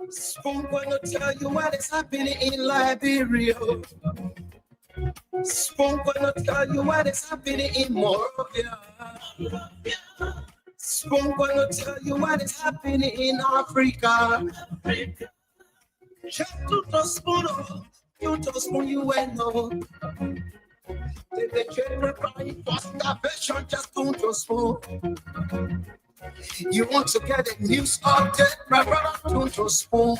Spoon gonna tell you what is happening in Liberia. Spoon gonna tell you what is happening in Morovia. Spoon gonna tell you what is happening in Africa. Just to the spoon, you to spoon you and no. The children crying for starvation, just don't to spoon. You want to get the news update, my brother, don't to spoon.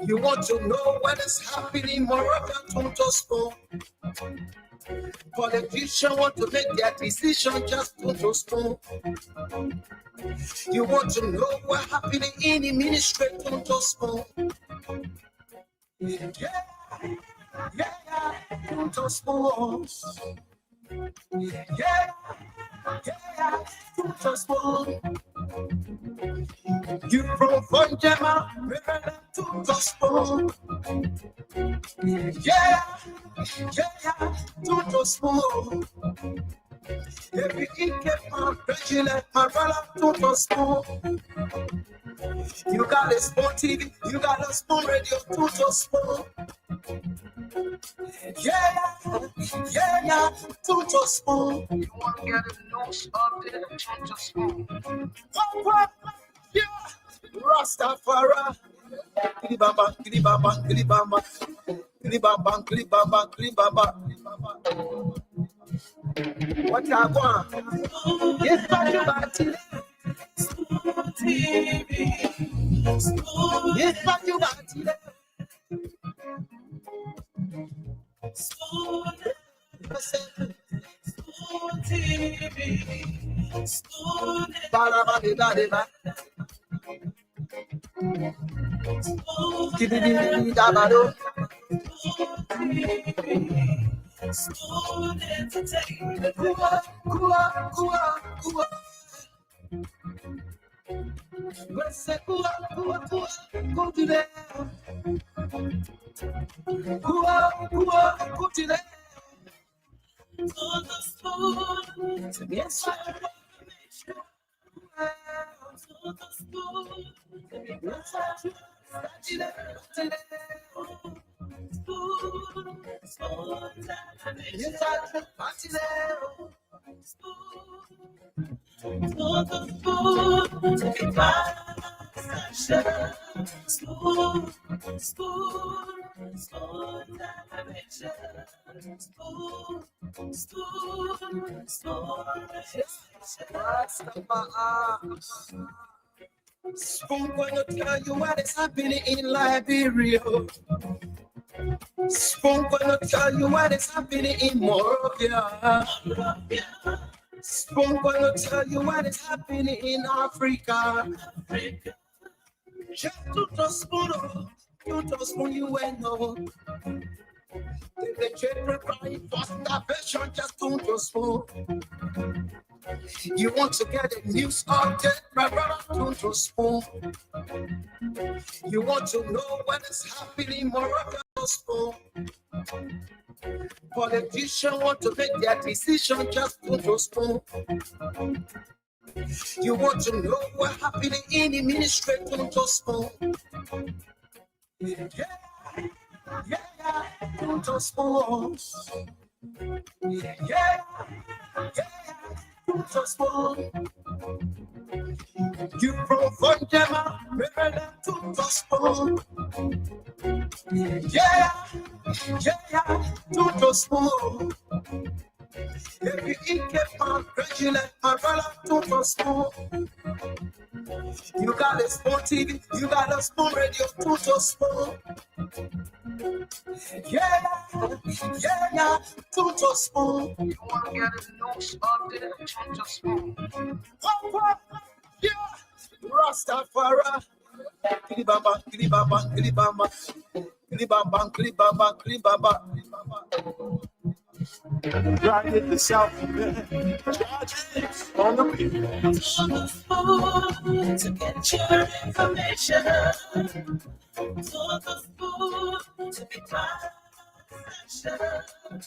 You want to know what is happening, Moreover, don't to spoon. Politicians want to make their decision, just don't to spoon. You want to know what's happening in the ministry, don't to spoon. Yeah, don't to spoon. Yeah, don't to spoon. You from Fonjama, don't to spoon. Yeah, don't to spoon. Every kept my president, my brother, don't to spoon. You got a spoon TV, you got a spoon radio, don't to spoon. Yeah, don't to spoon. You want to get a news update, don't to spoon. Yeah, Rastafari. Kilibamba, kilibamba, kilibamba, kilibamba, kilibamba, kilibamba. What you want? Yes, but you got it. Yes, but you got it. Spoon gonna tell you what is happening in Liberia. Spoon gonna tell you what is happening in Morovia. Spoon gonna tell you what is happening in Africa. Just to the spoon, you to spoon you and no. The children crying for starvation, just don't to spoon. You want to get a news update, my brother, don't to spoon. You want to know what is happening, Moreover, don't spoon. Politicians want to make their decision, just don't to spoon. You want to know what's happening in the ministry, don't to spoon. Yeah, don't to spoon. Yeah, don't to spoon. You from Fonjama, don't to spoon. Yeah, don't to spoon. Every kept my president, my brother, don't to spoon. You got a spoon TV, you got a spoon radio, don't to spoon. Yeah, don't to spoon. You want to get a news update, don't to spoon. Yeah, Rastafari. Kilibamba, kilibamba, kilibamba, kilibamba, kilibamba, kilibamba. Grinding the South charges on the beat. To get your information. To be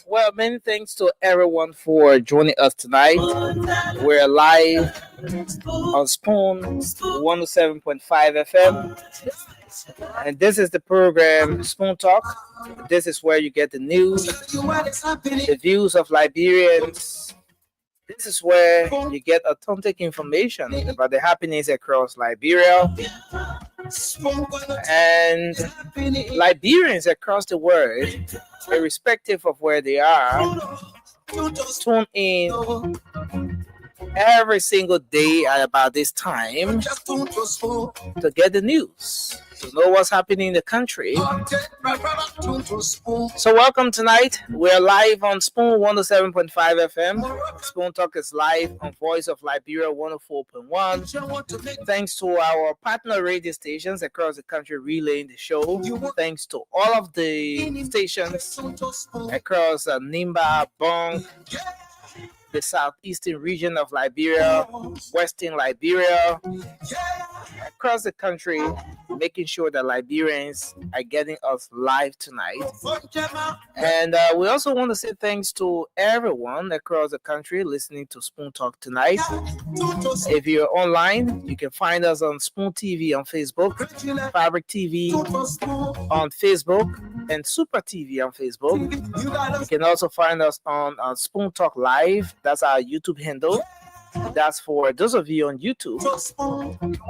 well, many thanks to everyone for joining us tonight. We're live on Spoon 107.5 FM. And this is the program Spoon Talk. This is where you get the news, the views of Liberians. This is where you get authentic information about the happenings across Liberia and Liberians across the world, irrespective of where they are. Tune in every single day at about this time to get the news, to know what's happening in the country. So welcome tonight. We're live on Spoon 107.5 FM. Spoon Talk is live on Voice of Liberia 104.1. Thanks to our partner radio stations across the country relaying the show. Thanks to all of the stations across Nimba, Bong, the southeastern region of Liberia, western Liberia, across the country, making sure that Liberians are getting us live tonight. And we also want to say thanks to everyone across the country listening to Spoon Talk tonight. If you're online, you can find us on Spoon TV on Facebook, Fabric TV on Facebook, and Super TV on Facebook. You can also find us on Spoon Talk Live. That's our YouTube handle. That's for those of you on YouTube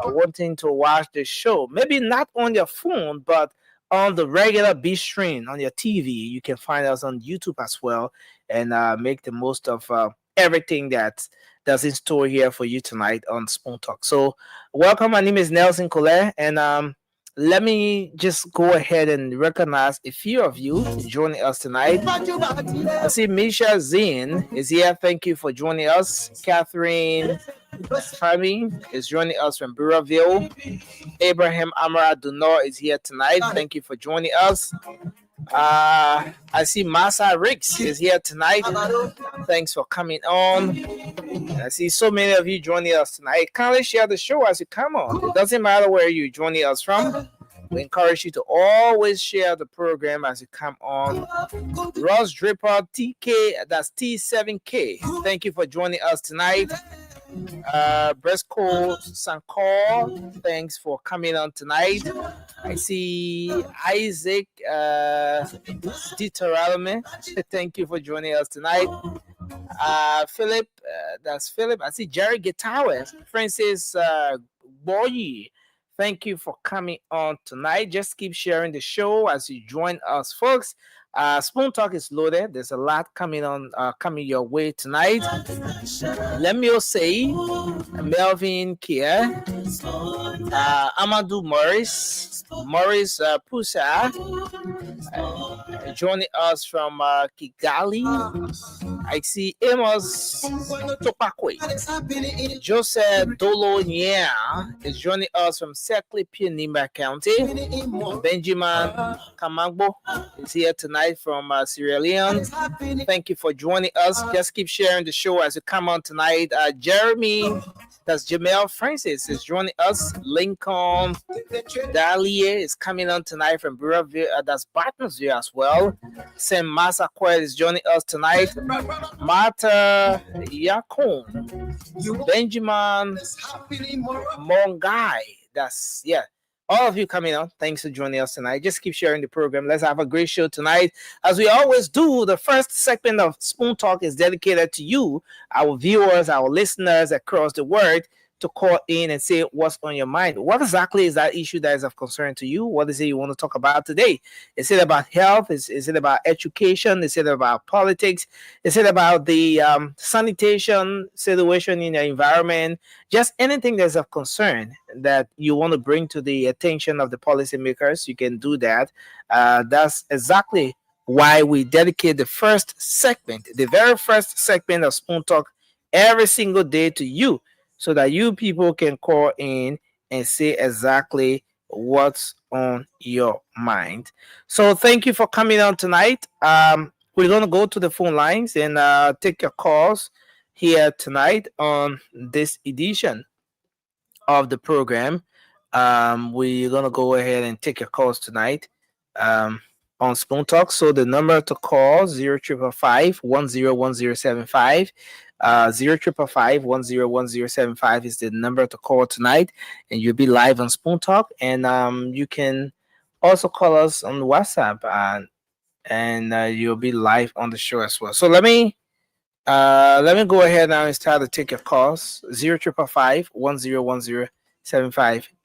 wanting to watch the show. Maybe not on your phone, but on the regular B stream on your TV. You can find us on YouTube as well and make the most of everything that's in store here for you tonight on Spoon Talk. So welcome. My name is Nelson Collet, and let me just go ahead and recognize a few of you joining us tonight. I see Misha Zin is here. Thank you for joining us. Catherine Fami is joining us from Buraville. Abraham Amara Dunor is here tonight. Thank you for joining us. I see Masa Ricks is here tonight. Thanks for coming on. I see so many of you joining us tonight. Kindly share the show as you come on. It doesn't matter where you're joining us from. We encourage you to always share the program as you come on. Ross Draper TK, that's T7K. Thank you for joining us tonight. Bresco Sankor, thanks for coming on tonight. I see Isaac Ditaralme. Thank you for joining us tonight. Philip, that's Philip. I see Jerry Guitawes, Francis Boyi. Thank you for coming on tonight. Just keep sharing the show as you join us, folks. Spoon Talk is loaded. There's a lot coming on, coming your way tonight. Let me say, Melvin Kia, Amadou Morris Pusa, joining us from Kigali. I see Amos Topakwe. Joseph Dolo Nya is joining us from Sekli Nimba County. Benjamin Kamagbo is here tonight from Sierra Leone. Thank you for joining us. Just keep sharing the show as you come on tonight. Jeremy, that's Jamel Francis, is joining us. Lincoln Dahlia is coming on tonight from Buraville. That's Bartonsville as well. Sam Massaquet is joining us tonight. Martha Yakon, Benjamin Mongai. That's, yeah. All of you coming on, thanks for joining us tonight. Just keep sharing the program. Let's have a great show tonight. As we always do, the first segment of Spoon Talk is dedicated to you, our viewers, our listeners across the world, to call in and say what's on your mind. What exactly is that issue that is of concern to you? What is it you want to talk about today? Is it about health? Is it about education? Is it about politics? Is it about the sanitation situation in the environment? Just anything that's of concern that you want to bring to the attention of the policymakers, you can do that. That's exactly why we dedicate the first segment, the very first segment of Spoon Talk every single day to you, so that you people can call in and say exactly what's on your mind. So thank you for coming on tonight. we're gonna go to the phone lines and take your calls here tonight on this edition of the program. We're gonna go ahead and take your calls tonight on Spoon Talk. So the number to call 0555 0555 is the number to call tonight, and you'll be live on Spoon Talk. And you can also call us on WhatsApp, and you'll be live on the show as well. So let me go ahead now and start to take your calls 0555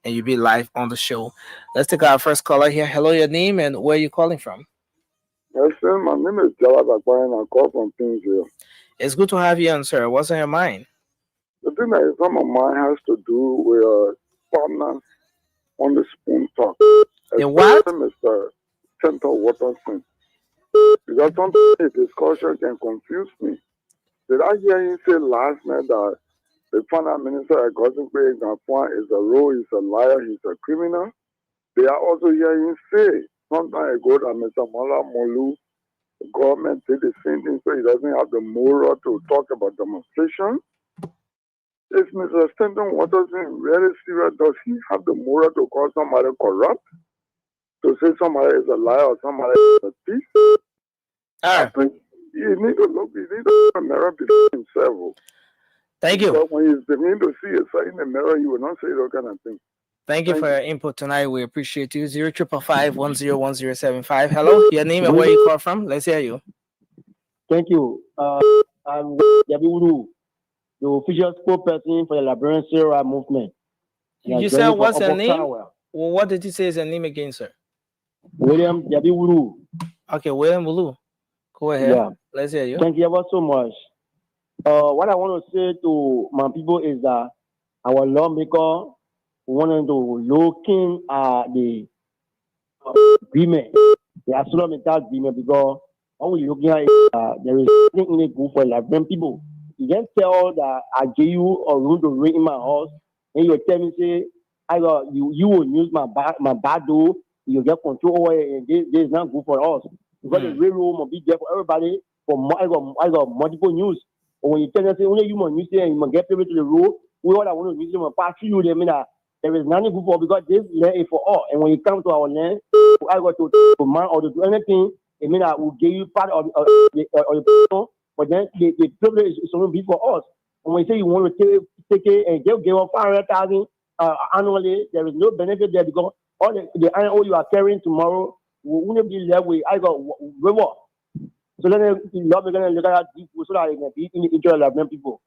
and you'll be live on the show. Let's take our first caller here. Hello, your name and where are you calling from? Yes, sir. My name is Jalad Akbar and I call from Kingsville. It's good to have you on, sir. What's on your mind? The thing that is on my mind has to do with partners on the Spoon Talk. The what? Mr. Central Watterson. Because sometimes the discussion can confuse me. Did I hear you say last night that the finance minister at Gosenbe Gafwan is a rogue, he's a liar, he's a criminal? They are also hearing you say some time ago that Mr. Mala Molu, the government did the same thing, so he doesn't have the moral to talk about demonstration. Is Mr. Stanton Watterson really serious? Does he have the moral to call somebody corrupt? To say somebody is a liar or somebody is a thief? I think you need to look, you need to look in the mirror before himself. Thank you. But when you begin to see yourself in the mirror, you will not say that kind of thing. Thank you for your input tonight. We appreciate you. 0555 Hello, your name and where you call from? Let's hear you. Thank you. I'm Yabiwuru, the official spokesperson for the Liberian Civil movement. You said what's your name? Well, what did you say is your name again, sir? William Yabiwuru. Okay, William Wulu. Go ahead. Yeah. Let's hear you. Thank you ever so much. What I want to say to my people is that our lawmaker wanted to look in the agreement, the ArcelorMittal agreement, because when we're looking at it, there is nothing in it good for Liberian people. You can't tell that I gave you a room to rent in my house, and you tell me, say, you will use my bad door, you get control over it, and this is not good for us. Because the railroad must be there for everybody. I got multiple news. But when you tell them, say, only you must use it and you must get paid to the road, we all I want to use it, pass through you, they mean that there is nothing good for, because this land is for all. And when you come to our land, I got to man or to do anything, it means that we'll give you part of the people, but then the privilege is going to be for us. And when you say you want to take it and give us 500,000 annually, there is no benefit there, because all the iron ore you are carrying tomorrow will be left with I got reward. So then love is going to look at that deep so that it can be in the interest of people.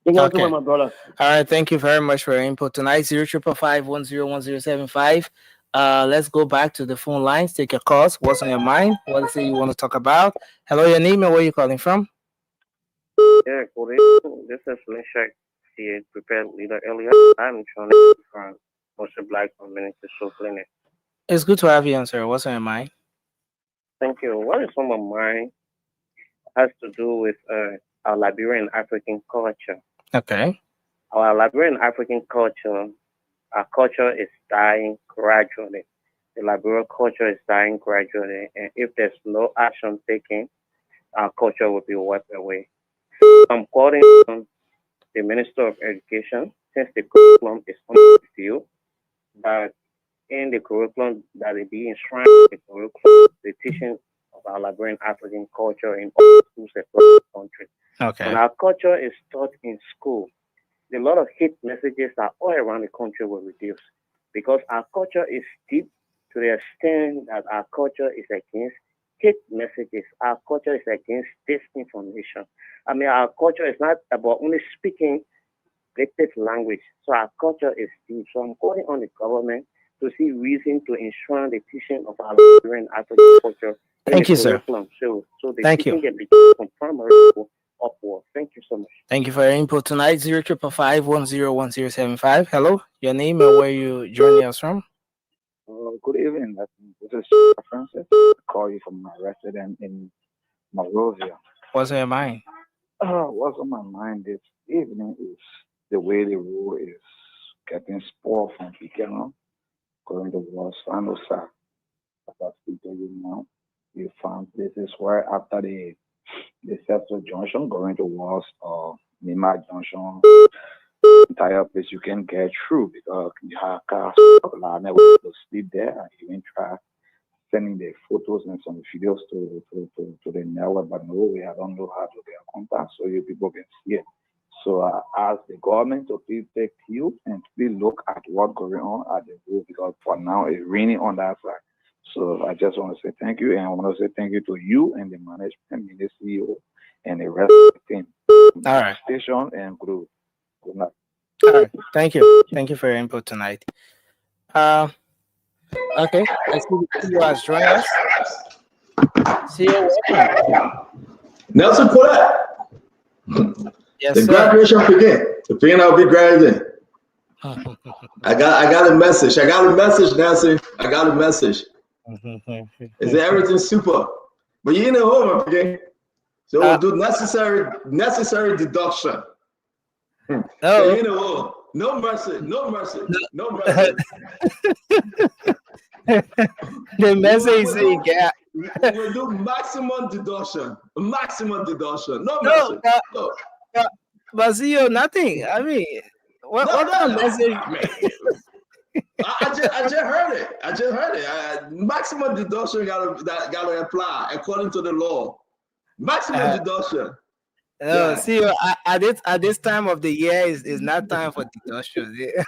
Thank you so much, my brother. All right, thank you very much for your input tonight. 0555 let's go back to the phone lines. Take your calls. What's on your mind? What is it you want to talk about? Hello, your name and where you calling from? Yeah, good evening. This is Meshach, the prepared leader earlier. I'm trying from Moshe Black Community Social Clinic. It's good to have you on, sir. What's on your mind? Thank you. What is on my mind has to do with our Liberian African culture. Okay. Our Liberian African culture, our culture is dying gradually. The Liberian culture is dying gradually, and if there's no action taken, our culture will be wiped away. I'm calling on the Minister of Education, since the curriculum is on review, that in the curriculum that it be enshrined in the curriculum, the teaching of our Liberian African culture in all schools across the country. Okay. When our culture is taught in school, a lot of hate messages that all around the country will reduce, because our culture is deep to the extent that our culture is against hate messages. Our culture is against disinformation. I mean, our culture is not about only speaking native language. So our culture is deep. So I'm calling on the government to see reason to ensure the teaching of our Liberian African culture. Thank you, sir. So the Thank teaching you. can be from primary school upward. Thank you so much. Thank you for your input tonight. 0555 Hello, your name and where you joining us from? Good evening. This is Francis. I call you from my residence in Monrovia. What's on your mind? What's on my mind this evening is the way the road is getting spoiled from Pikeno going towards Sanosa. As I speak to you now, we found places where after the Cecil Junction going towards Nima Junction, entire place you can get through because you have cars never to sleep there and even try sending the photos and some videos to the network, but no, we don't know how to get contact so you people can see it. So I ask the government to please take heed and please look at what's going on at the road because for now it's raining on that side. So I just want to say thank you, and I want to say thank you to you and the management and the CEO and the rest of the team. All right. Station and group. Good night. All right. Thank you. Thank you for your input tonight. Okay. I see you as joining us. See you. Welcome. Nelson Collette. Yes, The sir. graduation begin. The beginning I'll be graduating. I got a message. I got a message, Nancy. I got a message. Is everything super? But you know home again. So we'll do necessary deduction. No. You know, no mercy, no mercy, no mercy. The message is saying, yeah. We'll do maximum deduction. Maximum deduction. No No, mercy. No. but see you nothing. I mean, what kind of message? I just heard it. I just heard it. Maximum deduction gotta apply according to the law. Maximum deduction. No, Yeah. see you at this time of the year is not time for deductions. Yeah.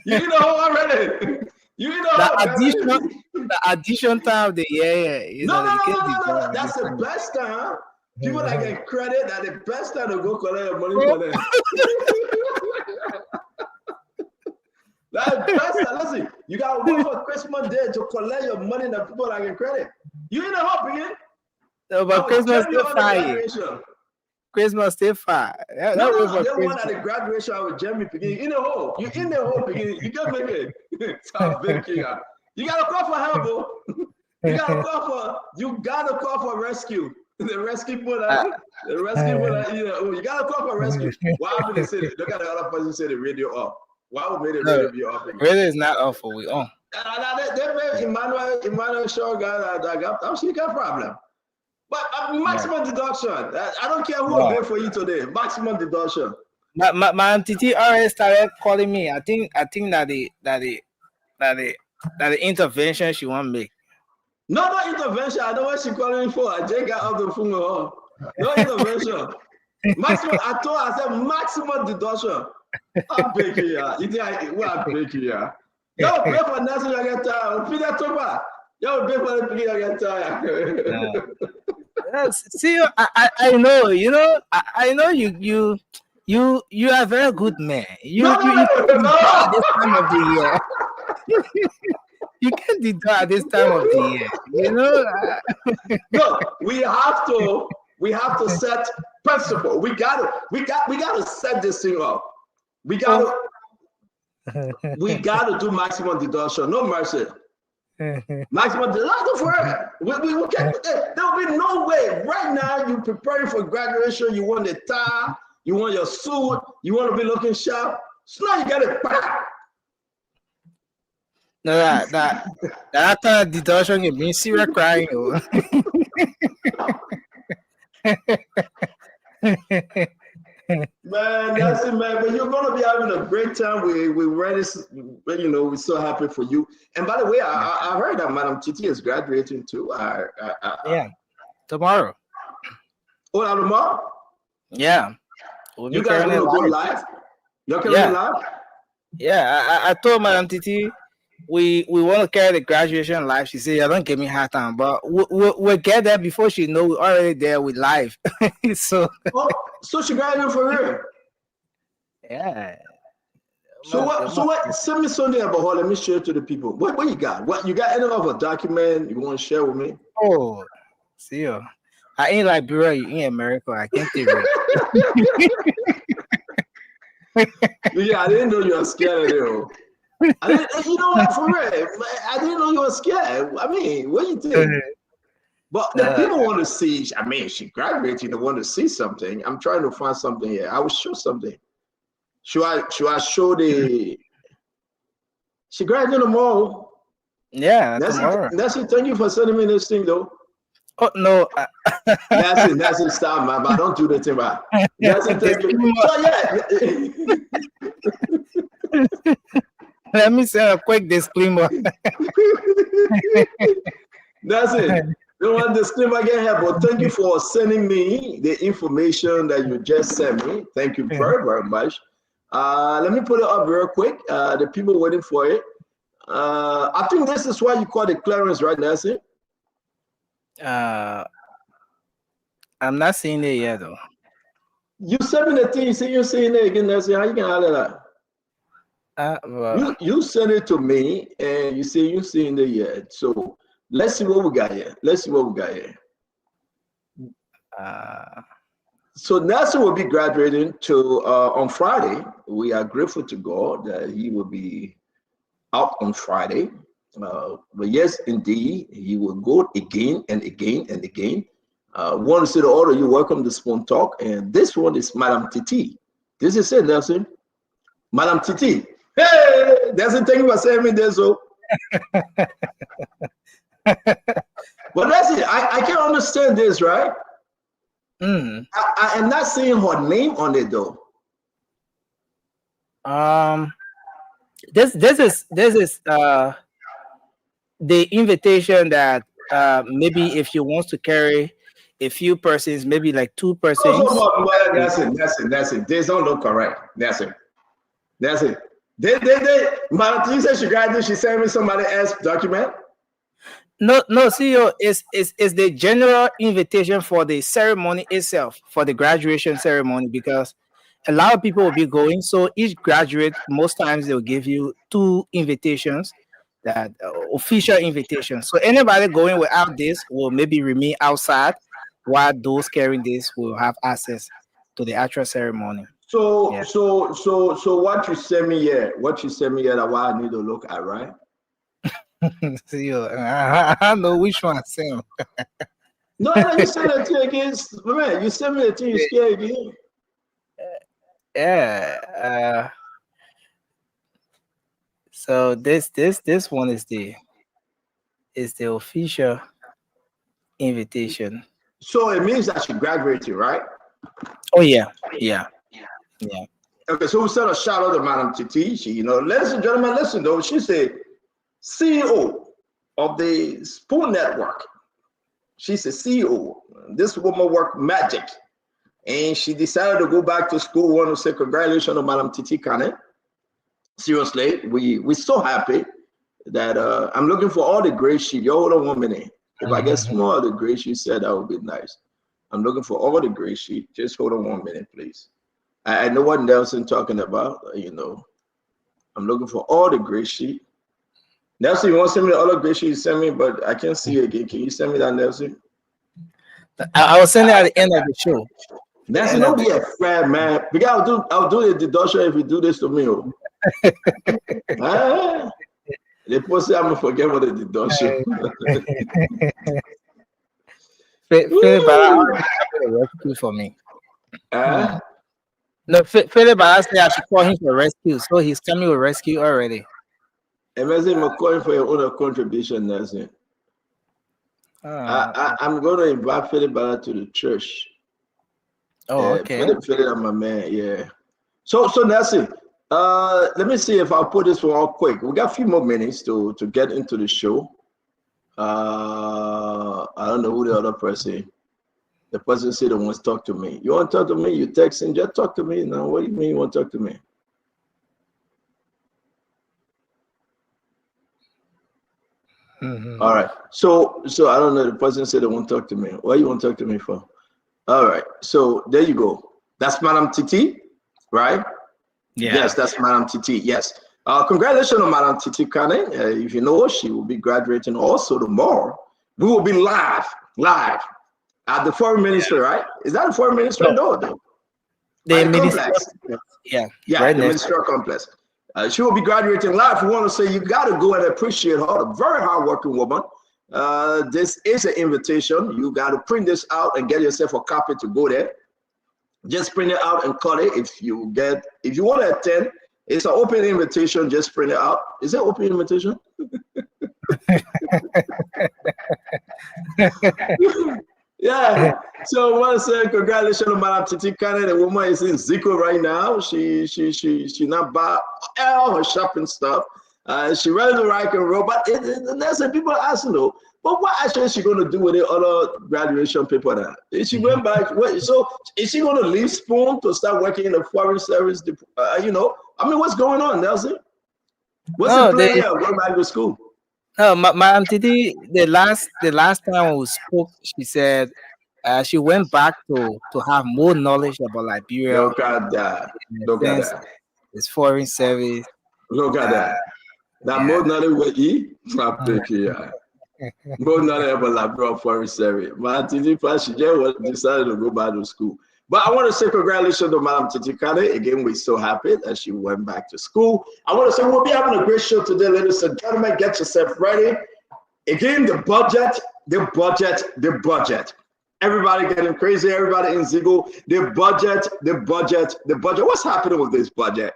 You know already. You know The addition time of the year is No. you can't deduct That's this the time. best time. People that get credit, that the best time to go collect your money for them. That's the best time. Listen, you gotta wait for Christmas Day to collect your money that people that get credit. You in the hope again? No, but Christmas still fire. Christmas still fire. No, they want at the graduation with Jeremy Piggy. In the hole. You in the hole, Piggy. You can make it. Stop thinking. You gotta call for help, bro. You gotta call for rescue. The rescue people you gotta call for rescue. Why would they say it? Look at the other person say the radio off. Why would they radio be off? Radio is not off for we on. They made Emmanuel Shaw guy that I'm sure you got a problem. But maximum deduction. I don't care who will pay for you today. Maximum deduction. My MTT already started calling me. I think that the intervention she want to make. No intervention. I know what she calling for. I just got off the phone with her. No intervention. Maximum. I said maximum deduction. I'm breaking ya. You think I'm breaking ya? Yo, pay for Nelson, you get tired. Peter Toba. Yo, pay for the beginning, you get tired. See, I know, I know you are a very good man. You at this time of the year. You can't deduct at this time of the year. No, we have to set principle. We gotta set this thing up. We gotta do maximum deduction. No mercy. Maximum deduction for it. We can't. There will be no way. Right now, you're preparing for graduation. You want the tie. You want your suit. You want to be looking sharp. So now you got it back. No, that kind of deduction you mean serious crying. Man, that's it, man. But you're gonna be having a great time. We're ready. We're so happy for you. And by the way, I heard that Madam Titi is graduating too. Yeah, tomorrow. Oh, tomorrow? Yeah. You guys want to go live? You're going live? Yeah, I told Madam Titi we want to carry the graduation live. She said, "Yeah, don't give me hard time, but we'll get there before she know we're already there with live." So she graduated for real? Yeah. So what? Send me something about her. Let me share it to the people. What you got? What you got? Any of a document you want to share with me? Oh, see you. I ain't Liberia, you in America. I can't tell you. Yeah, I didn't know you were scared of it. You know what? For real, I didn't know you were scared. I mean, what do you think? But the people want to see. I mean, she graduated. They want to see something. I'm trying to find something here. I will show something. Should I show the? She graduated tomorrow. Yeah, Nancy, tomorrow. Nancy, thank you for sending me this thing, though. Oh no. Nancy, stop, man. But don't do the thing, man. Nancy, thank you. So yeah. Let me say a quick disclaimer. That's it. Don't want disclaimer again here, but thank you for sending me the information that you just sent me. Thank you very, very much. Let me put it up real quick. The people waiting for it. I think this is why you call it clearance, right, Nancy? I'm not seeing it yet, though. You sent me the thing. You say you're seeing it again, Nancy. How you can handle that? Well, You sent it to me, and you say you're seeing it yet. So let's see what we got here. Let's see what we got here. So Nancy will be graduating to on Friday. We are grateful to God that he will be out on Friday. But yes, indeed, he will go again and again and again. Want to say to all of you, welcome to Spoon Talk. And this one is Madam Titi. This is it, Nelson. Madam Titi. Hey, Nelson, thank you for saying me this. So. But that's it. I can't understand this, right? I am not seeing her name on it though. This is the invitation that maybe if you want to carry a few persons, maybe like 2 persons. That's it. This don't look correct. That's it. They Madam said she graduated, she sent me somebody else's document. No, CEO, it's the general invitation for the ceremony itself, for the graduation ceremony, because a lot of people will be going. So each graduate, most times they'll give you 2 invitations, that official invitations. So anybody going without this will maybe remain outside, while those carrying this will have access to the actual ceremony. So Yeah. so what you send me here, that what I need to look at, right? CEO, I don't know which one, Sam. No, you send it to again. Man, you send me the thing, you scared again. Yeah. So this one is the official invitation. So it means that she graduated, right? Oh yeah. Okay, so we sent a shout out to Madam Titi. She, ladies and gentlemen, listen though. She's the CEO of the Spoon Network. She's the CEO. This woman worked magic, and she decided to go back to school. We want to say congratulations to Madam Titi Kane. Seriously, we're so happy that I'm looking for all the great sheet. Yo, hold on 1 minute. If I get some more of the great sheet, said that would be nice. I'm looking for all the great sheet. Just hold on 1 minute, please. I know what Nelson talking about. I'm looking for all the great sheet. Nelson, you want to send me the other great sheet you sent me, but I can't see it again. Can you send me that, Nelson? I will send it at the end of the show. Nelson, don't be a friend, man. Because I'll do the deduction if you do this to me. The person I'm gonna forget what the deduction. Philip, a rescue for me. No, Philip, I said I should call him for rescue, so he's coming with rescue already. Imagine I'm calling for your own contribution, Nelson. I'm going to invite Philip to the church. Oh, okay. Philip, my man, yeah. So Nelson, let me see if I'll put this one out quick. We got a few more minutes to get into the show. I don't know who the other person. The person said they wants to talk to me. You want to talk to me? You text him, just talk to me now. What do you mean you want to talk to me? All right. So I don't know. The person said they won't talk to me. What you want to talk to me for? All right. So there you go. That's Madam Titi, right? Yeah. Yes, that's Madam Titi. Yes. Congratulations on Madam Titi Kane. If you know, she will be graduating also tomorrow. We will be live at the Foreign Ministry, right? Is that the Foreign Ministry? No. The complex. Yeah. Right, the Ministerial complex. She will be graduating live. We want to say you got to go and appreciate her, a very hardworking woman. This is an invitation. You got to print this out and get yourself a copy to go there. Just print it out and cut it. If you want to attend, it's an open invitation. Just print it out. Is it open invitation? Yeah. So I want to say congratulations to Madam Titi Kane. The woman is in Zico right now. She not buy all her shopping stuff. She ready to rock and roll. But there's some people asking though, but what actually is she going to do with the other graduation people now? Is she going back? So is she going to leave Spoon to start working in the foreign service? You know, I mean, what's going on, Nelson? What's the plan here? Going back to school? No, my Titi, the last time we spoke, she said she went back to have more knowledge about Liberia. Look at that. Look at that. It's foreign service. Look at that. That more knowledge with E. More knowledge about Liberia foreign service. My Titi, she just decided to go back to school. But I want to say congratulations to Madam Titi Kane. Again, we're so happy that she went back to school. I want to say we'll be having a great show today, ladies and gentlemen. Get yourself ready. Again, the budget. Everybody getting crazy. Everybody in Zigo. The budget. What's happening with this budget?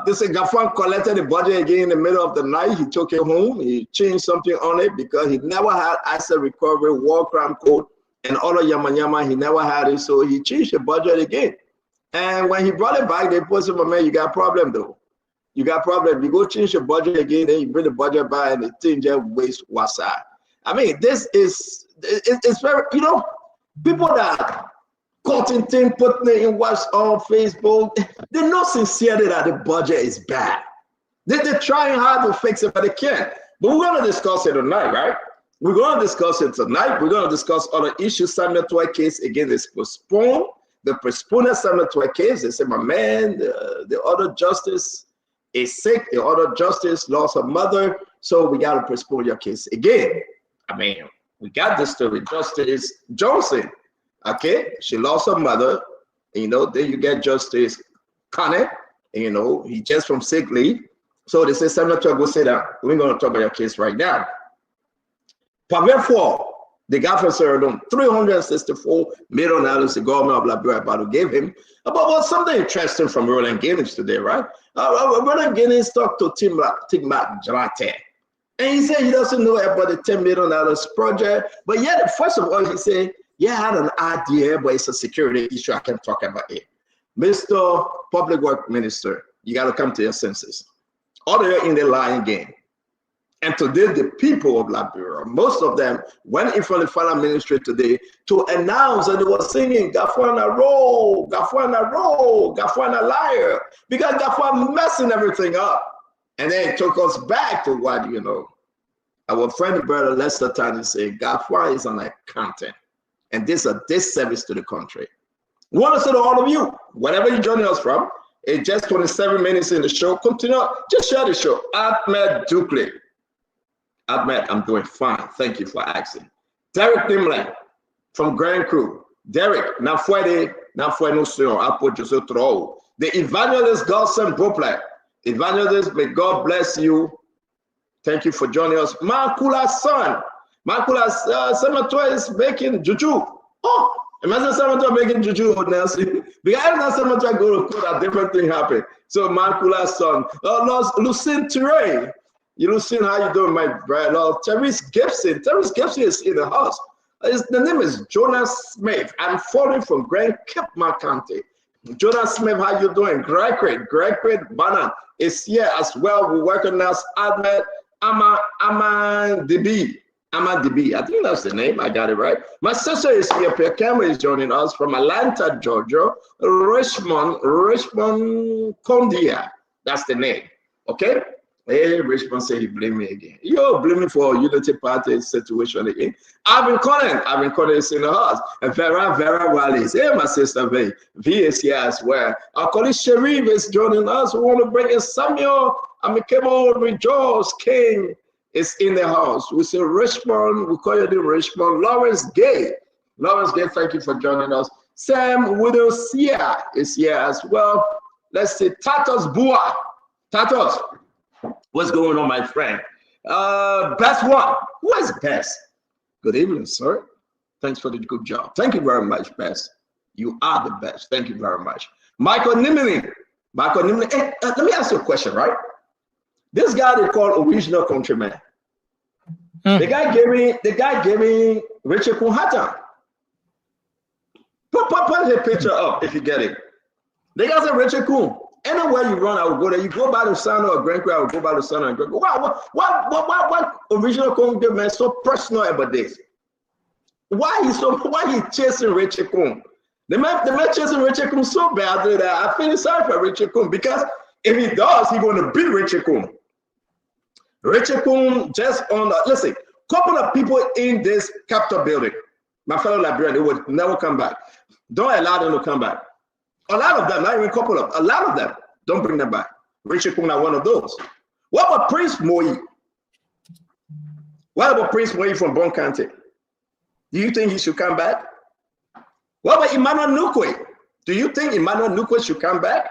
This Gafwan collected the budget again in the middle of the night. He took it home. He changed something on it because he never had asset recovery, war crime code, and all of yama, he never had it, so he changed the budget again. And when he brought it back, they put him, man, you got a problem though. You got a problem. You go change the budget again, then you bring the budget back and the thing just waste wasa. I mean, this is, it's very, you know, people that cutting thing, putting it in what's on Facebook, they're not sincerely that the budget is bad. They're trying hard to fix it, but they can't. But we're going to discuss it tonight, right? We're going to discuss it tonight. We're going to discuss other issues. Samuel Toy case again is postponed. The postponed Samuel Toy case, they say, my man, the other justice is sick. The other justice lost her mother. So we got to postpone your case again. I mean, we got this story. Justice Johnson, okay? She lost her mother. You know, then you get Justice Kane. You know, he just from sick leave. So they say, Samuel Toy, go sit down. We're going to talk about your case right now. Therefore, the government served $364 million the government of Liberia gave him. But something interesting from Roland Gaines today, right? Roland Gaines talked to Tim Jalate, and he said he doesn't know about the $10 million project. But yet, first of all, he said, yeah, I had an idea, but it's a security issue. I can't talk about it. Mr. Public Works Minister, you got to come to your senses. All they're in the lying game. And today, the people of Liberia, most of them went in front of the Finance Ministry today to announce that they were singing Gafwana roll, Gafwana roll, Gafwana liar, because Gafwana messing everything up. And then it took us back to what, you know, our friend and brother Lester Tani said, Gafwana is an accountant. And this is a disservice to the country. We want to say to all of you, wherever you're joining us from, it's just 27 minutes in the show. Continue, just share the show. Ahmed Dukley. Ahmed, I'm doing fine. Thank you for asking. Derek Dimland from Grand Crew. Derek, na fue no señor, apoyo su troll. The evangelist Godson Boplek. Evangelist, may God bless you. Thank you for joining us. Makula's son. Makula's Samatua is making juju. Oh, imagine Samatua making juju, Nelson. Because every time Samatua go to court, a different thing happen. So Makula's son. Lucien Ture. You know, seeing how you doing, my brother. Terrence Gibson. Terrence Gibson is in the house. The name is Jonas Smith. I'm following from Grand Cape County. Jonas Smith, how you doing? Greg Bannon is here as well. We recognize Ahmed Aman-DB. I think that's the name. I got it right. My sister is here. Pierre Cameron is joining us from Atlanta, Georgia. Richmond Condia. That's the name. Okay. Hey, Richmond said he blamed me again. You're blaming for Unity Party situation again. I've been calling is in the house. And Vera Wallis. Hey, my sister V is here as well. Our colleague Sharif is joining us. We want to bring in Samuel Amikemo Rejoice King is in the house. We say Richmond, we call you Richmond. Lawrence Gay, thank you for joining us. Sam Widosia is here as well. Let's see, Tatos Bua. Tatos. What's going on, my friend? Best one. Who is Best? Good evening, sir. Thanks for the good job. Thank you very much, Best. You are the best. Thank you very much. Michael Nimlin. Hey, let me ask you a question, right? This guy they call Original Countryman. The guy gave me Richard Kunhata. Put the picture up if you get it. The guy said Richard Kun. Anywhere you run, I will go there. You go by the Sano or Grand Creek, I will go by the Sano and Grand Creek. What original Congo man so personal about this? Why he chasing Richard Kun? The man chasing Richard Kun so badly that I feel sorry for Richard Kun, because if he does, he's going to beat Richard Kun. Richard Kun just on the, listen, couple of people in this Capitol building, my fellow Liberian, they would never come back. Don't allow them to come back. A lot of them, not even a couple of, a lot of them, don't bring them back. Richard Kun are one of those. What about Prince Moi? What about Prince Moi from Bon County? Do you think he should come back? What about Emmanuel Nukwe? Do you think Emmanuel Nukwe should come back?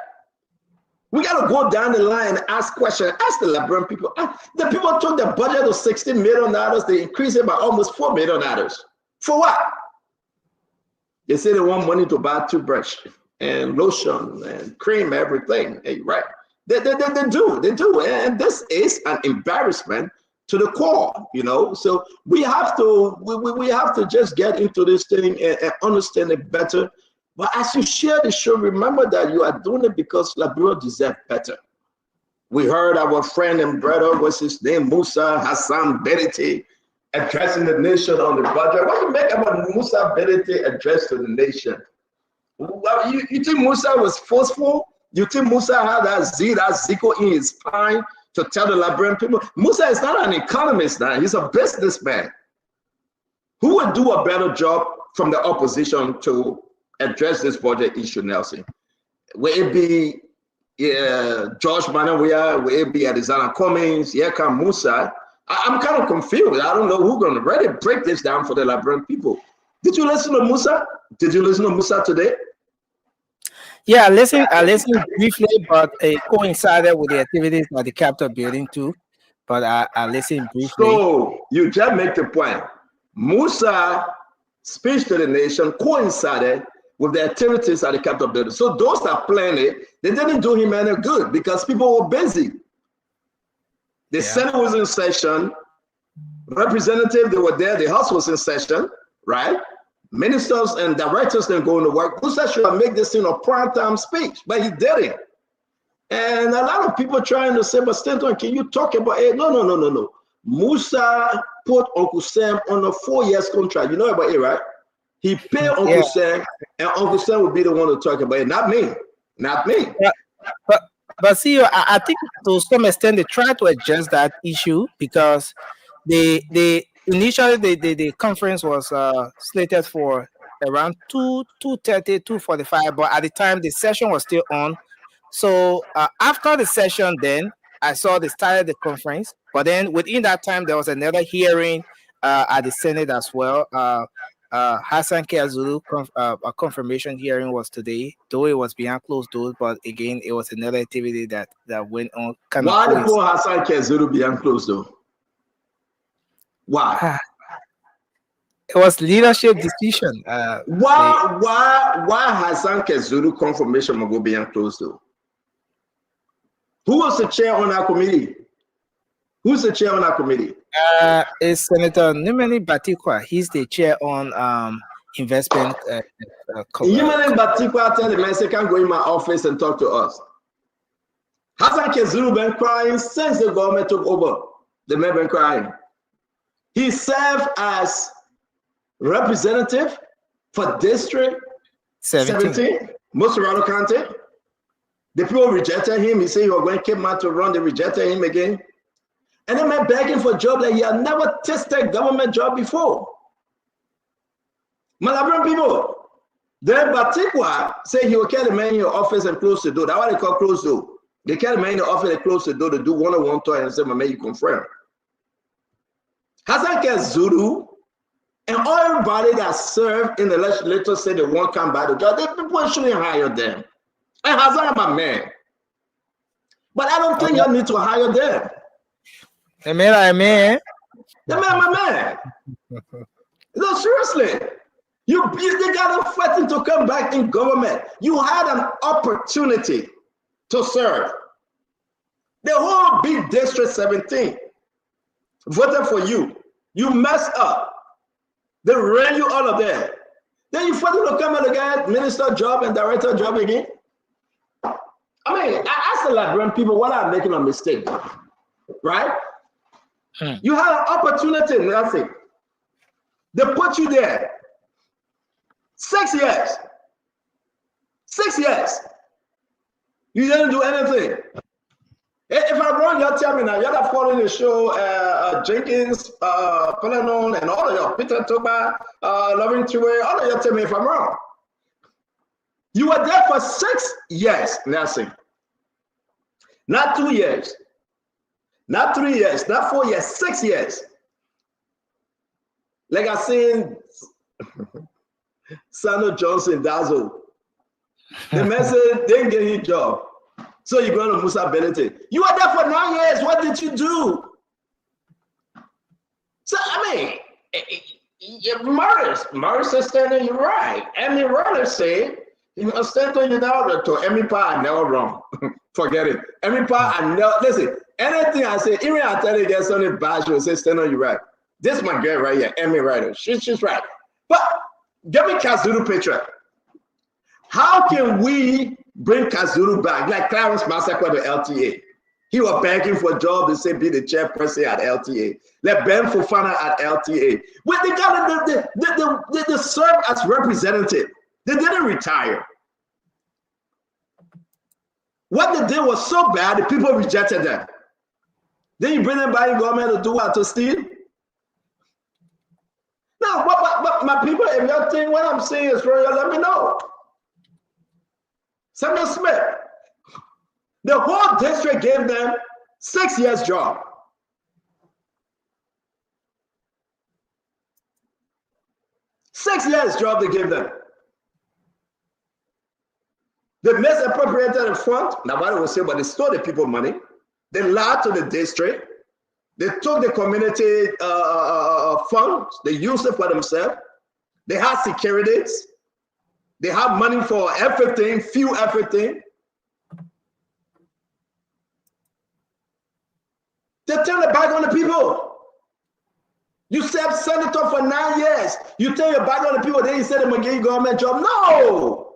We got to go down the line and ask questions. Ask the Liberian people. The people took the budget of $16 million. They increased it by almost $4 million. For what? They say they want money to buy toothbrush and lotion and cream, everything. Hey, right? They do. And this is an embarrassment to the core, you know. So we have to just get into this thing and understand it better. But as you share the show, remember that you are doing it because Liberia deserves better. We heard our friend and brother, what's his name, Musa Hassan Berete, addressing the nation on the budget. What do you make about Musa Berete address to the nation? Well, you think Musa was forceful? You think Musa had that Zico in his spine to tell the Liberian people? Musa is not an economist now. He's a businessman. Who would do a better job from the opposition to address this budget issue, Nelson? Will it be George Manawia? Will it be Alexander Cummings? Yeka Musa? I'm kind of confused. I don't know who's going to really break this down for the Liberian people. Did you listen to Musa? Did you listen to Musa today? Yeah, I listened briefly, but it coincided with the activities at the Capitol building too. But I listened briefly. So you just make the point. Musa speech to the nation coincided with the activities at the Capitol building. So those that planned it, they didn't do him any good because people were busy. The Senate was in session. Representatives, they were there. The House was in session, right? Ministers and directors didn't go into work. Musa should have made this in a primetime speech, but he didn't. And a lot of people trying to say, but Stanton, can you talk about it? No. Musa put Uncle Sam on a 4-year contract. You know about it, right? He paid Uncle Sam, and Uncle Sam would be the one to talk about it, not me. But see, I think to some extent they try to adjust that issue because initially the conference was slated for around 2:30, 2:45, but at the time the session was still on. So after the session, then I saw they started the conference, but then within that time there was another hearing at the Senate as well. Hassan Keazulu, a confirmation hearing was today, though it was behind closed doors, but again, it was another activity that went on. Why did Hassan Keazulu behind closed doors? Why? It was leadership decision. Why Hassan Keazulu confirmation will go behind closed doors? Who was the chair on our committee? Who's the chair on our committee? It's Senator Nimeni Batikwa. He's the chair on investment. Nimeni Batikwa tell the man, say, can't go in my office and talk to us. Hassan Keazulu been crying since the government took over. The man been crying. He served as representative for District 17, Moserado County. The people rejected him. He said he was going to keep out to run. They rejected him again. And then man begging for a job that he had never tested government job before. Malabrian people, then Batikwa say he will carry the man in your office and close the door. That's what they call close door. They carry the man in the office and close the door to do one-on-one talk and say, my man, you confirm. Hassan Keazulu and everybody that served in the legislature said they won't come by the job. The people shouldn't hire them. And Hassan, my man. But I don't think you need to hire them. The man, my man. No, seriously. They got a fighting to come back in government. You had an opportunity to serve. The whole big District 17 voted for you. You messed up. They ran you out of there. Then you finally come and get minister job and director job again. I mean, I ask the Liberian people what I'm making a mistake, right? You had an opportunity, nothing. They put you there. 6 years. 6 years. You didn't do anything. If I'm wrong, you'll tell me now. You're not following the show, Jenkins, Pelanon, and all of y'all, Peter Toba, Loving Tiwe, all of y'all tell me if I'm wrong. You were there for 6 years, Nelson. Not 2 years. Not 3 years, not 4 years, 6 years. Like I seen Sandro Johnson, Dazzle. The man said, they didn't get his job. So you're going to Musa Benedict. You were there for 9 years. What did you do? So, I mean, Morris is standing you right. Emmy Roller said, you know, standing you down to Emmy Pa, I never wrong. Forget it. Emmy Pa, I never, listen, anything I say, even I tell you there's something bad, she'll say, stand on you right. This is my girl right here, Emmy Ryder. She's right. But give me Kazulu picture. How can we bring Kazulu back? Like Clarence Massacre to LTA. He was begging for a job to say be the chairperson at LTA. Like Ben Fofana at LTA. When they got they served as representative. They didn't retire. What they did was so bad, the people rejected them. Then you bring them back in government to do what? To steal? No, but my people, if y'all think what I'm saying is real, let me know. Samuel Smith, the whole district gave them 6 years job. Six years job they gave them. They misappropriated the fund. Now what I will say, but they stole the people money. They lied to the district. They took the community funds. They used it for themselves. They had securities. They have money for everything, few everything. They turn the back on the people. You served senator for 9 years. You turn your back on the people, then you say they're going to give you a government job. No.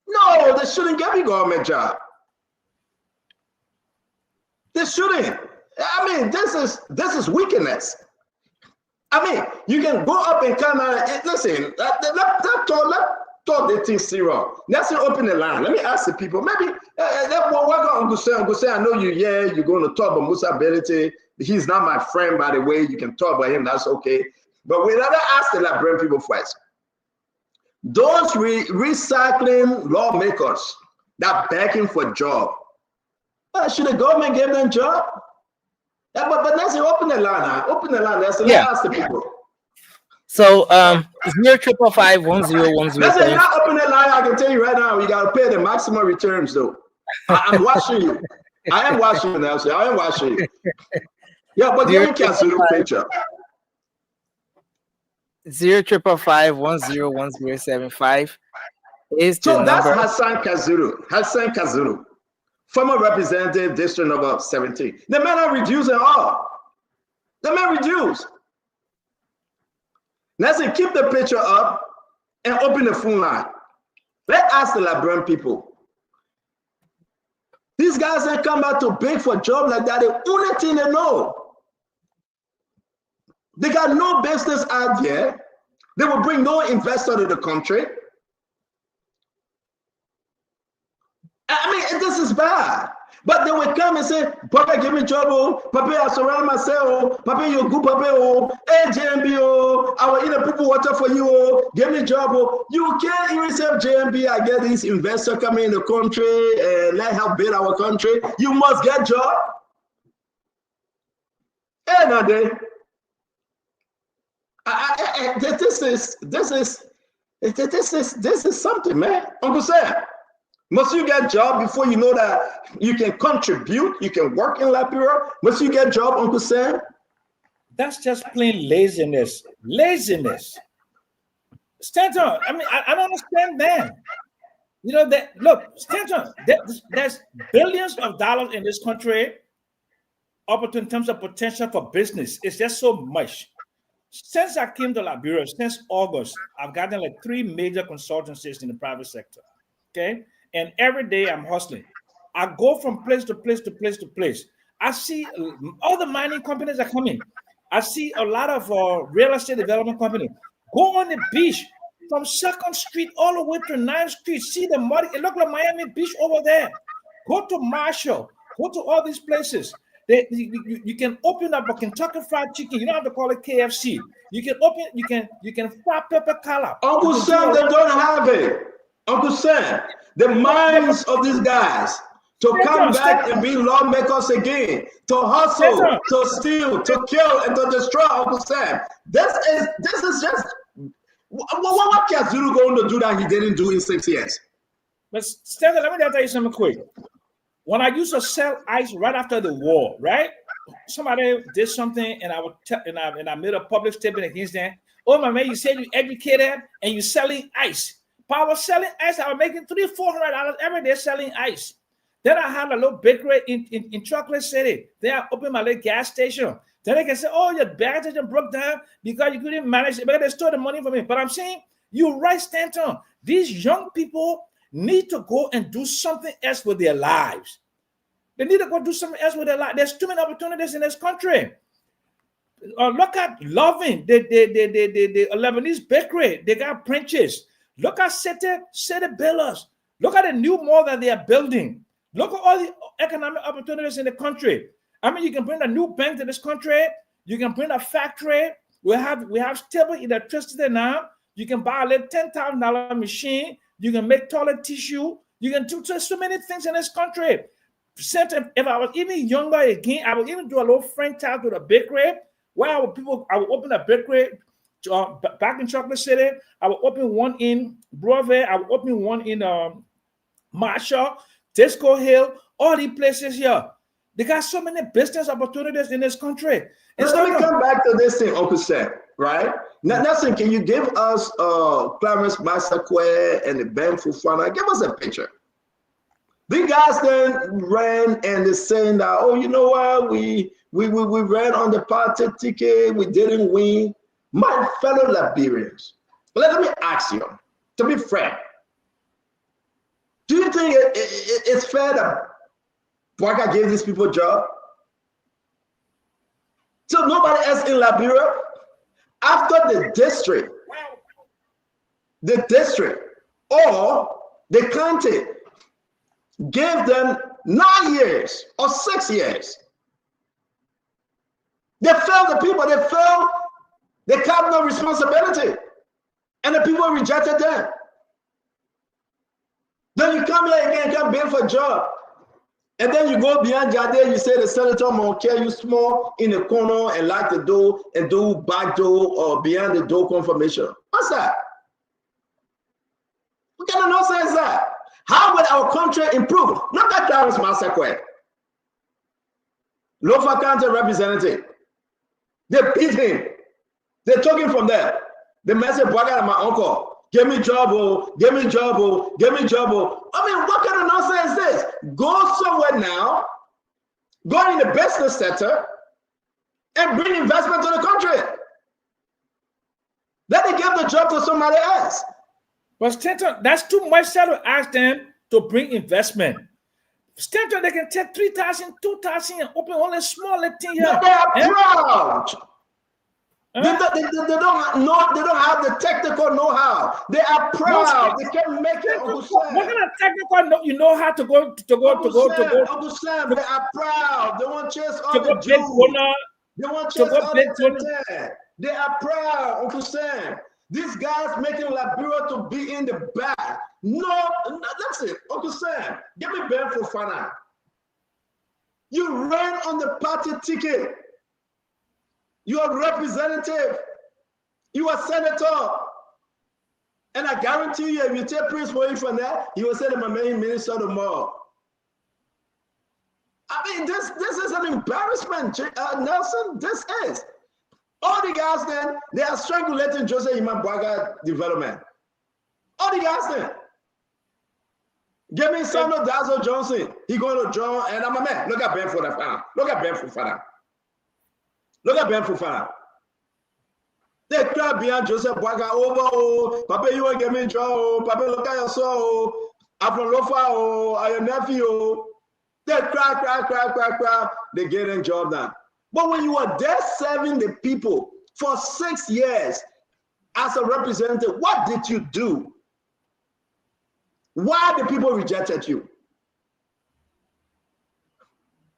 No, they shouldn't give you a government job. They shouldn't. I mean, this is weakness. I mean, you can go up and come out. Listen, let's talk the thing serious. Let's open the line. Let me ask the people. Maybe welcome Uncle Sam. Uncle Sam, I know you. Yeah, you're going to talk about Musa Belete. He's not my friend, by the way. You can talk about him. That's okay. But we never ask the Liberian people first. Those recycling lawmakers that begging for job, should the government give them job? Yeah, but let's open the line now. Open the line. Let's ask the people. So 055510107. Listen, you're not open the line. I can tell you right now, you gotta pay the maximum returns though. I'm watching you. I am watching you now. I am watching you. Yeah, but you can see the picture. 055510107 is the number. That's Hassan Kazuru, former representative, district number 17. The man are reducing all. The man reduced. Let's say keep the picture up and open the phone line. Let's ask the Liberian people. These guys ain't come back to beg for a job like that. The only thing they know. They got no business out there. They will bring no investor to the country. I mean, this is bad. But they will come and say, Papa, give me trouble. Papa, I surround myself. Papa, you're good, Papa. Hey, JMB, I will eat a people water for you. Give me job. You can't even say, JMB, I get this investor coming in the country and let help build our country. You must get job. Hey, Nade. This is something, man. Uncle Sam. Must you get a job before you know that you can contribute, you can work in Liberia? Must you get a job, Uncle Sam? That's just plain laziness. Laziness. Stanton, I mean, I don't understand that. You know, that look, Stanton, there's billions of dollars in this country, up in terms of potential for business. It's just so much. since I came to Liberia, since August, I've gotten like 3 major consultancies in the private sector. Okay. And every day I'm hustling. I go from place to place to place to place. I see all the mining companies are coming. I see a lot of real estate development companies. Go on the beach from 2nd Street all the way to 9th Street. See the muddy, it looks like Miami Beach over there. Go to Marshall. Go to all these places. You can open up a Kentucky Fried Chicken. You don't have to call it KFC. You can fry pepper collar. Uncle Sam, they don't have it. Uncle Sam, the minds of these guys to come back and be lawmakers again, to hustle, to steal, to kill, and to destroy. Uncle Sam, this is just what can Zulu going to do that he didn't do in 6 years? But Stanley, let me tell you something quick. When I used to sell ice right after the war, right? Somebody did something, and I made a public statement against them. Oh my man, you said you educated and you selling ice. But I was selling ice. I was making $300-400 every day selling ice. Then I had a little bakery in Chocolate City. Then I opened my little gas station. Then they can say, "Oh, your gas station broke down because you couldn't manage it." But they stole the money from me. But I'm saying, you're right, Stanton. These young people need to go and do something else with their lives. They need to go do something else with their lives. There's too many opportunities in this country. Look at Loving, the Lebanese bakery. They got branches. Look at City Villas. Look at the new mall that they are building. Look at all the economic opportunities in the country. I mean, you can bring a new bank to this country. You can bring a factory. We have stable electricity now. You can buy a little $10,000 machine. You can make toilet tissue. You can do so many things in this country. If I was even younger again, I would even do a little franchise with a bakery where I would open a bakery back in Chocolate City. I would open one in Broadway. I would open one in Marshall, Disco Hill, all these places here. They got so many business opportunities in this country. Let me come back to this thing, Uncle Sam, right? Now, Nelson, can you give us Clarence Massaquoi and the Ben Fufana? Give us a picture. The guys then ran and they're saying that, oh, you know what? We ran on the party ticket. We didn't win. My fellow Liberians, let me ask you, to be fair, do you think it's fair that Bouaga gave these people a job? So nobody else in Liberia, after the district or the county gave them 9 years or 6 years. They failed the people, they failed the cabinet responsibility, and the people rejected them. Then you come here again, come bid for a job. And then you go beyond Jade, you say the senator will care you small in the corner and lock the door and do back door or beyond the door confirmation. What's that? What kind of nonsense is that? How will our country improve? Look at Clarence Massaquoi, Lofa County representative. They beat him. They took him from there. The message, Bouaga and my uncle. Give me job, oh, give me job, oh, give me job, oh. I mean, what kind of nonsense is this? Go somewhere now, go in the business sector, and bring investment to the country. Let me give the job to somebody else. But Stanton, that's too much to ask them to bring investment. Stanton, they can take 3,000, 2,000 and open only small little thing here. They are proud. They don't have the technical know-how. They are proud. They can make it. What kind of technical you know how to go? Uncle Sam, they are proud. They want to chase all the Jews. They want to chase all the They are proud, Uncle Sam. These guys making Liberia to be in the back. No, that's it. Uncle Sam, give me Ben Fufana. You ran on the party ticket. You are representative. You are senator. And I guarantee you, if you take Prince Moyi from there, he will say to my main minister tomorrow. I mean, this is an embarrassment, Nelson. This is. All the guys then, they are strangulating Joseph Iman Bouaga development. All the guys then. Give me Samuel Dazo Johnson. He going to draw, and I'm a man. Look at Ben Fufana. Look at Ben Fufana. Look at Ben Fufana. They cry behind Joseph Boaga over, oh, Papa, you won't get me draw, oh, Papa, look at your soul, I'm from Lofa, oh, I am nephew, oh. They cry, they get in job done. But when you are there serving the people for 6 years as a representative, what did you do? Why the people rejected you?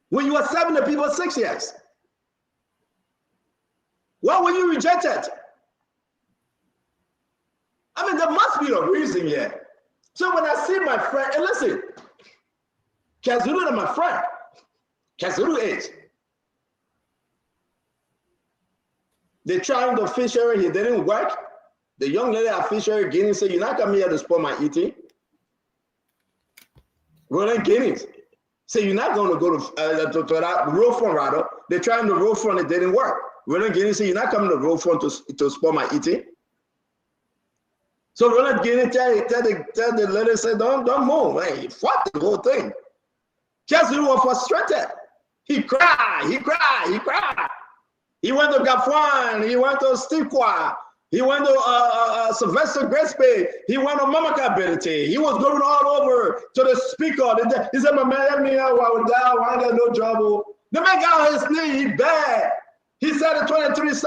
When you were serving the people 6 years, why were you rejected? I mean, there must be a reason here. So when I see my friend, and listen, Kazulu is my friend. Kazulu is. They tried the fishery, it didn't work. The young lady at fishery Guinea said, "You're not coming here to spoil my eating." Roland Guineas said, "You're not going to go to that road front, rather." They tried the road front, it didn't work. Roland Guineas said, "You're not coming to the road front to spoil my eating." So Roland Guineas tell the lady, say, don't move. Man, he fought the whole thing. Kazulu was frustrated. He cried. He went to Gafwan, he went to Stikwa, he went to Sylvester Grespe, he went to Mamaka Ability. He was going all over to the speaker. He said, "My man, let me out. I would die. I got no trouble." The man got on his knee, he begged. He said it 23 times,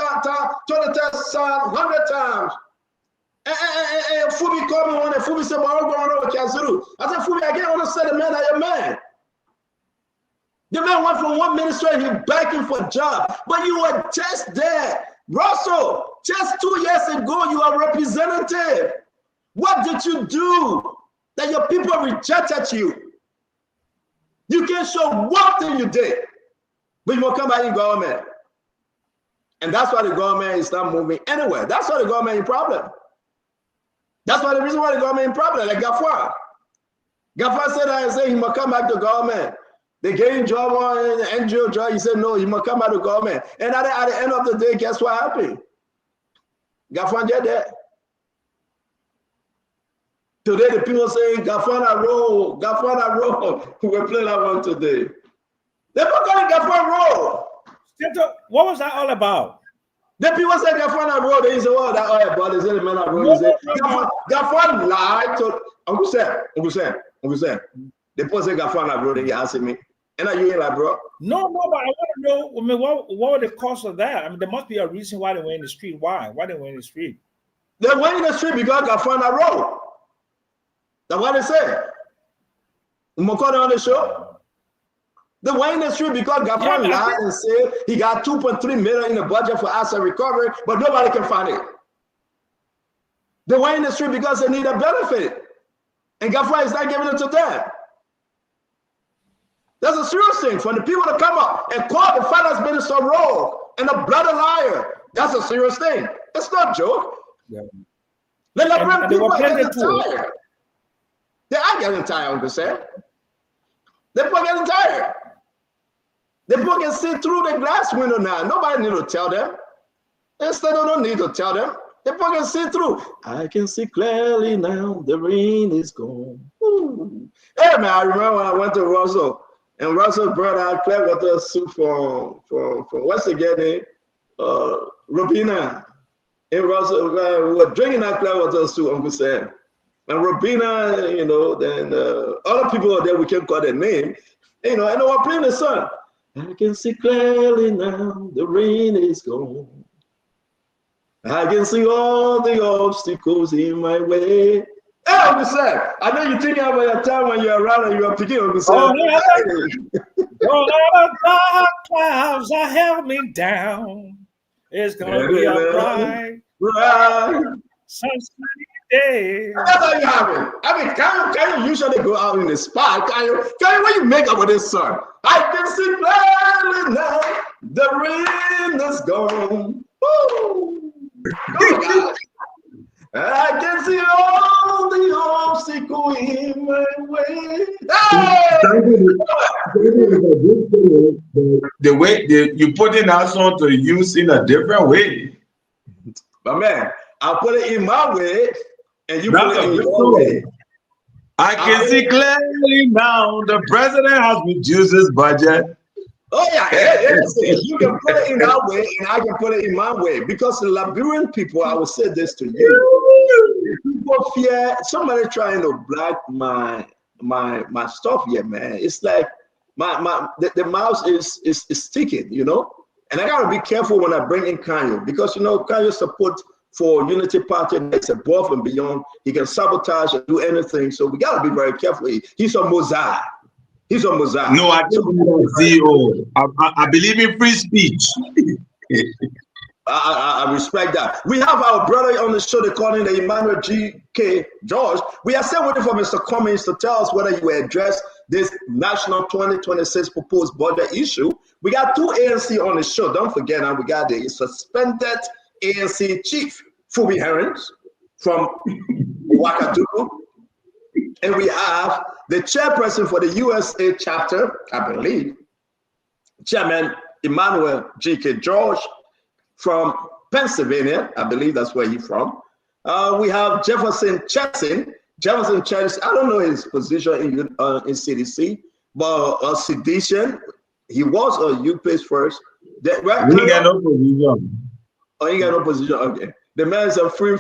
100 times. And Fubi called me one day. Fubi said, "Well, what's going on with Kazulu?" I said, "Fubi, I can't understand the man that you're man." The man went from one ministry, he begging for a job. But you were just there. Russell, just 2 years ago, you are representative. What did you do that your people rejected you? You can't show one thing you did, but you will come back in government. And that's why the government is not moving anywhere. That's why the government is in problem. That's why the reason why the government is in problem, like Gafwa. Gafwa said that and said he must come back to government. They gave him job on the NGO job. He said, "No, he must come out of government." And at the end of the day, guess what happened? Gafwan did that. Today, the people saying, "Gafwan roll, Gafwan roll." We're playing that one today. They're not calling Gafwan roll. What was that all about? The people say Gafwan roll. They say, "Oh, that all about is the man that roll." Gafwan lied to Uncle Sam. The people say Gafwan roll. They asking me. And are you in like, bro? No, but I want to know. I mean, what were the cause of that? I mean, there must be a reason why they were in the street. Why? Why they were in the street? They went in the street because Gafwan road. That's what they said. Mokona on the show. They went in the street because Gafwan lied and said he got 2.3 million in the budget for asset recovery, but nobody can find it. They went in the street because they need a benefit, and Gafwan is not giving it to them. That's a serious thing for the people to come up and call the finance minister rogue and a bloody liar. That's a serious thing. It's not a joke. Yeah. People are getting tired. They are getting tired, Uncle Sam. The people are getting tired. The people can see through the glass window now. Nobody need to tell them. Instead, they don't need to tell them. The people can see through. I can see clearly now. The rain is gone. Ooh. Hey, man, I remember when I went to Russell. And Russell brought out Clearwater soup from what's it getting? Robina. And Russell, we were drinking that Clearwater soup, Uncle Sam. And Robina, you know, then other people out there, we can't call their name, you know, and they were playing the song. I can see clearly now, the rain is gone. I can see all the obstacles in my way. Hey, Uncle Sam, I know you're thinking about your time when you're around and you're picking, Uncle Sam. All the dark clouds that held me down. It's gonna be a bright, sunshiny day. That's how you have it. I mean, can you usually go out in the spot? Can you what you make up with this song? I can see clearly now, the rain is gone. Woo! Oh, God. I can see all the obstacles in my way. The way you put in that song to use in a different way. But man, I put it in my way, and you put it in your way. I can see clearly now the president has reduced his budget. Oh yeah, you can put it in that way, and I can put it in my way. Because the Liberian people, I will say this to you: people fear somebody trying to block my stuff here, man. It's like the mouse is sticking, you know. And I gotta be careful when I bring in Kanye, because you know Kanye's support for Unity Party is above and beyond. He can sabotage and do anything, so we gotta be very careful. He's a Mozart. He's a Mozart. No, I don't believe in CEO. I believe in free speech. I respect that. We have our brother on the show. They call him the Emmanuel G.K. George. We are still waiting for Mr. Cummings to tell us whether you will address this national 2026 proposed budget issue. We got two ANC on the show. Don't forget, now we got the suspended ANC chief, Phoebe Herons from Ouagadougou. And we have the chairperson for the USA chapter, I believe, Chairman Emmanuel G.K. George from Pennsylvania. I believe that's where he's from. We have Jefferson Chesson. Jefferson Chesson, I don't know his position in CDC, but sedition. He was a UPS first. Right? He got no position. Oh, he got no position. Okay. The man is a free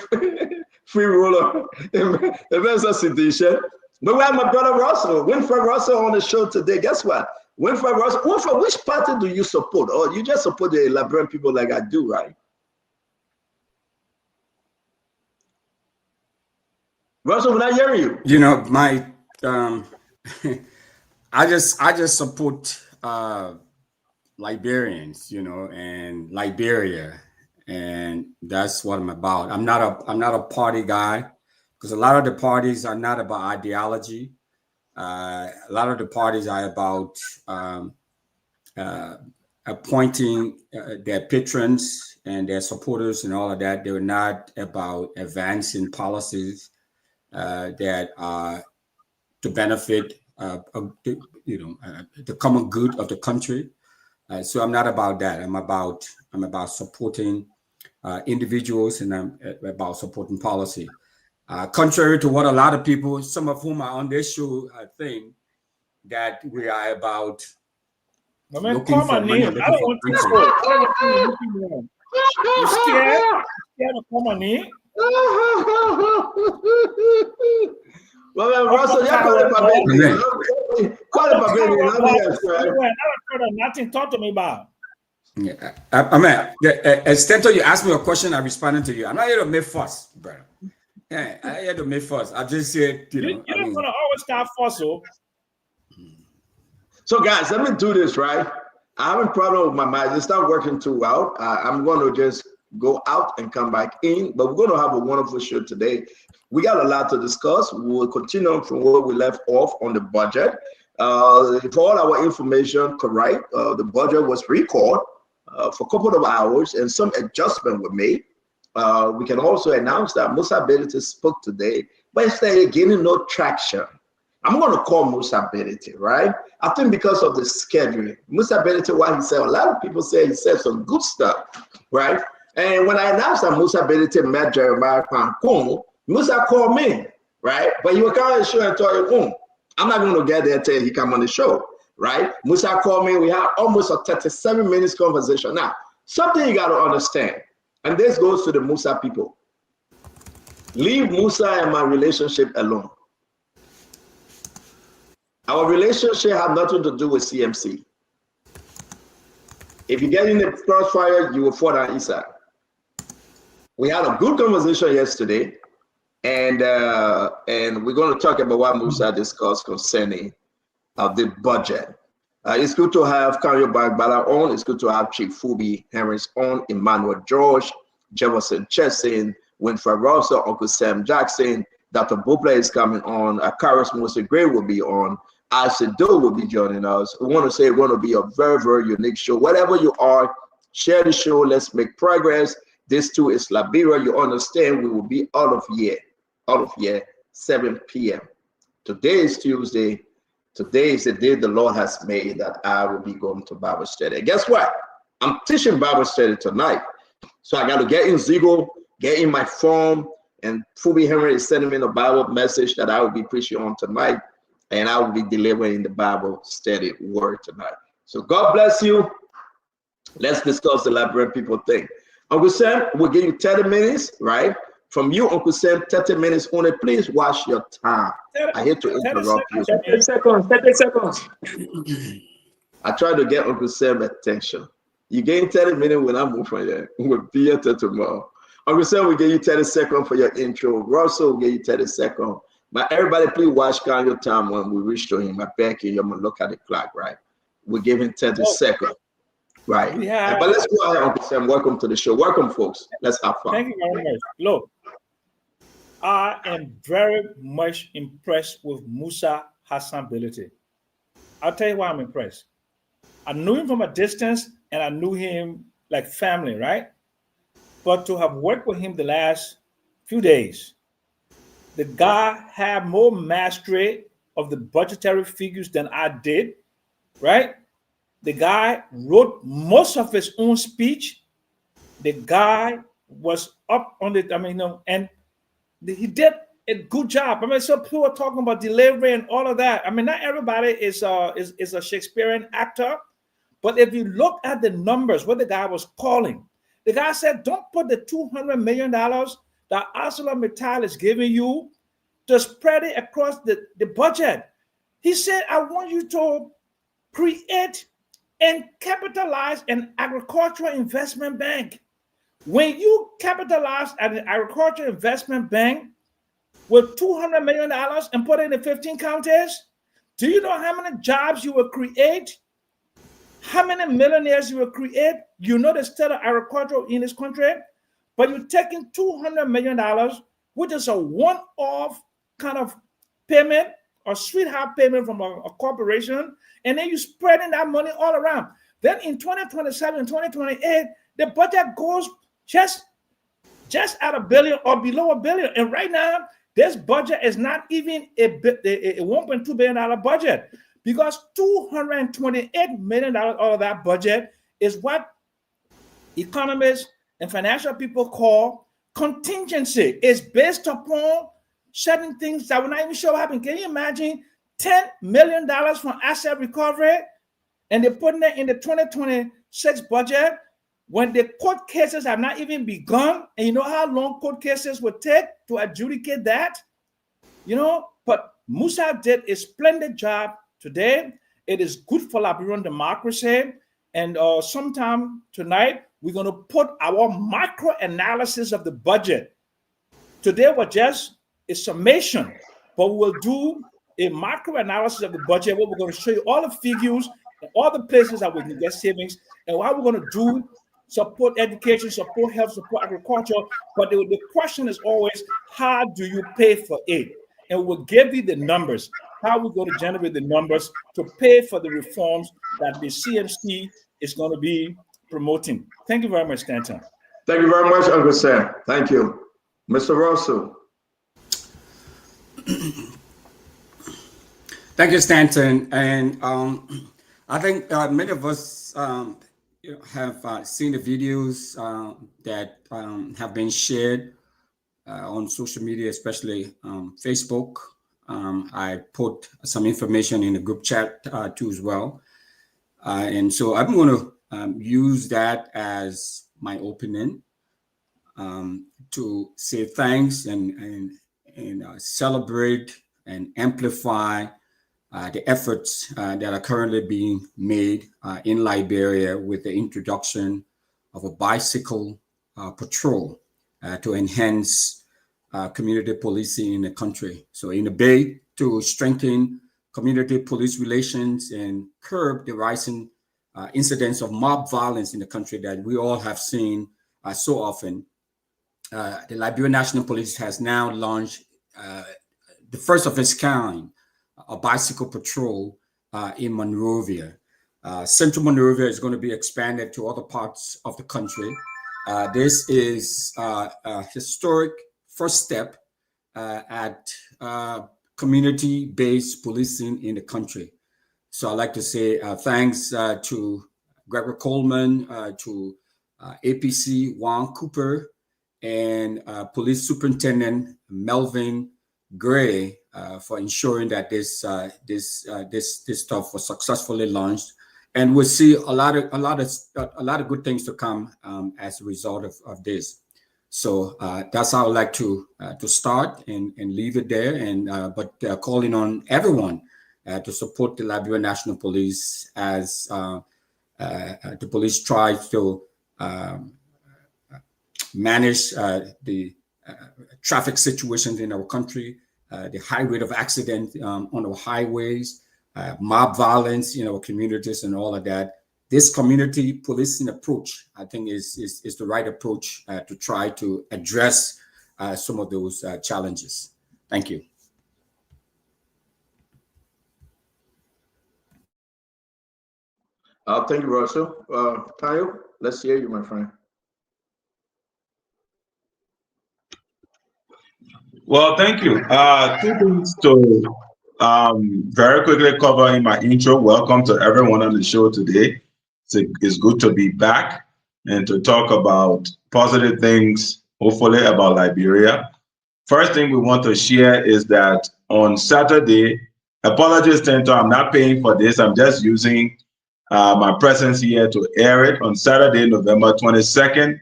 ruler. The man is a sedition. But we have my brother Russell, Winfred Russell, on the show today. Guess what? Winfred Russell, Winfred, which party do you support? Or you just support the Liberian people like I do, right? Russell, when I hear you. You know, my I just support Liberians, you know, and Liberia, and that's what I'm about. I'm not a party guy, because a lot of the parties are not about ideology. A lot of the parties are about appointing their patrons and their supporters and all of that. They're not about advancing policies that are to benefit the common good of the country. So I'm not about that. I'm about supporting individuals, and I'm about supporting policy. Contrary to what a lot of people, some of whom are on this show, think that we are about looking for money. I don't want to go. You scared? Scared to call my name? Well, Russell, nothing talk to me about. Yeah, I mean, Stento, you asked me a question, I responded to you. I'm not here to make fuss, brother. Yeah, I had to make fuss. I just said, you know. You're not gonna always start fussing. So, guys, let me do this, right? I have a problem with my mind. It's not working too well. I'm going to just go out and come back in, but we're going to have a wonderful show today. We got a lot to discuss. We'll continue from where we left off on the budget. For all our information correct, the budget was recalled for a couple of hours, and some adjustment were made. We can also announce that Musa Belete spoke today, but instead gaining no traction. I'm going to call Musa Belete, right? I think because of the scheduling. Musa Belete, what he said, a lot of people say he said some good stuff, right? And when I announced that Musa Belete met Jeremiah Pankung, Musa called me, right? But he was kind of sure and told him, I'm not going to get there till he come on the show, right? Musa called me. We had almost a 37 minutes conversation. Now, something you got to understand, and this goes to the Musa people. Leave Musa and my relationship alone. Our relationship has nothing to do with CMC. If you get in the crossfire, you will fall down inside. We had a good conversation yesterday, and we're going to talk about what Musa discussed concerning the budget. It's good to have Kanyo Bagbala on. It's good to have Chief Phoebe Herons on, Emmanuel George, Jefferson Chesson, Winfred Russell, Uncle Sam Jackson, Dr. Bupla is coming on, Karis Musa Gray will be on, Asido will be joining us. We want to say it's going to be a very, very unique show. Whatever you are, share the show. Let's make progress. This too is Liberia. You understand we will be out of here, 7 p.m. Today is Tuesday. Today is the day the Lord has made that I will be going to Bible study. And guess what? I'm teaching Bible study tonight. So I got to get in Zigo, get in my phone, and Phoebe Henry is sending me the Bible message that I will be preaching on tonight. And I will be delivering the Bible study word tonight. So God bless you. Let's discuss the Liberian people thing. Uncle Sam, we'll give you 30 minutes, right? From you, Uncle Sam, 30 minutes only. Please watch your time. I hate to interrupt you. 30 seconds, 30 seconds. I try to get Uncle Sam attention. You gain 30 minutes when I move from here. We'll be here till tomorrow. Uncle Sam, we give you 30 seconds for your intro. Russell will give you 30 seconds. But everybody, please watch count your time when we reach to him. I beg you, you're going to look at the clock, right? We're giving 30 seconds. Right. But let's go ahead, Uncle Sam. Welcome to the show. Welcome, folks. Let's have fun. Thank you very much. Look, I am very much impressed with Musa Hassan's ability. I'll tell you why I'm impressed. I knew him from a distance, and I knew him like family, right? But to have worked with him the last few days, the guy had more mastery of the budgetary figures than I did, right? The guy wrote most of his own speech. The guy was up on it. And he did a good job. So people are talking about delivery and all of that. Not everybody is a Shakespearean actor, but if you look at the numbers, what the guy was calling, the guy said, don't put the $200 million that ArcelorMittal is giving you to spread it across the budget. He said, I want you to create and capitalize an agricultural investment bank. When you capitalize at an agricultural investment bank with $200 million and put it in the 15 counties, do you know how many jobs you will create? How many millionaires you will create? You know the state of agriculture in this country, but you're taking $200 million, which is a one-off kind of payment or sweetheart payment from a corporation, and then you're spreading that money all around. Then in 2027, 2028, the budget goes just at $1 billion or below $1 billion. And right now, this budget is not even a $1.2 billion budget, because $228 million out of that budget is what economists and financial people call contingency. It's based upon certain things that we're not even sure what happened. Can you imagine $10 million from asset recovery, and they're putting it in the 2026 budget when the court cases have not even begun? And you know how long court cases would take to adjudicate that? But Musa did a splendid job today. It is good for Liberian democracy. And sometime tonight, we're going to put our micro analysis of the budget. Today was just a summation, but we'll do a macro analysis of the budget where we're going to show you all the figures and all the places that we can get savings, and what we're going to do: support education, support health, support agriculture. But the question is always, how do you pay for it? And we'll give you the numbers, how we're going to generate the numbers to pay for the reforms that the CMC is going to be promoting. Thank you very much, Stanton. Thank you very much, Uncle Sam. Thank you. Mr. Russell. Thank you, Stanton. And I think many of us have seen the videos that have been shared on social media, especially Facebook. I put some information in the group chat too as well. And so I'm going to use that as my opening to say thanks and celebrate and amplify the efforts that are currently being made in Liberia with the introduction of a bicycle patrol to enhance community policing in the country. So in the bid to strengthen community police relations and curb the rising incidents of mob violence in the country that we all have seen so often, the Liberian National Police has now launched the first of its kind, a bicycle patrol in Monrovia. Central Monrovia is going to be expanded to other parts of the country. This is a historic first step at community-based policing in the country. So I'd like to say thanks to Gregory Coleman, to APC Juan Cooper, and Police Superintendent Melvin Gray for ensuring that this stuff was successfully launched. and we'll see a lot of good things to come as a result of this. So that's how I would like to start and leave it there. And but calling on everyone to support the Liberia National Police as the police try to manage the traffic situations in our country, the high rate of accident on our highways, mob violence in our communities, and all of that. This community policing approach, I think, is the right approach to try to address some of those challenges. Thank you. Thank you, Russell. Tayo, let's hear you, my friend. Well, thank you. Two things to very quickly cover in my intro. Welcome to everyone on the show today. It's good to be back and to talk about positive things, hopefully, about Liberia. First thing we want to share is that on Saturday, apologies, Tento, I'm not paying for this. I'm just using my presence here to air it. On Saturday, November 22nd,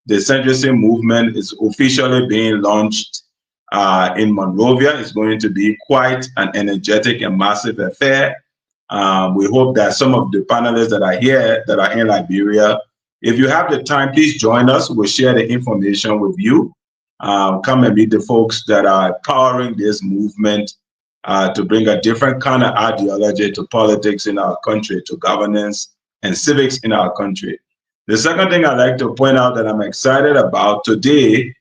the Centrism movement is officially being launched in Monrovia. It's going to be quite an energetic and massive affair. We hope that some of the panelists that are here, that are in Liberia, if you have the time, please join us. We'll share the information with you. Come and meet the folks that are powering this movement to bring a different kind of ideology to politics in our country, to governance and civics in our country. The second thing I'd like to point out that I'm excited about today,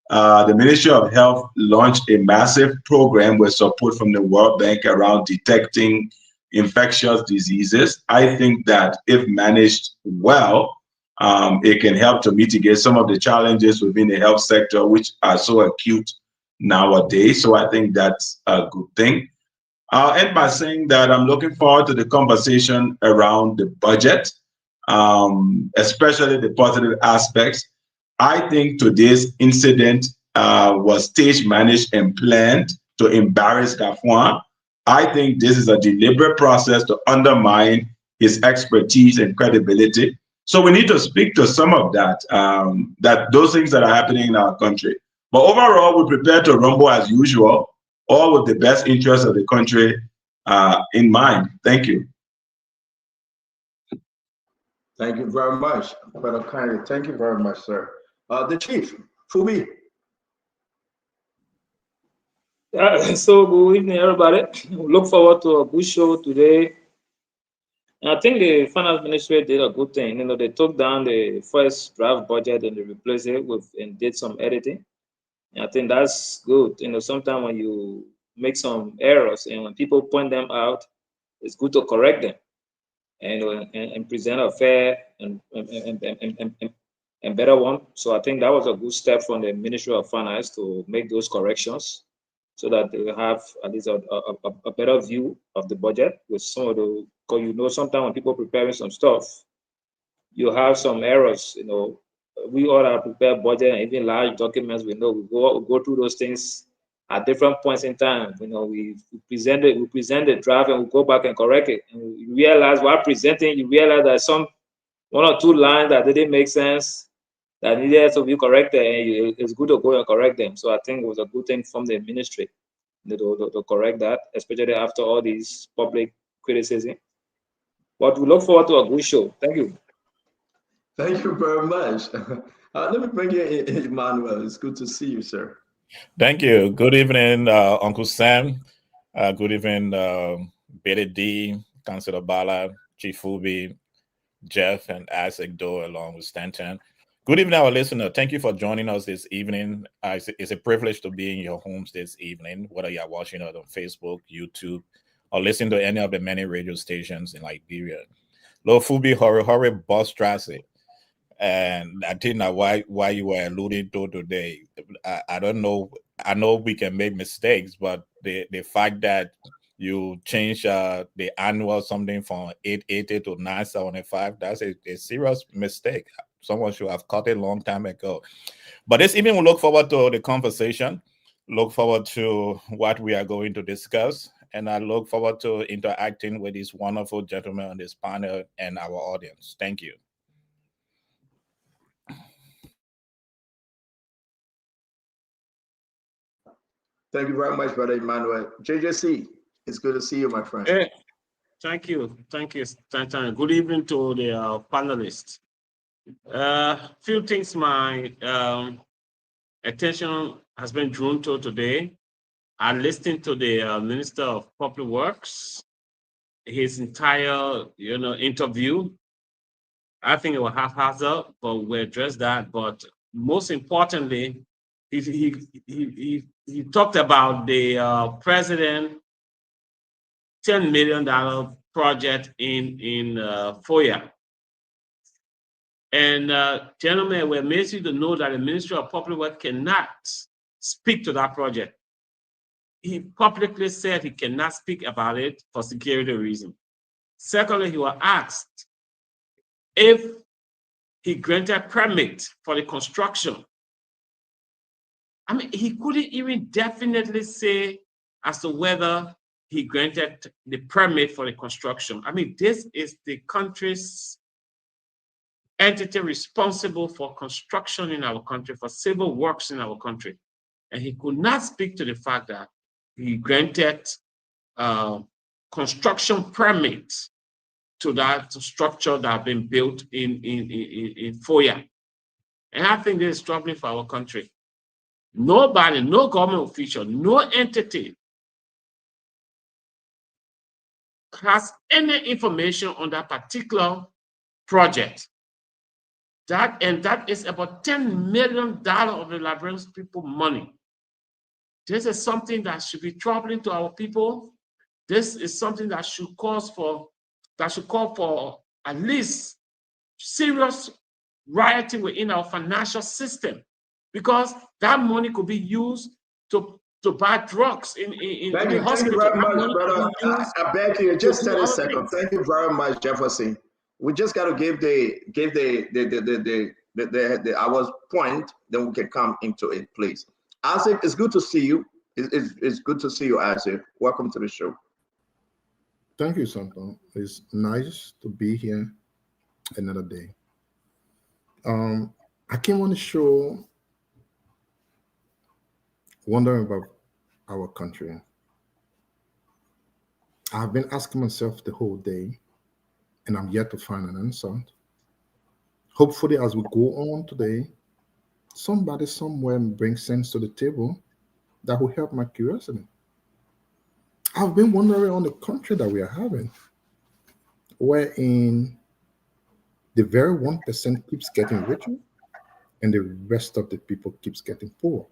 the Ministry of Health launched a massive program with support from the World Bank around detecting infectious diseases. I think that if managed well, it can help to mitigate some of the challenges within the health sector, which are so acute nowadays. So I think that's a good thing. I'll end by saying that I'm looking forward to the conversation around the budget, especially the positive aspects. I think today's incident was stage managed and planned to embarrass Gafuan. I think this is a deliberate process to undermine his expertise and credibility. So we need to speak to some of that, those things that are happening in our country. But overall, we're prepared to rumble as usual, all with the best interests of the country in mind. Thank you. Thank you very much, Brother Kanye. Thank you very much, sir. The Chief, Fubi. So good evening, everybody. We look forward to a good show today. And I think the finance ministry did a good thing. You know, they took down the first draft budget and they replaced it with and did some editing. And I think that's good. You know, sometimes when you make some errors and when people point them out, it's good to correct them and present a fair and better one. So I think that was a good step from the Ministry of Finance to make those corrections, so that they will have at least a better view of the budget with some of the, because you know, sometimes when people preparing some stuff, you have some errors. You know, we all are prepared budget and even large documents. We know we go through those things at different points in time. You know, we present the draft and we go back and correct it. And we realize while presenting, you realize that one or two lines that didn't make sense, that needed to be corrected, and it's good to go and correct them. So I think it was a good thing from the ministry to correct that, especially after all these public criticism. But we look forward to a good show. Thank you. Thank you very much. Let me bring you in, Emmanuel. It's good to see you, sir. Thank you. Good evening, Uncle Sam. Good evening, Betty D, Councilor Bala, Chief Fubi, Jeff, and Isaac Doe, along with Stanton. Good evening, our listener. Thank you for joining us this evening. It's a privilege to be in your homes this evening, whether you're watching it on Facebook, YouTube, or listening to any of the many radio stations in Liberia. Lo Fubi Hori Bus Traffic. And I think that why you were alluding to today, I don't know. I know we can make mistakes, but the fact that you change the annual something from 880 to 975, that's a serious mistake. Someone should have caught it a long time ago. But this evening, we look forward to the conversation, look forward to what we are going to discuss. And I look forward to interacting with these wonderful gentlemen on this panel and our audience. Thank you. Thank you very much, Brother Emmanuel. JJC, it's good to see you, my friend. Hey, thank you. Thank you, Stanton. Good evening to the panelists. Few things my attention has been drawn to today. I listened to the Minister of Public Works, his entire interview. I think it was haphazard, but we addressed that. But most importantly, he talked about the president $10 million project in FOIA. And gentlemen, we're amazed to know that the Ministry of Public Works cannot speak to that project. He publicly said he cannot speak about it for security reasons. Secondly, he was asked if he granted permit for the construction. I mean, he couldn't even definitely say as to whether he granted the permit for the construction. I mean, this is the country's entity responsible for construction in our country, for civil works in our country. And he could not speak to the fact that he granted construction permits to that structure that have been built in FOIA. And I think this is troubling for our country. Nobody, no government official, no entity has any information on that particular project. That is about $10 million of the Liberian people money. This is something that should be troubling to our people. This is something that should call for at least serious rioting within our financial system, because that money could be used to buy drugs in the hospital. Thank you very much, brother. I beg you, just 30 seconds. Thank you very much, Jefferson. We just got to give our point, then we can come into it, please. Isaac, it's good to see you. It's good to see you, Isaac. Welcome to the show. Thank you, Santo. It's nice to be here another day. I came on the show wondering about our country. I've been asking myself the whole day, and I'm yet to find an answer. Hopefully, as we go on today, somebody somewhere brings sense to the table that will help my curiosity. I've been wondering on the country that we are having, wherein the very 1% keeps getting richer and the rest of the people keeps getting poor.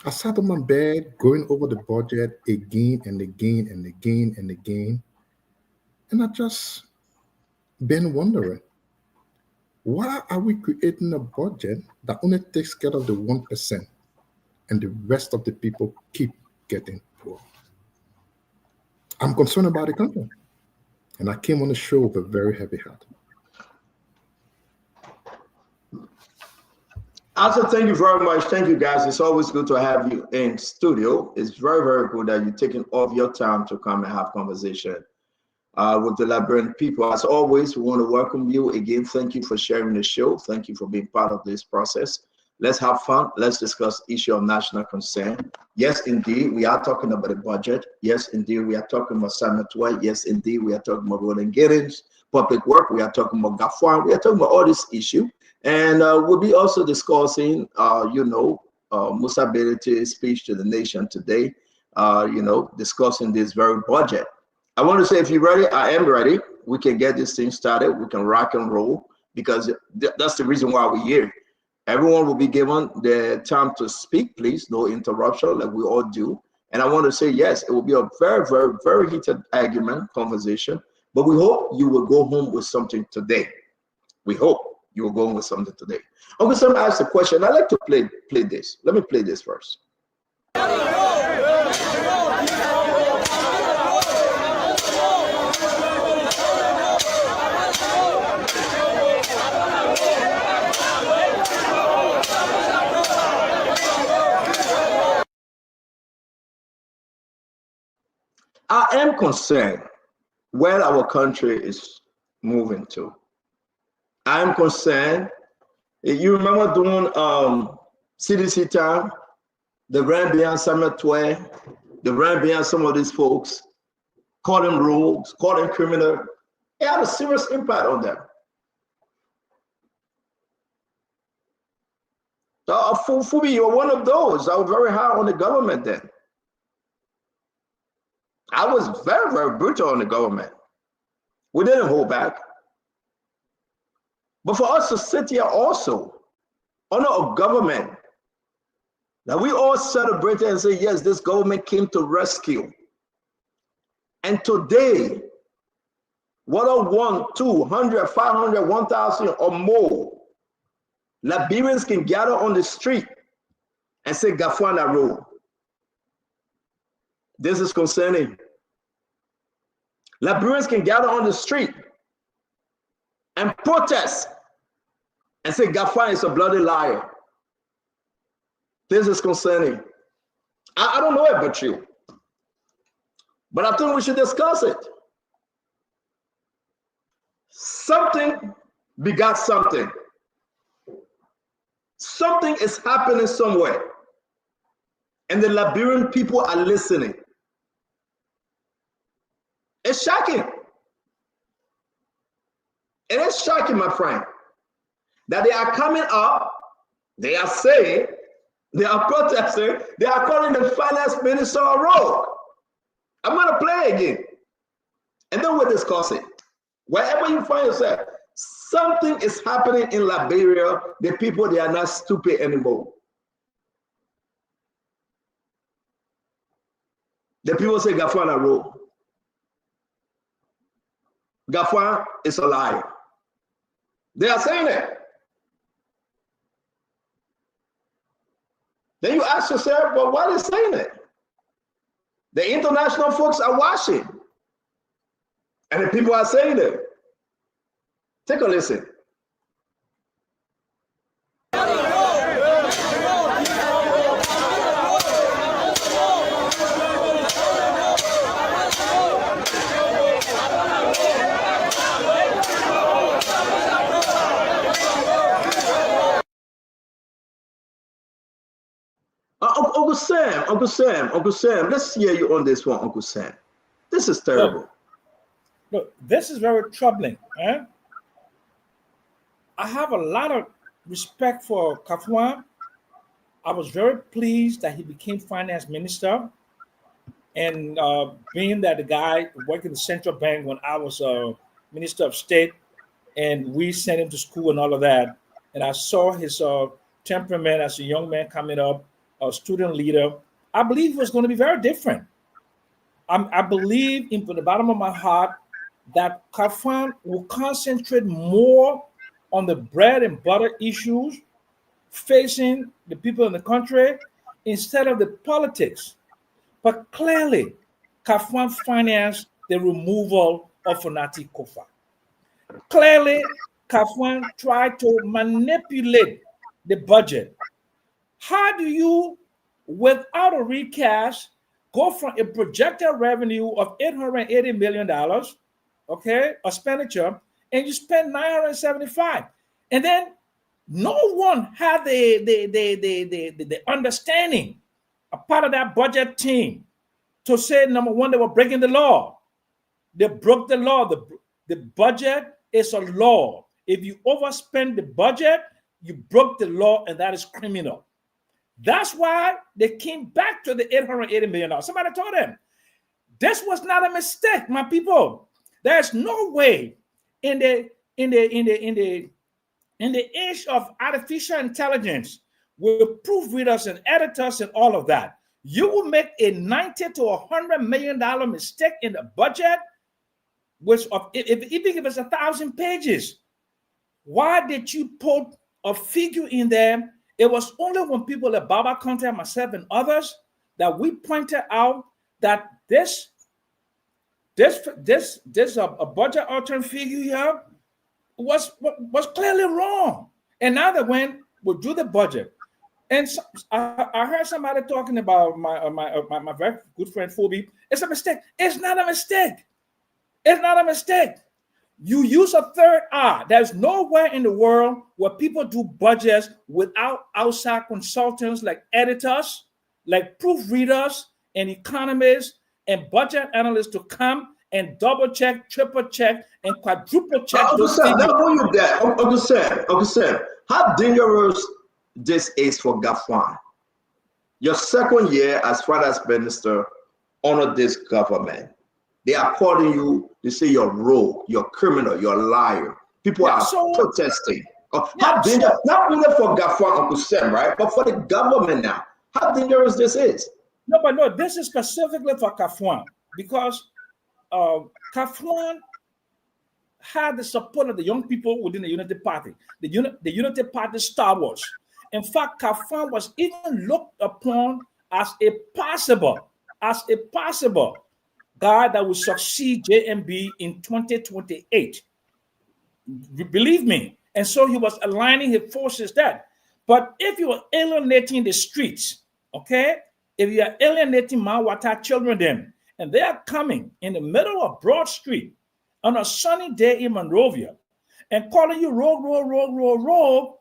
I sat on my bed going over the budget again and again and again and again, and I just been wondering, why are we creating a budget that only takes care of the 1% and the rest of the people keep getting poor? I'm concerned about the country, and I came on the show with a very heavy heart. Also, thank you very much. Thank you, guys. It's always good to have you in studio. It's very, very good that you're taking all of your time to come and have conversation with the Liberian people. As always, we want to welcome you again. Thank you for sharing the show. Thank you for being part of this process. Let's have fun. Let's discuss issue of national concern. Yes, indeed, we are talking about the budget. Yes, indeed, we are talking about Sanatoy. Yes, indeed, we are talking about road and gettings, public work. We are talking about GAFWA. We are talking about all this issue. And we'll be also discussing, Musa Bedi's speech to the nation today, discussing this very budget. I want to say, if you're ready, I am ready. We can get this thing started. We can rock and roll, because that's the reason why we're here. Everyone will be given the time to speak, please. No interruption, like we all do. And I want to say, yes, it will be a very, very, very heated argument, conversation. But we hope you will go home with something today. We hope you will go home with something today. Uncle Sam asked a question. I like to play this. Let me play this first. I am concerned where our country is moving to. I am concerned. You remember during CDC time, the ran behind Samuel Twain, the ran behind some of these folks, call them rogues, call them criminal. It had a serious impact on them. Fubi, you're one of those. I was very hard on the government then. I was very, very brutal on the government. We didn't hold back. But for us to sit here also under a government that we all celebrate and say, yes, this government came to rescue. And today, whether 1, 200, 500, 1,000 or more, Liberians can gather on the street and say, Gafwana Road. This is concerning. Liberians can gather on the street and protest and say, Gafwana is a bloody liar. This is concerning. I don't know about you, but I think we should discuss it. Something begot something. Something is happening somewhere, and the Liberian people are listening. It's shocking. It is shocking, my friend, that they are coming up, they are saying, they are protesting, they are calling the finance minister a rogue. I'm going to play again, and then we'll discuss it. Wherever you find yourself, something is happening in Liberia. The people, they are not stupid anymore. The people say Gafwana rogue. Gafwana is a liar. They are saying it. Then you ask yourself, well, why are they saying it? The international folks are watching. And the people are saying it. Take a listen. Uncle Sam, let's hear you on this one, Uncle Sam. This is terrible. Look, this is very troubling. I have a lot of respect for Kafwan. I was very pleased that he became finance minister. And being that the guy worked in the central bank when I was minister of state, and we sent him to school and all of that. And I saw his temperament as a young man coming up, a student leader. I believe it was going to be very different. I believe in from the bottom of my heart that Kafwan will concentrate more on the bread and butter issues facing the people in the country instead of the politics. But clearly, Kafwan financed the removal of Fonati Kofa. Clearly, Kafwan tried to manipulate the budget. How do you, without a recast, go from a projected revenue of $880 million, okay, expenditure, and you spend 975, and then no one had the understanding, a part of that budget team, to say, number one, they were breaking the law. They broke the law. The budget is a law. If you overspend the budget, you broke the law, and that is criminal. That's why they came back to the $880 million. Somebody told them, this was not a mistake, my people. There's no way in the age of artificial intelligence with proofreaders and editors and all of that, you will make a $90 to $100 million mistake in the budget, which even if it's 1,000 pages. Why did you put a figure in there? It was only when people like Baba Conte, myself, and others that we pointed out that this a budget altering figure here was clearly wrong. And now that when we do the budget, And so, I heard somebody talking about my very good friend Phoebe. It's a mistake. It's not a mistake. It's not a mistake. You use a third eye. There's nowhere in the world where people do budgets without outside consultants like editors, like proofreaders and economists and budget analysts to come and double check, triple check, and quadruple check. Uncle Sam, Uncle Sam, how dangerous this is for Gafwan? Your second year as finance minister under this government. They are calling you, they say you're rogue, you're criminal, you're a liar. People are protesting. How dangerous, not only for Gafwan, Uncle Sam, right? But for the government now. How dangerous this is? No, this is specifically for Gafwan because Gafwan had the support of the young people within the Unity Party. The Unity Party Star Wars. In fact, Gafwan was even looked upon as a possible guy that will succeed JMB in 2028. Believe me. And so he was aligning his forces there. But if you are alienating the streets, okay, if you are alienating Mawata children then, and they are coming in the middle of Broad Street on a sunny day in Monrovia and calling you rogue,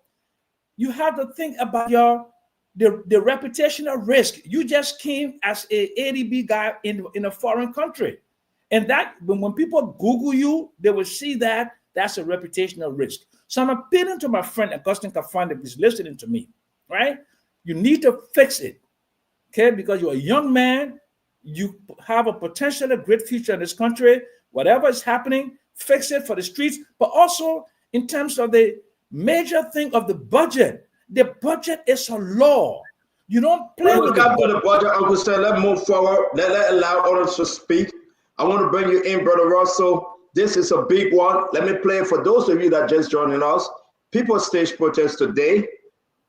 you have to think about the reputational risk. You just came as a ADB guy in a foreign country. And that when people Google you, they will see that that's a reputational risk. So I'm appealing to my friend Augustine Gafwan that is listening to me, right? You need to fix it, okay? Because you're a young man, you have a potentially great future in this country. Whatever is happening, fix it for the streets, but also in terms of the major thing of the budget. The budget is a law. You don't play with the budget, Uncle Sam. Let's move forward. Let allow others to speak. I want to bring you in, Brother Russell. This is a big one. Let me play it for those of you that just joining us. People stage protest today.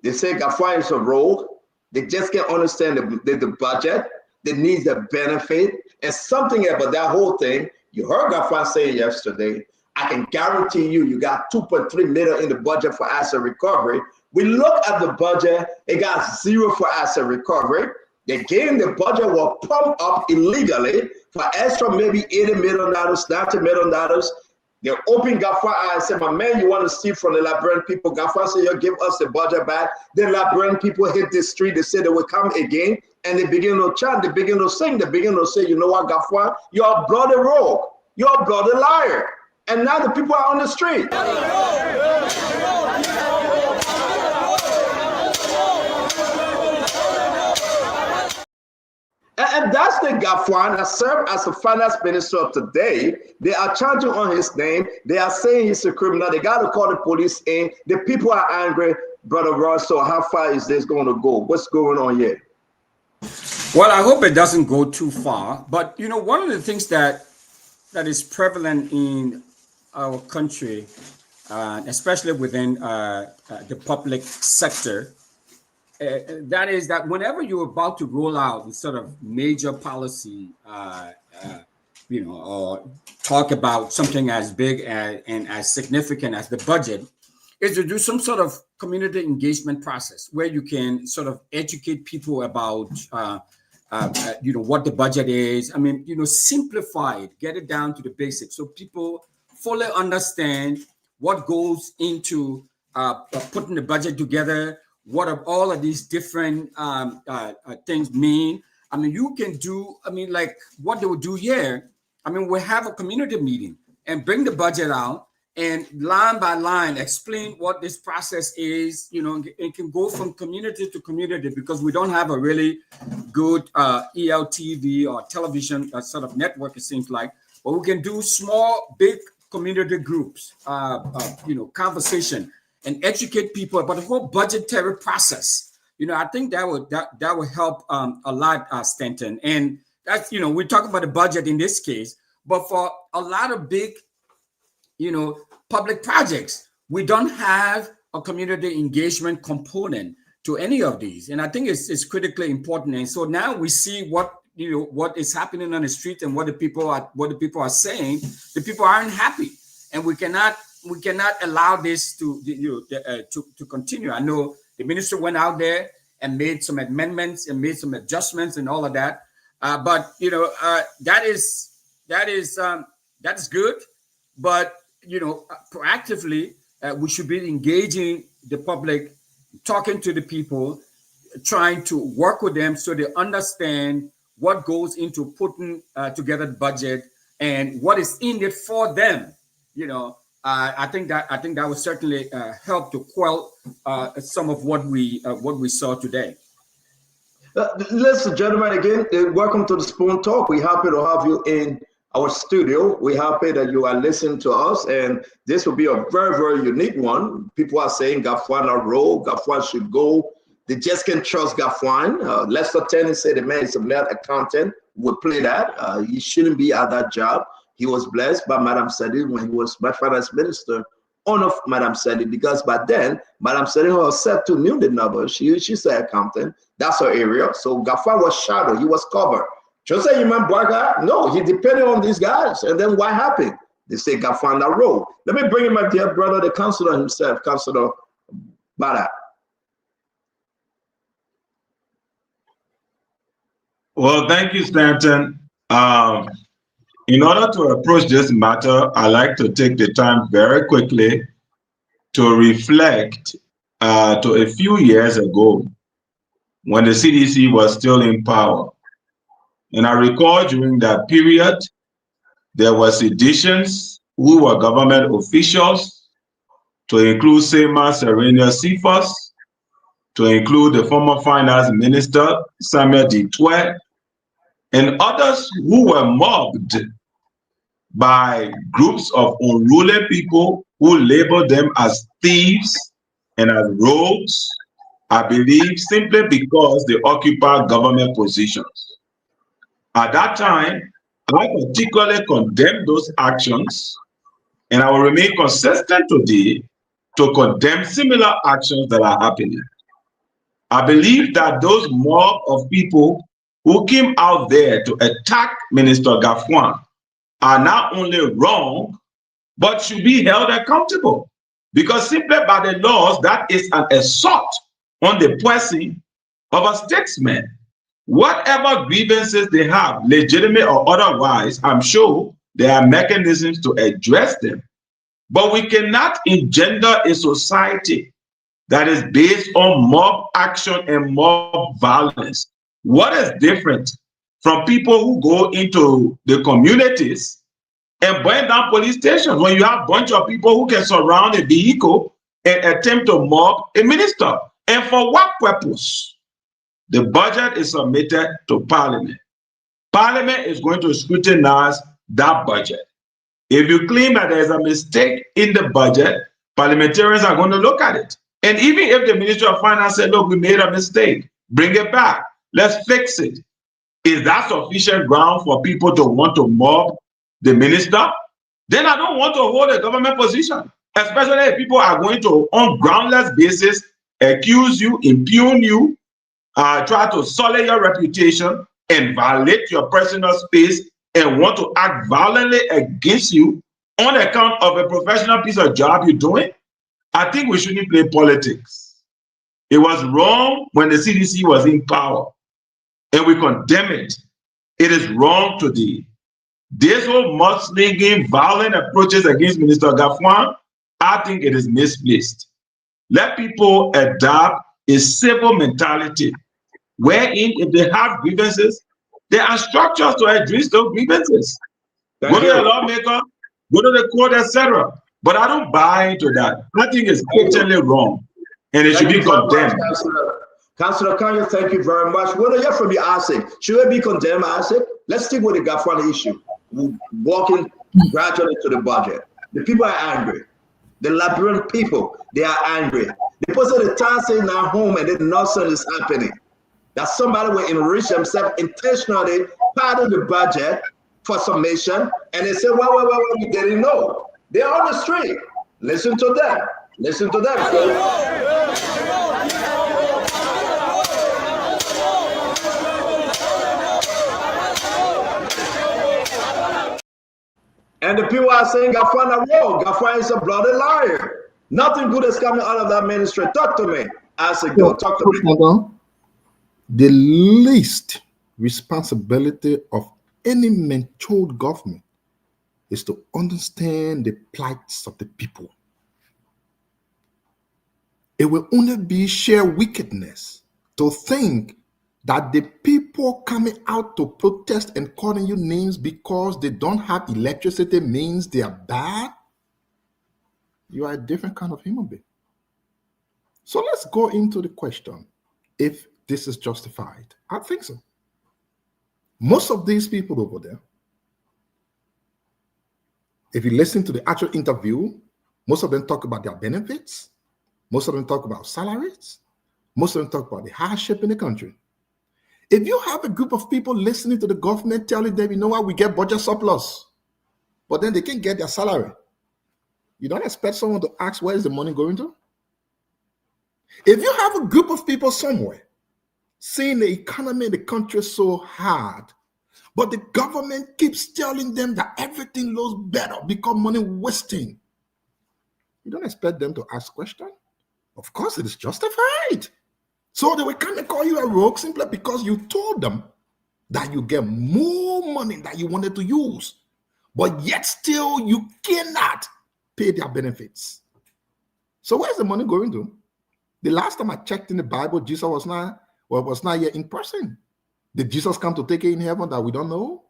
They say Gafwan is a rogue. They just can't understand the budget. They need the benefit. And something about that whole thing, you heard Gafwan say yesterday, I can guarantee you got 2.3 million in the budget for asset recovery. We look at the budget, it got zero for asset recovery. They gave the budget was pumped up illegally for extra maybe $80 million, $90 million. They opened Gafwan and said, my man, you want to steal from the Liberian people? Gafwan said, you give us the budget back. The Liberian people hit the street. They said they will come again. And they begin to chant, they begin to sing, they begin to say, you know what, Gafwan, you're a bloody rogue. You're a bloody liar. And now the people are on the street. And that's the Gafwan that served as the finance minister of today. They are charging on his name. They are saying he's a criminal. They got to call the police in. The people are angry. Brother Ross, so how far is this going to go? What's going on here? Well, I hope it doesn't go too far. But, you know, one of the things that is prevalent in our country, especially within the public sector, that is that whenever you're about to roll out a sort of major policy, you know, or talk about something as big and as significant as the budget, is to do some sort of community engagement process where you can sort of educate people about, you know, what the budget is. I mean, you know, simplify it, get it down to the basics so people fully understand what goes into putting the budget together. What are all of these different things mean? I mean, you can do, I mean, like what they would do here. I mean, we have a community meeting and bring the budget out and line by line explain what this process is. You know, it can go from community to community because we don't have a really good ELTV or television sort of network, it seems like. But we can do small, big community groups, you know, conversation, and educate people about the whole budgetary process. You know, I think that would help a lot, Stanton. And that's, you know, we're talking about the budget in this case, but for a lot of big, you know, public projects, we don't have a community engagement component to any of these. And I think it's critically important. And so now we see what, you know, what is happening on the street and what the people are saying. The people aren't happy, and we cannot allow this to, you know, to continue. I know the minister went out there and made some amendments and made some adjustments and all of that. But you know, that is good. But you know, proactively, we should be engaging the public, talking to the people, trying to work with them so they understand what goes into putting together the budget and what is in it for them. You know, I think that would certainly help to quell some of what we saw today. Listen, gentlemen, again, welcome to the Spoon Talk. We're happy to have you in our studio. We're happy that you are listening to us, and this will be a very, very unique one. People are saying Gafwan a roll, Gafwan should go. They just can't trust Gafwan. Lester Tenney said the man is a mad accountant. We'll play that. He shouldn't be at that job. He was blessed by Madam Sadi when he was my finance minister on of Madam Sadi, because by then, Madam Sadi herself too knew the number. She's an accountant. That's her area. So Gafwan was shadowed. He was covered. Just say you man black guy? No, he depended on these guys. And then what happened? They say Gafwan that road. Let me bring in my dear brother, the councillor himself, Councillor Bada. Well, thank you, Stanton. In order to approach this matter, I like to take the time very quickly to reflect to a few years ago when the CDC was still in power. And I recall during that period, there were seditions who were government officials, to include Sema Serenia Cephas, to include the former finance minister, Samuel Ditwe, and others who were mobbed by groups of unruly people who labeled them as thieves and as rogues, I believe, simply because they occupied government positions. At that time, I particularly condemned those actions, and I will remain consistent today to condemn similar actions that are happening. I believe that those mob of people who came out there to attack Minister Gafwan are not only wrong, but should be held accountable. Because simply by the laws, that is an assault on the person of a statesman. Whatever grievances they have, legitimate or otherwise, I'm sure there are mechanisms to address them. But we cannot engender a society that is based on mob action and mob violence. What is different from people who go into the communities and burn down police stations when you have a bunch of people who can surround a vehicle and attempt to mob a minister? And for what purpose? The budget is submitted to Parliament. Parliament is going to scrutinize that budget. If you claim that there is a mistake in the budget, parliamentarians are going to look at it. And even if the Ministry of Finance said, look, we made a mistake, bring it back, let's fix it. Is that sufficient ground for people to want to mob the minister? Then I don't want to hold a government position, especially if people are going to, on groundless basis, accuse you, impugn you, try to sully your reputation and violate your personal space and want to act violently against you on account of a professional piece of job you're doing. I think we shouldn't play politics. It was wrong when the CDC was in power, and we condemn it. It is wrong today. This whole mudslinging, violent approaches against Minister Gafwan, I think it is misplaced. Let people adopt a civil mentality, wherein if they have grievances, there are structures to address those grievances. Go to the lawmaker, go to the court, etc. But I don't buy into that. I think it's totally wrong, and it should be condemned. Councillor Kanye, thank you very much. What do you from your ASIC? Should it be condemned, ASIC? Let's stick with the Gafwan issue. We're walking gradually to the budget. The people are angry. The Liberian people, they are angry. The person that time saying at home and then nothing is happening. That somebody will enrich themselves intentionally, part of the budget for summation, and they say, well, we didn't know. They're on the street. Listen to them. Listen to them. And the people are saying Gafwan a rogue. Gafwan is a bloody liar. Nothing good is coming out of that ministry. Talk to me. I said, go talk to me. The least responsibility of any matured government is to understand the plights of the people. It will only be sheer wickedness to think that the people coming out to protest and calling you names because they don't have electricity means they are bad. You are a different kind of human being. So let's go into the question if this is justified. I think so. Most of these people over there, if you listen to the actual interview, most of them talk about their benefits. Most of them talk about salaries. Most of them talk about the hardship in the country. If you have a group of people listening to the government telling them, you know what, we get budget surplus, but then they can't get their salary, you don't expect someone to ask, where is the money going to? If you have a group of people somewhere seeing the economy in the country so hard, but the government keeps telling them that everything looks better because money wasting, you don't expect them to ask questions? Of course, it is justified. So they will come and call you a rogue simply because you told them that you get more money that you wanted to use, but yet still you cannot pay their benefits. So where's the money going to? The last time I checked in the Bible, Jesus was not yet in person. Did Jesus come to take it in heaven that we don't know?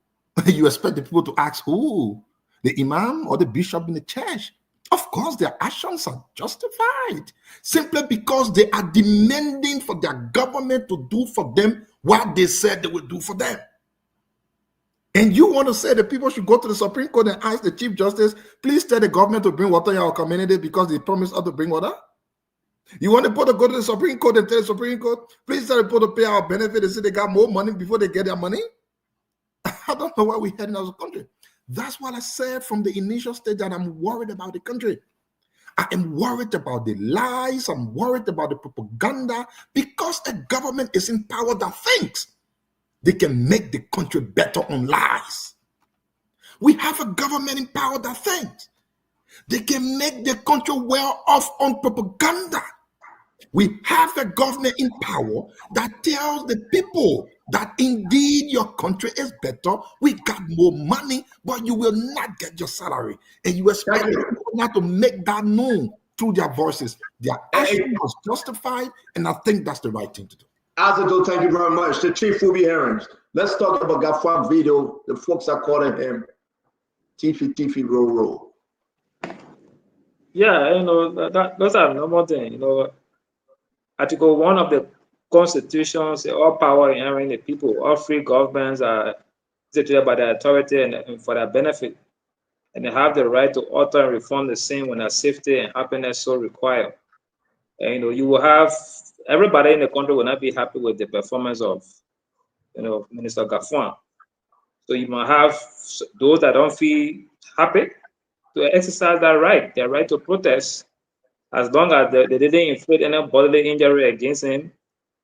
You expect the people to ask who? The imam or the bishop in the church? Of course, their actions are justified simply because they are demanding for their government to do for them what they said they would do for them. And you want to say that people should go to the Supreme Court and ask the Chief Justice, please tell the government to bring water in our community because they promised us to bring water? You want the people to go to the Supreme Court and tell the Supreme Court, please tell the people to pay our benefit and say they got more money before they get their money? I don't know where we're heading as a country. That's what I said from the initial stage, that I'm worried about the country. I am worried about the lies. I'm worried about the propaganda because a government is in power that thinks they can make the country better on lies. We have a government in power that thinks they can make the country well off on propaganda. We have a government in power that tells the people that indeed your country is better. We got more money, but you will not get your salary. And you expect the people not to make that known through their voices. Their action was justified, and I think that's the right thing to do. Azado, thank you very much. The Chief Fubi Herons. Let's talk about Gafwan video. The folks are calling him Tiffy Roll. Yeah, those are normal things. Article 1 of the Constitution says all power inherent in the people, all free governments are instituted by the authority and for their benefit, and they have the right to alter and reform the same when their safety and happiness so require. And you will have everybody in the country will not be happy with the performance of Minister Gafwan. So you might have those that don't feel happy to exercise that right, their right to protest, as long as they didn't inflict any bodily injury against him,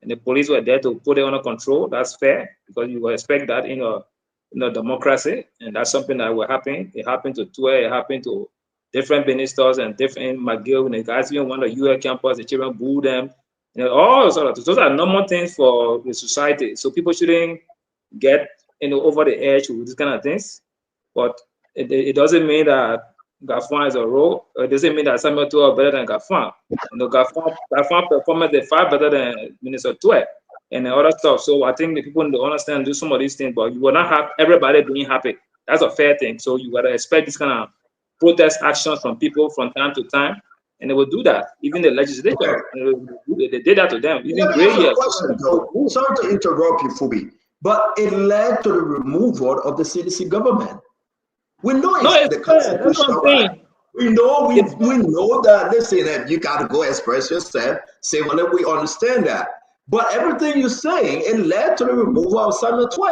and the police were there to put it under control. That's fair, because you will expect that in a democracy, and that's something that will happen. It happened to Tue, it happened to different ministers and different McGill, and the guys even went to UL campus, the children booed them. All sort of those are normal things for the society. So people shouldn't get over the edge with these kind of things. But it doesn't mean that Gafwan is a role. It doesn't mean that Samuel Tue is better than Gafwan. Gafwan performance is far better than Minister Tue and the other stuff. So I think the people need to understand, do some of these things, but you will not have everybody being happy. That's a fair thing. So you gotta expect this kind of protest actions from people from time to time, and they will do that. Even the legislature, they did that to them. Even gray years. Sorry to interrupt you, Fubi, but it led to the removal of the CDC government. We know it's the Constitution, right? We know that. Listen, that you got to go express yourself, say whatever. We understand that, but everything you're saying, it led to the removal of Samuel Tue.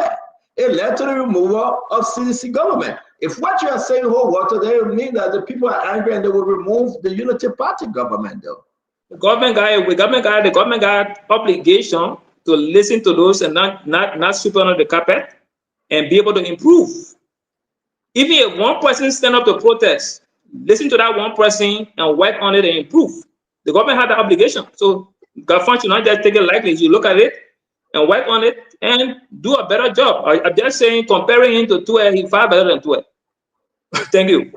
It led to the removal of CDC government. If what you are saying hold water, they mean that the people are angry and they will remove the Unity Party government, though. The government got obligation to listen to those and not sweep under the carpet and be able to improve. Even if one person stand up to protest, listen to that one person and work on it and improve. The government had the obligation. So Gafwan should not just take it lightly. You look at it, and work on it and do a better job. I'm just saying, comparing him to Tuel, he's far better than Tuel. Thank you.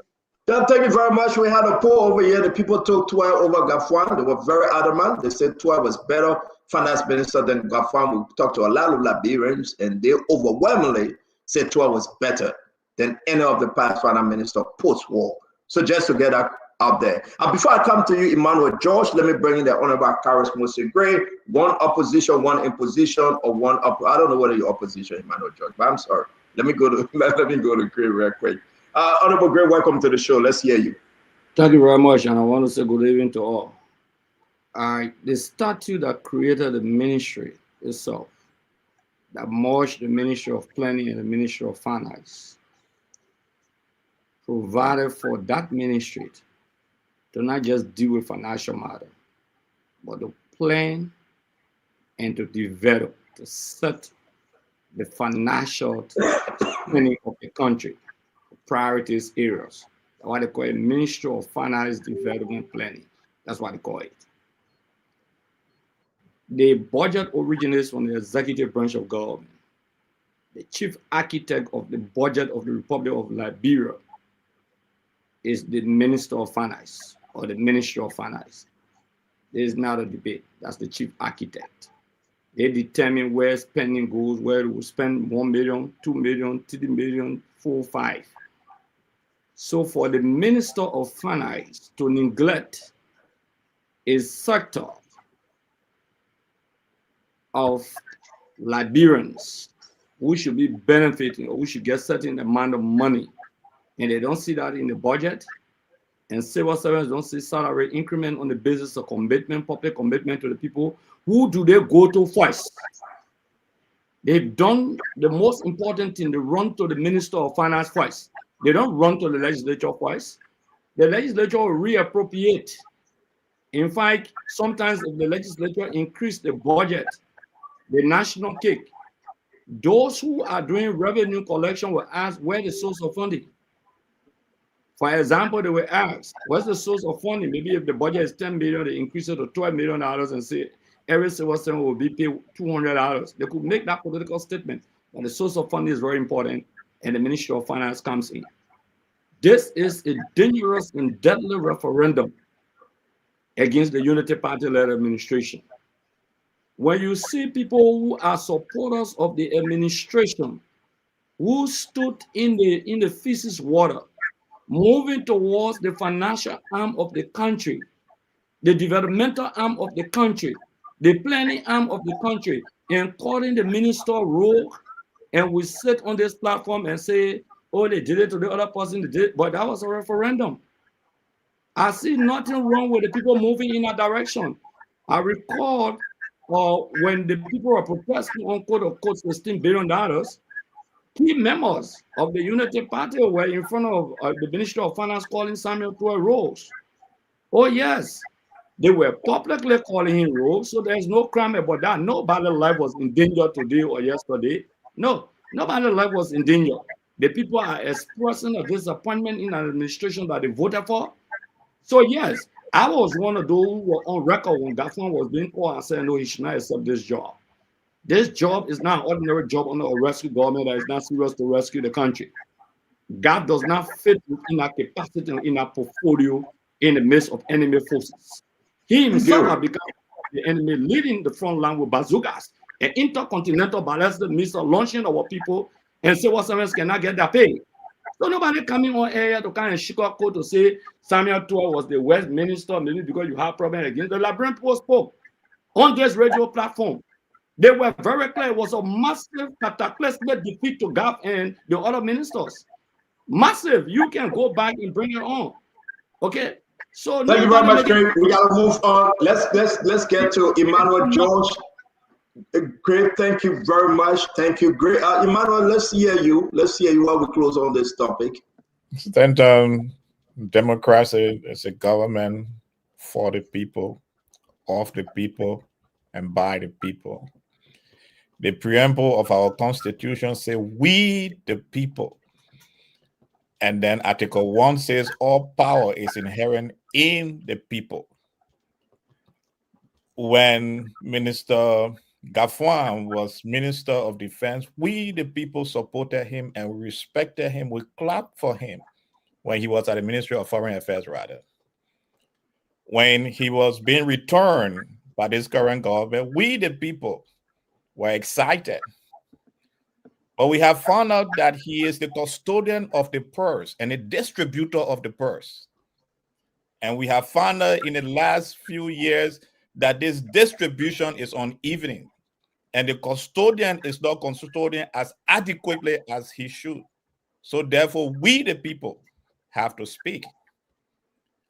Yeah, thank you very much. We had a poll over here. The people took Tuel over Gafwan. They were very adamant. They said Tuel was better finance minister than Gafwan. We talked to a lot of Liberians, and they overwhelmingly said Tuel was better than any of the past finance minister post-war. So just to get that out there. And before I come to you, Emmanuel George, let me bring in the Honorable Karis Mose Gray. One opposition, one imposition, or one up. I don't know whether you're opposition, Emmanuel George, but I'm sorry. Let me go to Gray real quick. Honorable Gray, welcome to the show. Let's hear you. Thank you very much, and I want to say good evening to all. The statute that created the ministry itself, that merged the Ministry of Planning and the Ministry of Finance, provided for that ministry to not just deal with financial matter, but to plan and to develop, to set the financial planning of the country, priorities areas. That's what they call it, Ministry of Finance Development Planning. That's what they call it. The budget originates from the executive branch of government. The chief architect of the budget of the Republic of Liberia is the Minister of Finance or the Ministry of Finance. There is not a debate. That's the chief architect. They determine where spending goes, where we spend 1 million, 2 million, 3 million, 4, 5. So for the Minister of Finance to neglect a sector of Liberians who should be benefiting or who should get certain amount of money, and they don't see that in the budget, and civil servants don't see salary increment on the basis of commitment, public commitment to the people, who do they go to first? They've done the most important thing, they run to the Minister of Finance first. They don't run to the legislature first. The legislature will reappropriate. In fact, sometimes if the legislature increase the budget, the national cake, those who are doing revenue collection will ask where the source of funding. For example, they will ask, what's the source of funding? Maybe if the budget is 10 million, they increase it to $12 million and say every civil servant will be paid $200. They could make that political statement, but the source of funding is very important, and the Ministry of Finance comes in. This is a dangerous and deadly referendum against the Unity Party-led administration. When you see people who are supporters of the administration, who stood in the feces water, moving towards the financial arm of the country, the developmental arm of the country, the planning arm of the country, and calling the minister rogue, and we sit on this platform and say, oh, they did it to the other person, they did it, but that was a referendum. I see nothing wrong with the people moving in that direction. I recall when the people were protesting on quote-unquote $16 billion, key members of the Unity Party were in front of the Ministry of Finance calling Samuel Tuel rogues. Oh yes, they were publicly calling him rogue, so there's no crime about that. Nobody's life was in danger today or yesterday. No, nobody's life was in danger. The people are expressing a disappointment in an administration that they voted for. So yes, I was one of those who were on record when Gafwan was being called and said, no, he should not accept this job. This job is not an ordinary job under a rescue government that is not serious to rescue the country. God does not fit in our capacity, in our portfolio, in the midst of enemy forces. He himself has become the enemy, leading the front line with bazookas, an intercontinental ballistic missile launching our people, and civil servants cannot get their pay. So nobody coming on air to kind of sugarcoat to say Samuel Tuel was the West minister, maybe because you have problem against the Liberian people spoke on this radio platform. They were very clear. It was a massive cataclysmic defeat to GAF and the other ministers. Massive. You can go back and bring it on. Okay. So thank you very much, Craig. We gotta move on. Let's get to Emmanuel George. Great, thank you very much. Thank you. Great. Emmanuel, let's hear you. Let's hear you while we close on this topic. Then democracy is a government for the people, of the people, and by the people. The preamble of our Constitution says, we the people. And then Article 1 says, all power is inherent in the people. When Minister Gafwan was Minister of Defense. We, the people, supported him and respected him. We clapped for him when he was at the Ministry of Foreign Affairs, rather. When he was being returned by this current government, we, the people, were excited. But we have found out that he is the custodian of the purse and the distributor of the purse. And we have found out in the last few years that this distribution is uneven, and the custodian is not custodian as adequately as he should. So therefore, we, the people, have to speak.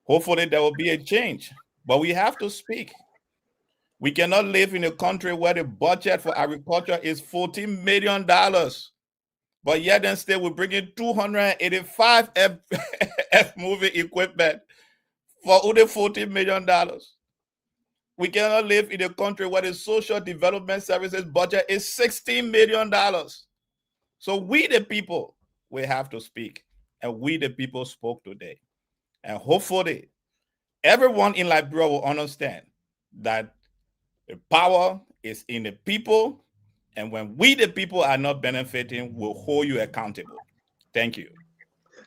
Hopefully there will be a change, but we have to speak. We cannot live in a country where the budget for agriculture is $14 million, but yet and still we bring in 285 F-moving equipment for only $14 million. We cannot live in a country where the social development services budget is $16 million. So we, the people, we have to speak, and we, the people, spoke today. And hopefully everyone in Liberia will understand that the power is in the people, and when we, the people, are not benefiting, we'll hold you accountable. Thank you.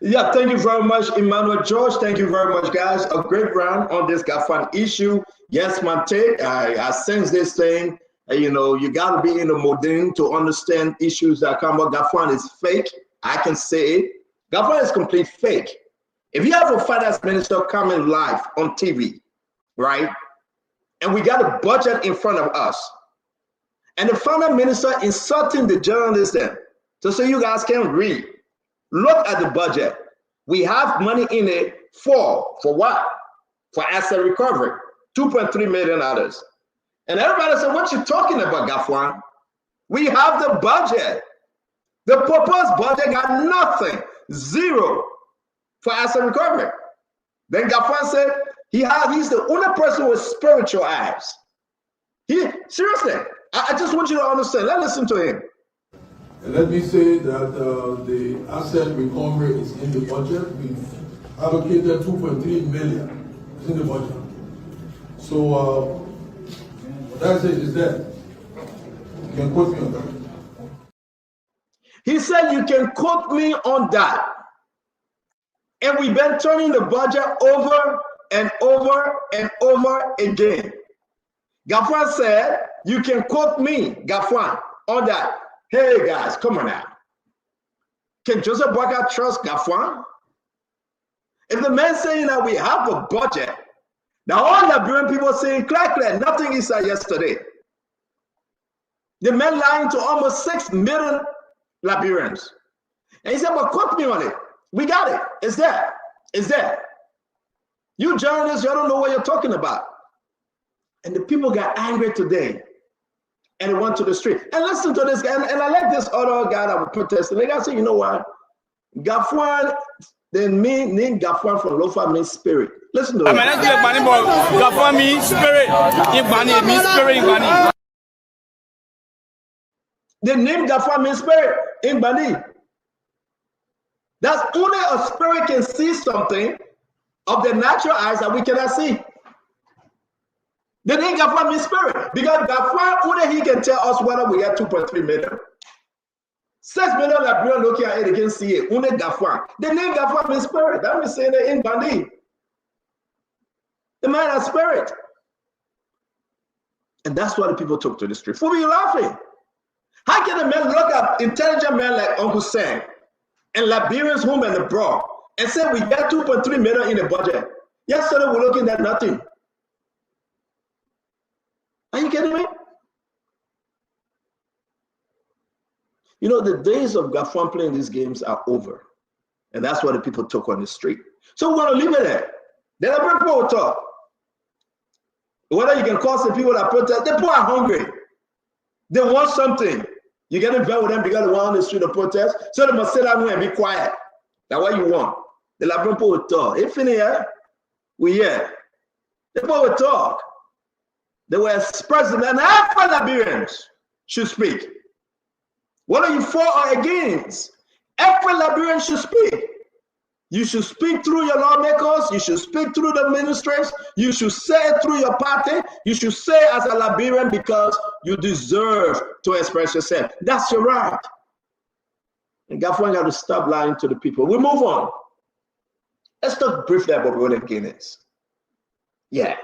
Yeah, thank you very much, Emmanuel George. Thank you very much, guys. A great round on this Gafwan issue. Yes, Mante, I sense this thing. You know, you got to be in the modern to understand issues that come up. Gafwan is fake. I can say it. Gafwan is complete fake. If you have a finance minister coming live on TV, right, and we got a budget in front of us, and the finance minister insulting the journalists then, to say you guys can't read. Look at the budget. We have money in it for what? For asset recovery, $2.3 million. And everybody said, what you talking about, Gafwan? We have the budget. The proposed budget got nothing, zero for asset recovery. Then Gafwan said he's the only person with spiritual eyes. Seriously, I just want you to understand. Let's listen to him. And let me say that the asset recovery is in the budget. We've allocated 2.3 million. It's in the budget. So that's it. Is there? You can quote me on that. He said you can quote me on that. And we've been turning the budget over and over and over again. Gafwan said you can quote me, Gafwan, on that. Hey guys, come on now. Can Joseph Boakai trust Gafwan? If the man saying that we have a budget, now all Liberian people saying, clear, nothing is said yesterday. The man lying to almost 6 million Liberians. And he said, but quote me on it. We got it. It's there. It's there. You journalists, you don't know what you're talking about. And the people got angry today. And they went to the street. And listen to this guy. And I like this other guy that was protesting. The guy said, you know what? Gafwan, they name Gafwan from Lofa means spirit. Listen to it. Gafwan means spirit. Igbani means spirit. Igbani. The name Gafwan means spirit. Igbani. That's only a spirit can see something of the natural eyes that we cannot see. The name Gafwan means spirit, because Gafwan only he can tell us whether we have 2.3 million. 6 million Liberians looking at it, they can see it. Only Gafwan. The name Gafwan means spirit. That means saying that in Bandi. The man has spirit. And that's why the people took to the street. For me laughing. How can a man look at intelligent man like Uncle Sam and Liberians home and abroad and say we got 2.3 million in the budget? Yesterday we're looking at nothing. Are you kidding me? You know, the days of Gafwan playing these games are over. And that's what the people took on the street. So we're going to leave it there. Then the people will talk. Whether you can call some people that protest, the people are hungry. They want something. You get involved with them because they want on the street to protest. So they must sit down and be quiet. That's what you want. The people will talk. If in here, we hear. The people will talk. They were expressing, and half Liberians should speak. What are you for or against? Every Liberian should speak. You should speak through your lawmakers. You should speak through the ministers. You should say it through your party. You should say it as a Liberian because you deserve to express yourself. That's your right. And Gafwan got to stop lying to the people. We move on. Let's talk briefly about Roland Guinness. Yeah,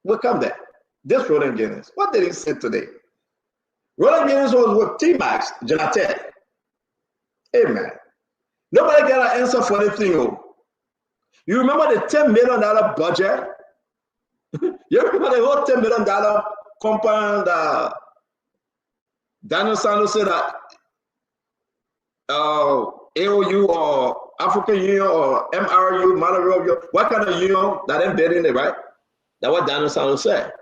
we'll come there. This Roland Guinness. What did he say today? Roland Guinness was with T-Max, Jonathan. Hey, man. Nobody got an answer for anything. Oh. You remember the $10 million budget? You remember the whole $10 million compound Daniel Sanders said that AOU or African Union or MRU, Malawi, what kind of union that ain't betting it, right? That's what Daniel Sanders said.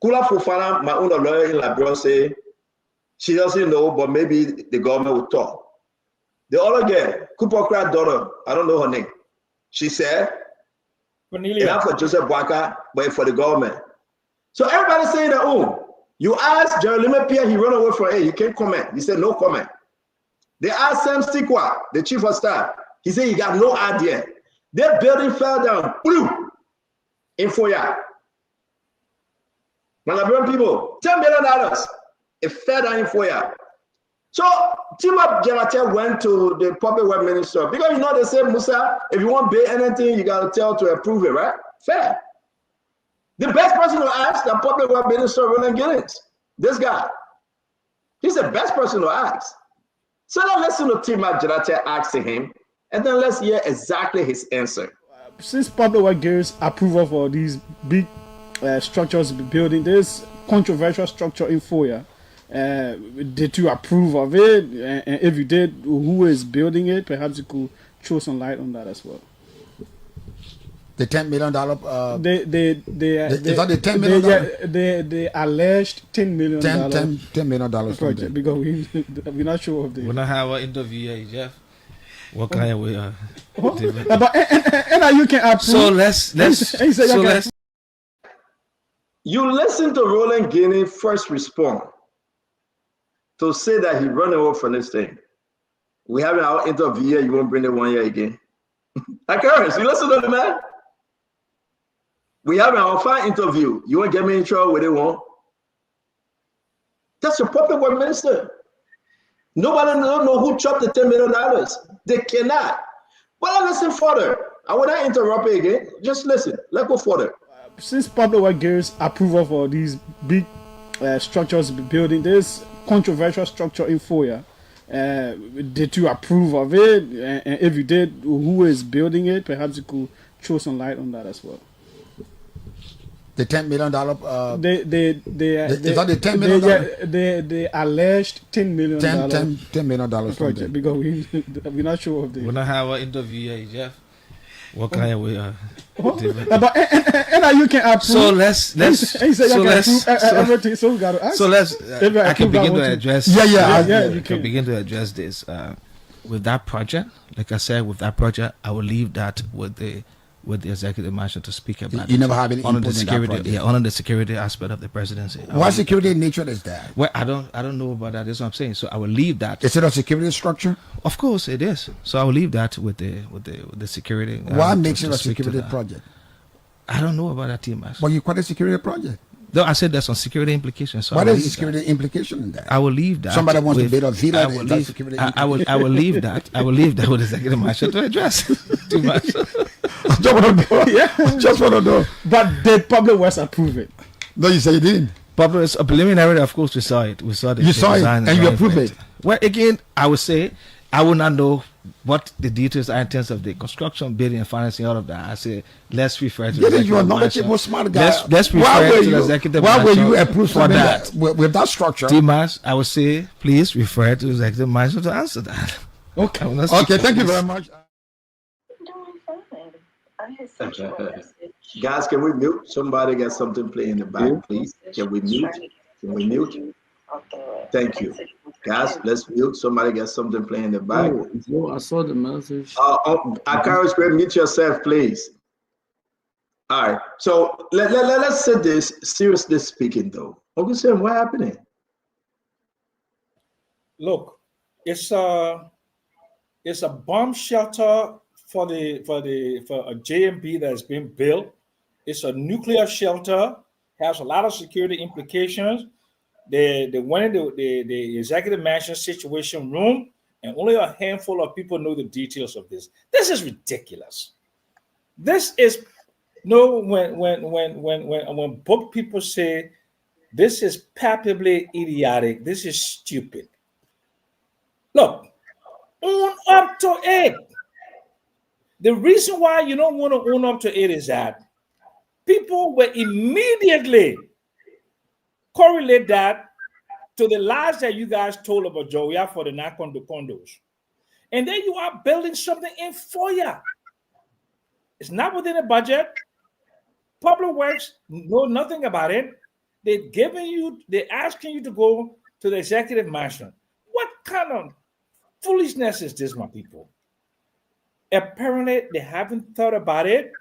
Kula Fofana, my own lawyer in Liberia, say she doesn't know, but maybe the government will talk. The other girl, Kupokra daughter, I don't know her name. She said, enough for Joseph Boaka, but for the government. So everybody's saying that, oh, you asked Jeremy Pierre, he ran away from it, he can't comment. He said, no comment. They asked Sam Stikwa, the chief of staff. He said he got no idea. Their building fell down, blue, in Foya. Liberian people, $10 million. It fell down in Foya. So Timothy Jonathan went to the public work minister because you know they say, Musa, if you want to pay anything, you got to tell to approve it, right? Fair. The best person to ask the public work minister, Roland Guinness. This guy. He's the best person to ask. So now listen to Timothy Jonathan asking him, and then let's hear exactly his answer. Since public work gives approval for these big structures building, there's controversial structure in Foya. Did you approve of it? And if you did, who is building it? Perhaps you could throw some light on that as well. The $10 million. Is that the $10 million? They alleged $10 million. $10 million project because we're not sure of the. When I have an interview here, Jeff, what kind of way? But and you can approve. So let's. You listen to Roland Guinness first respond to say that he run away from this thing. We have our interview here, you won't bring it 1 year again. Occurrence, you listen to the man? We have our fine interview. You won't get me in trouble with it, won't? That's your public work minister. Nobody don't know who chopped the $10 million. They cannot. Well, listen further. I will not interrupt you again. Just listen. Let's go further. Since public work gives approval for these big structures building, there's controversial structure in Foya. Did you approve of it? And if you did, who is building it? Perhaps you could throw some light on that as well. The $10 million. Is that the $10 million? They alleged $10 million. $10 million project because we're not sure of the. When I have an interview here, Jeff, what kind of way? But and you can approve. So let's everything. So we got to ask. So I can begin to address. You can begin to address this with that project. Like I said, with that project, I will leave that with the executive mansion to speak about. You never have any on input the security, in that project. on the security aspect of the presidency. What security nature is that? Well, I don't know about that. That's what I'm saying. So I will leave that. Is it a security structure? Of course, it is. So I will leave that with the security. What makes it a security project? I don't know about that, TMS. Well, you call it a security project. No, I said there's some security implications. So what is the security implication in that? I will leave that. Somebody wants to build a villa. I will leave that. I will leave that with the executive mansion to address. Too much. Just want to know. But did public works approve it? No, you say you didn't. Public a preliminary, of course, we saw it. We saw the You saw it and you approved it. Well, again, I would say I would not know what the details are in terms of the construction, building, and financing, all of that. I say let's refer to. You are knowledgeable, smart guy. Let's refer to the executive. Why were you approved for that with that structure? Dimas, I would say please refer to the executive management to answer that. Okay. Okay. Thank you very much. Guys, can we mute? Somebody got something playing in the back, please. Can we mute? Can we mute? Thank you. Guys, let's mute. Somebody got something playing in the back. I saw the message. Akaris, mute yourself, please. All right. So let's say this, seriously speaking, though. Uncle Sam, what happened? Look, it's It's a bomb shelter for a JMB that's been built. It's a nuclear shelter, has a lot of security implications. They went into the executive mansion situation room, and only a handful of people know the details of this. This is ridiculous. This is when book people say this is palpably idiotic, this is stupid. Look, own up to it. The reason why you don't want to own up to it is that people will immediately correlate that to the lies that you guys told about Joya for the Nakondo condos. And then you are building something in FOIA. It's not within the budget. Public Works know nothing about it. They're asking you to go to the executive mansion. What kind of foolishness is this, my people? Apparently, they haven't thought about it.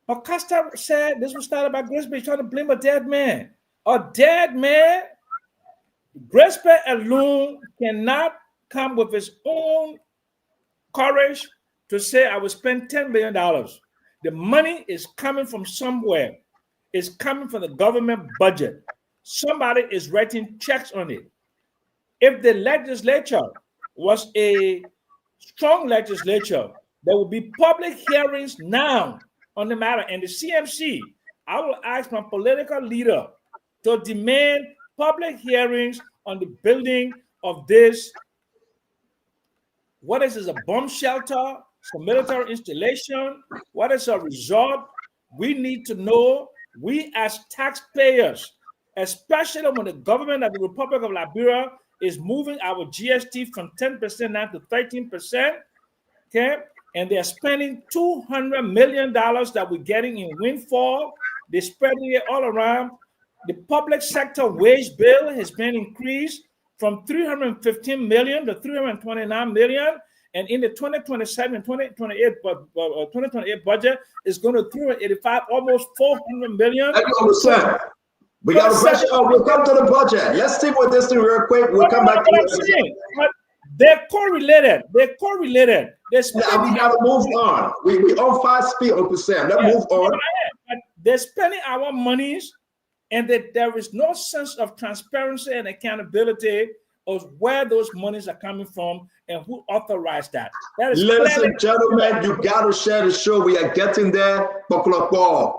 Acosta said this was not about Gillespie trying to blame a dead man. A dead man, Gillespie alone cannot come with his own courage to say, I will spend $10 billion. The money is coming from somewhere. It's coming from the government budget. Somebody is writing checks on it. If the legislature was a strong legislature, there will be public hearings now on the matter. And the CMC, I will ask my political leader to demand public hearings on the building of this. What is this, a bomb shelter? Some military installation? What is a resort? We need to know, we as taxpayers, especially when the government of the Republic of Liberia is moving our GST from 10% now to 13%, okay? And they're spending $200 million that we're getting in windfall. They're spreading it all around. The public sector wage bill has been increased from $315 million to $329 million. And in the 2027, 2028 budget is going to $385, almost $400 million. We got to pressure. We'll come to the budget. Let's stick with this thing real quick. We'll come back to it. They're correlated. They're correlated. We got to move on. We on fast speed, Uncle Sam. Let's move on. They're spending our monies, and that there is no sense of transparency and accountability of where those monies are coming from and who authorized that. That is Ladies and gentlemen, you got to share the show. We are getting there. Buckle up, ball.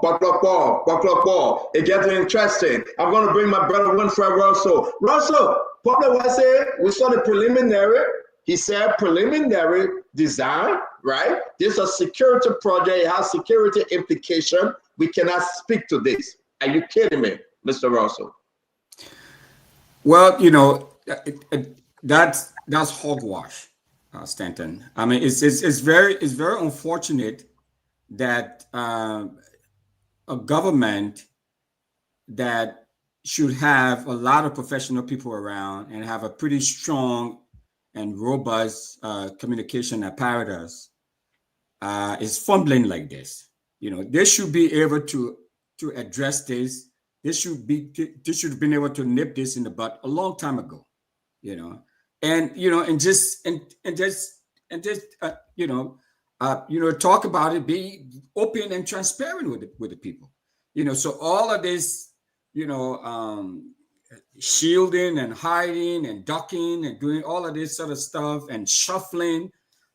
It's getting interesting. I'm going to bring my brother Winfred Russell. Russell, Public Works said we saw the preliminary. He said preliminary design, right? This is a security project. It has security implication. We cannot speak to this. Are you kidding me, Mr. Russell? Well, you know, that's hogwash, Stanton. I mean, it's very unfortunate that a government that should have a lot of professional people around and have a pretty strong and robust communication apparatus is fumbling like this. You know, they should be able to address this. They should have been able to nip this in the bud a long time ago. You know, and just talk about it, be open and transparent with the people. You know, so all of this, shielding and hiding and ducking and doing all of this sort of stuff and shuffling,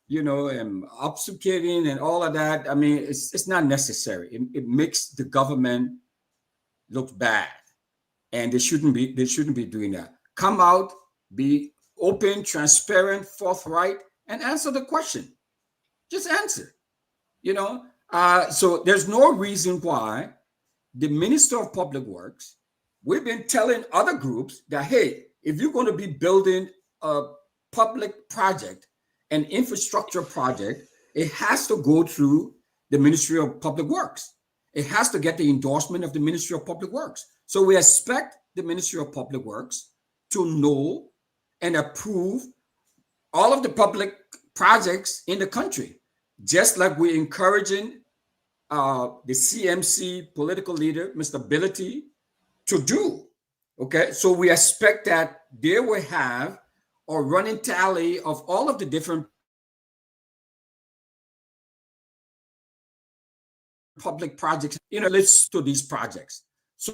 and obfuscating and all of that. I mean, it's not necessary. It makes the government look bad, and they shouldn't be doing that. Come out, be open, transparent, forthright, and answer the question. Just answer. So there's no reason why the Minister of Public Works, we've been telling other groups that, hey, if you're going to be building a public project, an infrastructure project, it has to go through the Ministry of Public Works. It has to get the endorsement of the Ministry of Public Works. So we expect the Ministry of Public Works to know and approve all of the public projects in the country, just like we're encouraging the CMC political leader, Mr. Ability, to do. Okay, so we expect that they will have a running tally of all of the different public projects, relates to these projects. So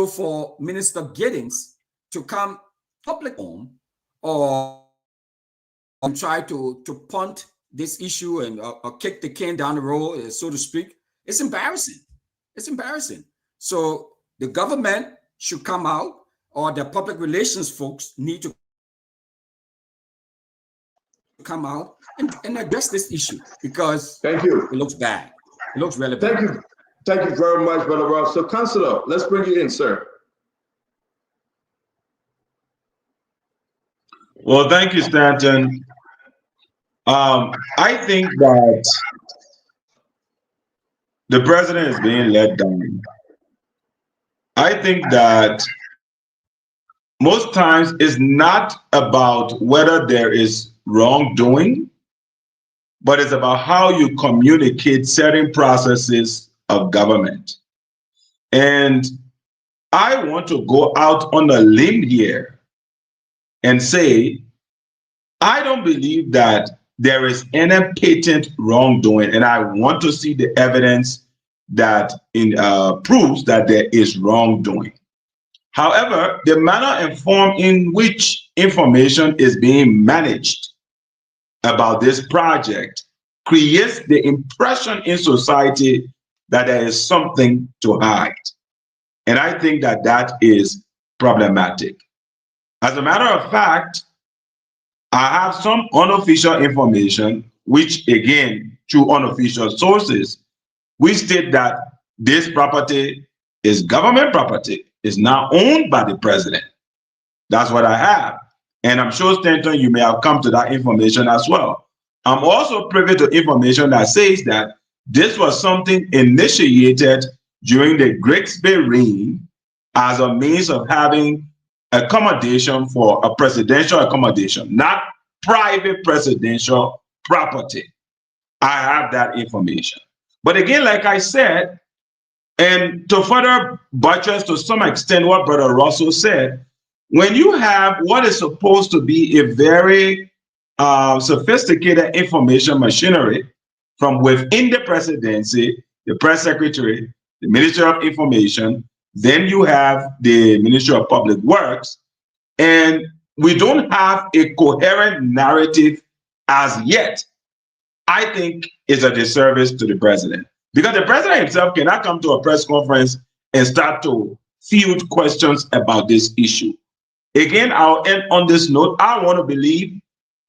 for Minister Giddings to come public home or try to punt this issue and kick the can down the road, so to speak, it's embarrassing. It's embarrassing. So the government should come out, or the public relations folks need to come out and address this issue, because thank you. It looks bad. It looks really bad. Thank you very much, Brother Ross. So, Councilor, let's bring you in, sir. Well, thank you, Stanton. I think that the president is being let down. I think that most times it's not about whether there is wrongdoing, but it's about how you communicate certain processes of government. And I want to go out on a limb here and say, I don't believe that there is any patent wrongdoing, and I want to see the evidence that proves that there is wrongdoing. However, the manner in which information is being managed about this project creates the impression in society that there is something to hide. And I think that that is problematic. As a matter of fact, I have some unofficial information, which again, through unofficial sources, we state that this property is government property, is now owned by the president. That's what I have. And I'm sure, Stanton, you may have come to that information as well. I'm also privy to information that says that this was something initiated during the Grigsby reign as a means of having accommodation for a presidential accommodation, not private presidential property. I have that information. But again, like I said, and to further buttress to some extent what Brother Russell said, when you have what is supposed to be a very sophisticated information machinery from within the presidency, the press secretary, the Ministry of Information, then you have the Ministry of Public Works, and we don't have a coherent narrative as yet, I think is a disservice to the president. Because the president himself cannot come to a press conference and start to field questions about this issue. Again, I'll end on this note. I want to believe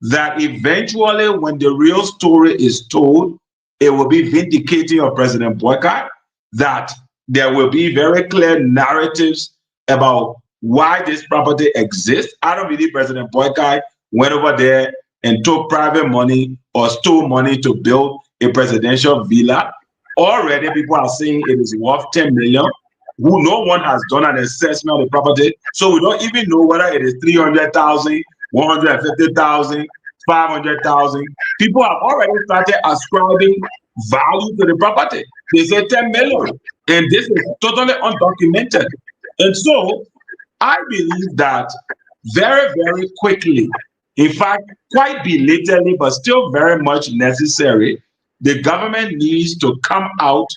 that eventually when the real story is told, it will be vindicating of President Boycott, that there will be very clear narratives about why this property exists. I don't believe President Boycott went over there and took private money or stole money to build a presidential villa. Already people are saying it is worth 10 million. No one has done an assessment of the property. So we don't even know whether it is 300,000, 150,000, 500,000. People have already started ascribing value to the property. They say 10 million. And this is totally undocumented. And so I believe that very, very quickly, in fact, quite belatedly, but still very much necessary, the government needs to come out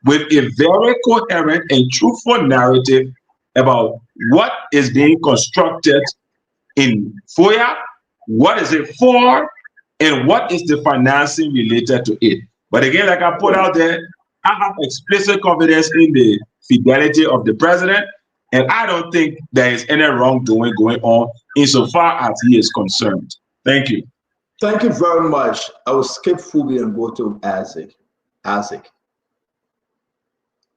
with a very coherent and truthful narrative about what is being constructed in FOIA, what is it for, and what is the financing related to it. But again, like I put out there, I have explicit confidence in the fidelity of the president, and I don't think there is any wrongdoing going on insofar as he is concerned. Thank you. Thank you very much. I will skip Fubi and go to Isaac.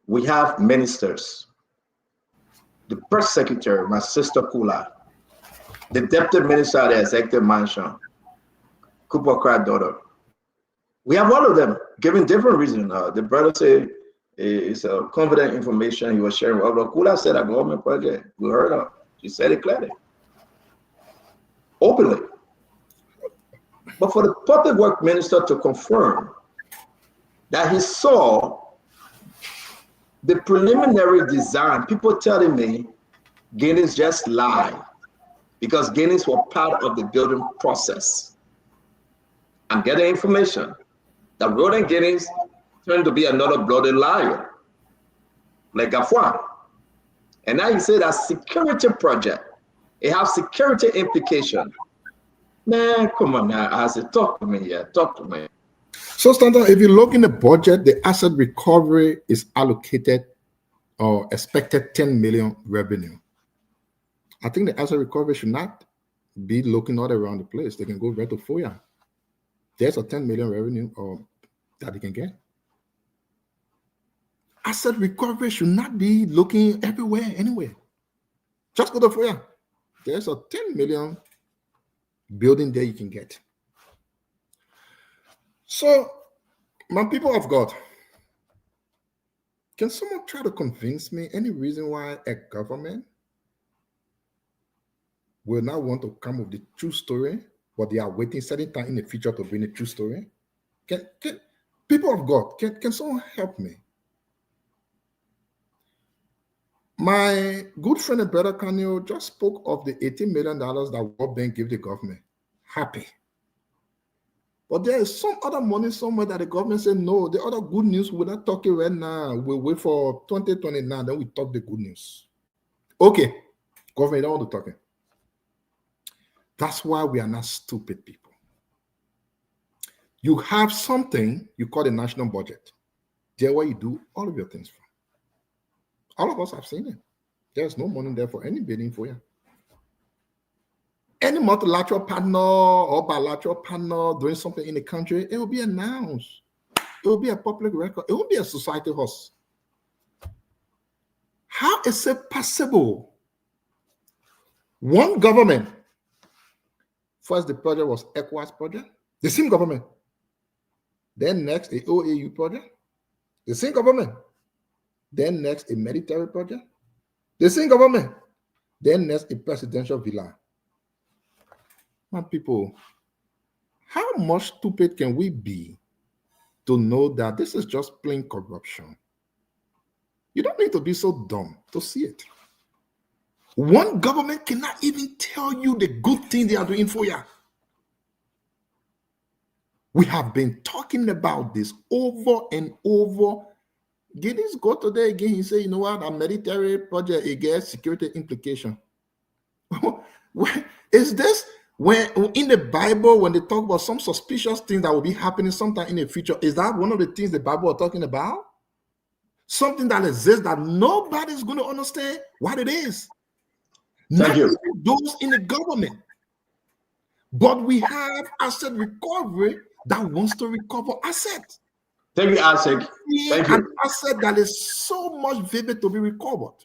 We have ministers, the press secretary, my sister Kula, the deputy minister of the executive mansion, Cooper Crack daughter. We have all of them giving different reasons. The brother said it's confident information he was sharing. Well, Kula said a government project. We heard her. She said it clearly, openly. But for the public work minister to confirm that he saw the preliminary design, people telling me Guinness just lied because Guinness were part of the building process. I'm getting information that Roland Guinness turned to be another bloody liar, like Gafwan. And now he said that security project, it has security implication. Man, come on now, I said, talk to me here, talk to me. So, Stanton, if you look in the budget, the asset recovery is allocated or expected 10 million revenue. I think the asset recovery should not be looking all around the place. They can go right to FOIA. There's a 10 million revenue that they can get. Asset recovery should not be looking everywhere, anywhere. Just go to FOIA. There's a 10 million building there you can get. So, my people of God, can someone try to convince me any reason why a government will not want to come with the true story, but they are waiting certain time in the future to bring the true story? Can people of God, can someone help me? My good friend and brother Kanye just spoke of the $18 million that World Bank gave the government. Happy. But there is some other money somewhere that the government said, no, the other good news, we're not talking right now. We'll wait for 2029, then we talk the good news. Okay, government, don't want to talk. That's why we are not stupid people. You have something you call the national budget. There where you do all of your things from. All of us have seen it. There's no money there for any bidding for you. Any multilateral partner or bilateral partner doing something in the country, it will be announced. It will be a public record. It won't be a society horse. How is it possible? One government, first the project was ECOWAS project, the same government. Then next, the OAU project, the same government. Then next, a military project, the same government. Then next, a presidential villa. My people, how much stupid can we be to know that this is just plain corruption? You don't need to be so dumb to see it. One government cannot even tell you the good thing they are doing for you. We have been talking about this over and over. Gideon's go today again. He said, you know what, a military project, it gets security implication. Is this when in the Bible, when they talk about some suspicious things that will be happening sometime in the future, is that one of the things the Bible are talking about? Something that exists that nobody's going to understand what it is. Not even those in the government. But we have asset recovery that wants to recover assets. Thank you, Isaac. Thank you. An asset that is so much vivid to be recovered.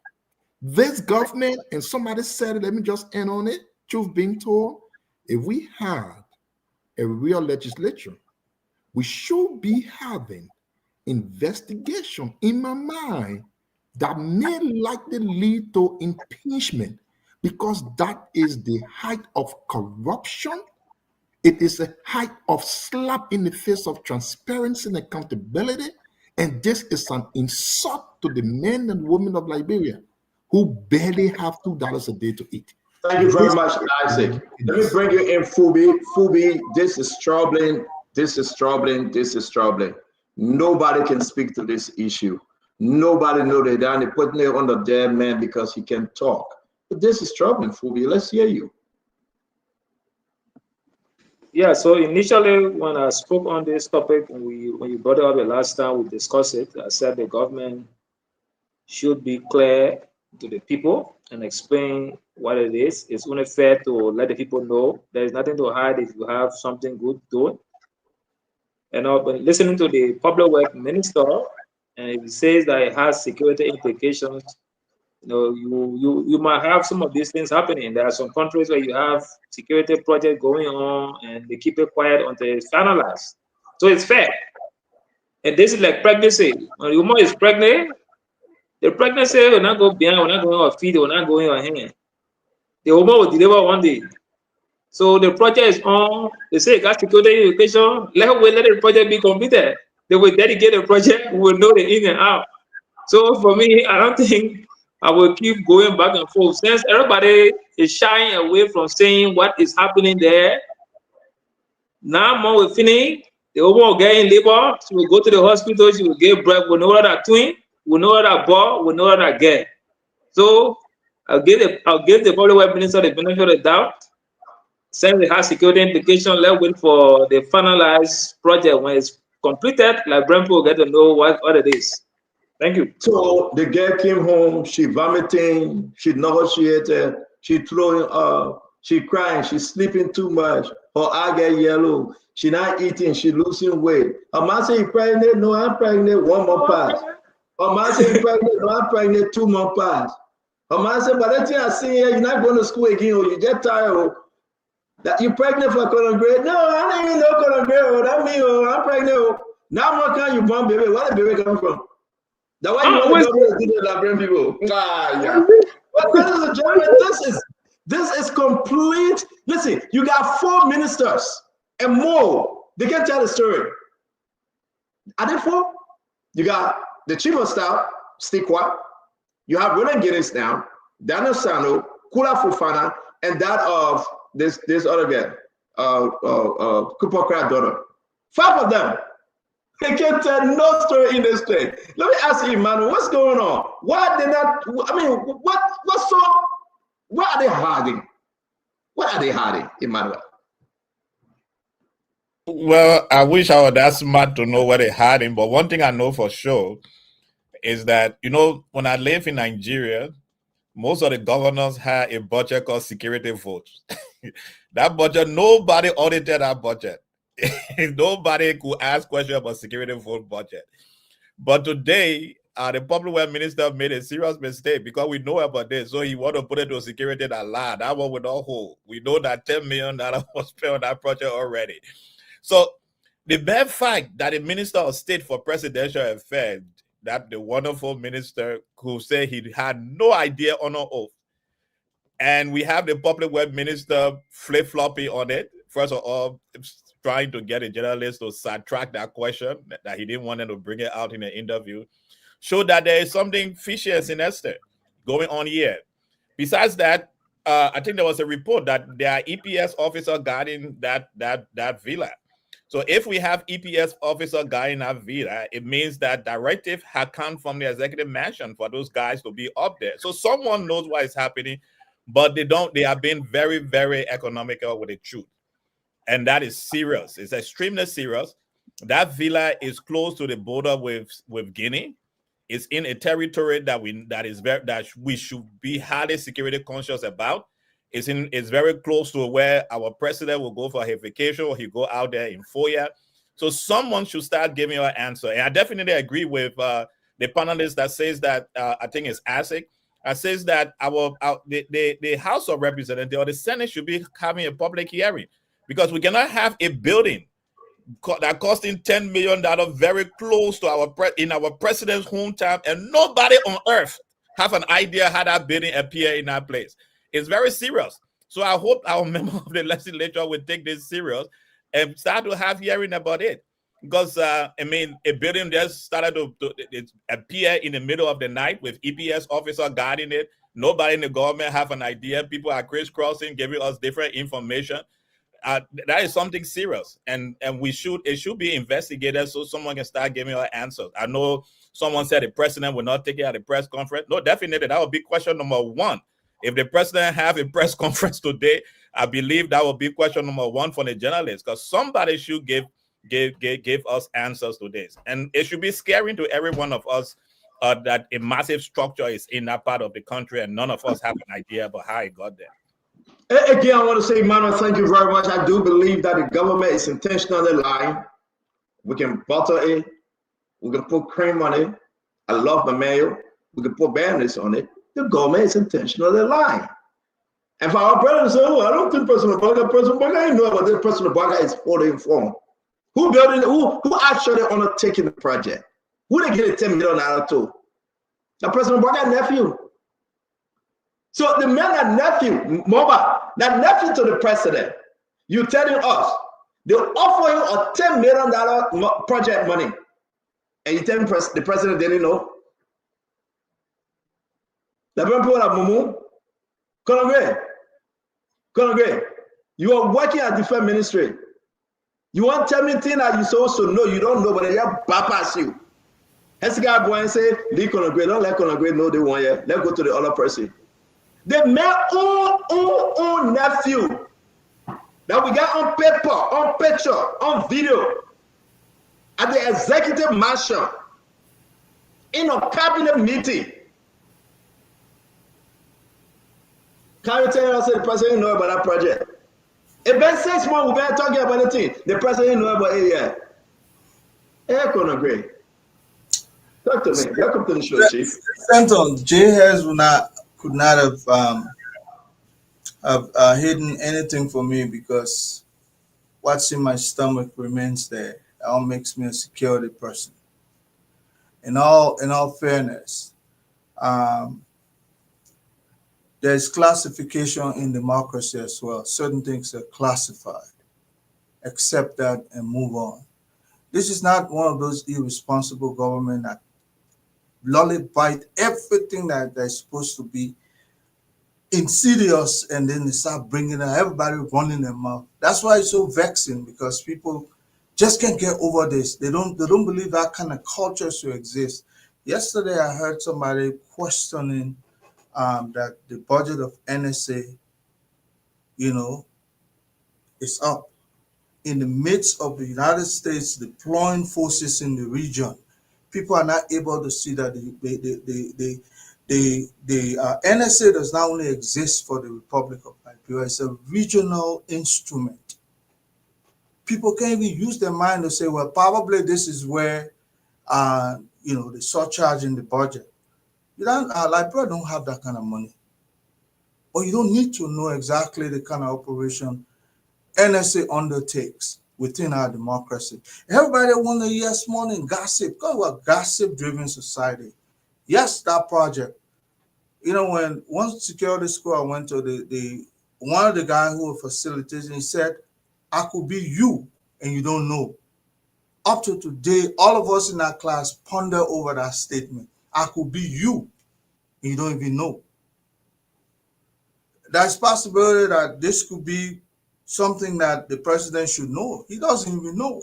This government, and somebody said it, let me just end on it, truth being told, if we had a real legislature, we should be having investigation in my mind that may likely lead to impeachment, because that is the height of corruption. It is a height of slap in the face of transparency and accountability. And this is an insult to the men and women of Liberia who barely have $2 a day to eat. Thank you very much, Isaac. Let me bring you in, Fubi. Fubi, this is troubling. This is troubling. This is troubling. Nobody can speak to this issue. Nobody knows that they're putting it on the dead man because he can talk. But this is troubling, Fubi. Let's hear you. Yeah, so initially when I spoke on this topic, when you brought it up the last time we discussed it, I said the government should be clear to the people and explain what it is. It's only fair to let the people know there is nothing to hide if you have something good doing. And I've been listening to the public work minister, and it says that it has security implications. You know, you might have some of these things happening. There are some countries where you have security projects going on and they keep it quiet until it's finalized. So it's fair. And this is like pregnancy. When the woman is pregnant, the pregnancy will not go behind, will not go in her feet, will not go in her hand. The woman will deliver one day. So the project is on. They say got security implication. Let the project be completed. They will dedicate the project. We will know the in and out. So for me, I don't think I will keep going back and forth. Since everybody is shying away from saying what is happening there, now more we finish, The woman will get in labor, she will go to the hospital, she will give birth. We know that twin, we know that boy, we know that girl. So I'll give the public works minister the benefit of the doubt. Since it has security implication, let's wait for the finalized project. When it's completed, like Brempo will get to know what it is. Thank you. So the girl came home, she vomiting, she nauseated, she throwing up, she crying, she sleeping too much, her eye get yellow, she not eating, she losing weight. Her man say, you pregnant? No, I'm pregnant, 1 month pass. Her man say, you pregnant? No, I'm pregnant, 2 months pass. Her man say, but that thing I see here, you're not going to school again, or you get tired, or that you pregnant for colon grade? No, I don't even know colon grade, or that mean, I'm pregnant. Oh. Now what can you born baby? Where the baby come from? That's why you want to go to that bring people. Yeah. But ladies and gentlemen, this is complete. Listen, you got 4 ministers and more. They can tell the story. Are they 4? You got the chief of staff, Stikwa. You have Roland Guinness now, Daniel Sano, Kula Fufana, and that of this other guy, Kupokra daughter. 5 of them. They can't tell no story in the state. Let me ask you, Emmanuel, what's going on? Why they not? I mean, what's so? What are they hiding? What are they hiding, Emmanuel? Well, I wish I was that smart to know what they're hiding, but one thing I know for sure is that, you know, when I live in Nigeria, most of the governors had a budget called security votes. That budget, nobody audited that budget. Nobody could ask questions about security vote budget. But today, the public works minister made a serious mistake because we know about this. So he want to put it to security that lie. That one would not hold. We know that $10 million was spent on that project already. So the bare fact that the Minister of State for Presidential Affairs, that the wonderful minister who said he had no idea on our oath, and we have the public works minister flip-flopping on it. First of all, trying to get a journalist to sidetrack that question, that he didn't want them to bring it out in an interview, showed that there is something fishy and sinister going on here. Besides that, I think there was a report that there are EPS officer guarding that villa. So if we have EPS officer guarding that villa, it means that directive had come from the executive mansion for those guys to be up there. So someone knows what is happening, but they are being very, very economical with the truth. And that is serious. It's extremely serious. That villa is close to the border with Guinea. It's in a territory that we should be highly security conscious about. It's very close to where our president will go for his vacation, or he go out there in FOIA. So someone should start giving you an answer. And I definitely agree with the panelist that says that, I think it's ASIC, says that the House of Representatives or the Senate should be having a public hearing, because we cannot have a building that costing $10 million very close to in our president's hometown, and nobody on earth have an idea how that building appear in that place. It's very serious. So I hope our member of the legislature will take this serious and start to have hearing about it. Because, I mean, a building just started to appear in the middle of the night with EPS officer guarding it. Nobody in the government have an idea. People are crisscrossing, giving us different information. That is something serious, and it should be investigated so someone can start giving us answers. I know someone said the president will not take it at a press conference. No, definitely, that would be question number one. If the president have a press conference today, I believe that will be question number one for the journalists, because somebody should give us answers to this. And it should be scary to every one of us that a massive structure is in that part of the country, and none of us have an idea about how it got there. Again, I want to say, Emmanuel, thank you very much. I do believe that the government is intentionally lying. We can butter it. We can put cream on it. I love my mayo. We can put banners on it. The government is intentionally lying. And for our brothers, oh, I don't think President Obama, I know about this. President Obama is fully informed. Who actually undertaking the project? Who they get $10 million to? The President Obama's nephew. So the man that nephew, Moba, that nephew to the president, you telling us they'll offer you a $10 million project money, and you tell the president didn't know. The people like Mumu, Congress, you are working at defense ministry. You want to tell me things that you supposed to know, you don't know, but they just bypass you. Has the guy boy and say, Lee Conagray, don't let Conagray know they want you. Let's go to the other person. The man own nephew that we got on paper, on picture, on video at the executive mansion in a cabinet meeting. Can you tell us the president know about that project? It been 6 months we've been talking about the thing. The president know about it yet. Hey, Conagray. Talk to me. Welcome to the show, Chief. Stanton, J. Harris could not have hidden anything from me because what's in my stomach remains there. That all makes me a security person. In all fairness, there's classification in democracy as well. Certain things are classified. Accept that and move on. This is not one of those irresponsible government that lollipop everything that they're supposed to be insidious, and then they start bringing everybody running their mouth. That's why it's so vexing, because people just can't get over this. They don't believe that kind of culture should exist. Yesterday, I heard somebody questioning that the budget of NSA, is up in the midst of the United States deploying forces in the region. People are not able to see that the NSA does not only exist for the Republic of Liberia, it's a regional instrument. People can't even use their mind to say, well, probably this is where, they surcharge in the budget. Liberia don't have that kind of money. Or you don't need to know exactly the kind of operation NSA undertakes within our democracy. Everybody want to hear morning gossip. God, we're a gossip-driven society. Yes, that project. When one security school I went to, one of the guys who were facilitating, he said, I could be you and you don't know. Up to today, all of us in that class ponder over that statement. I could be you and you don't even know. There's possibility that this could be something that the president should know. He doesn't even know.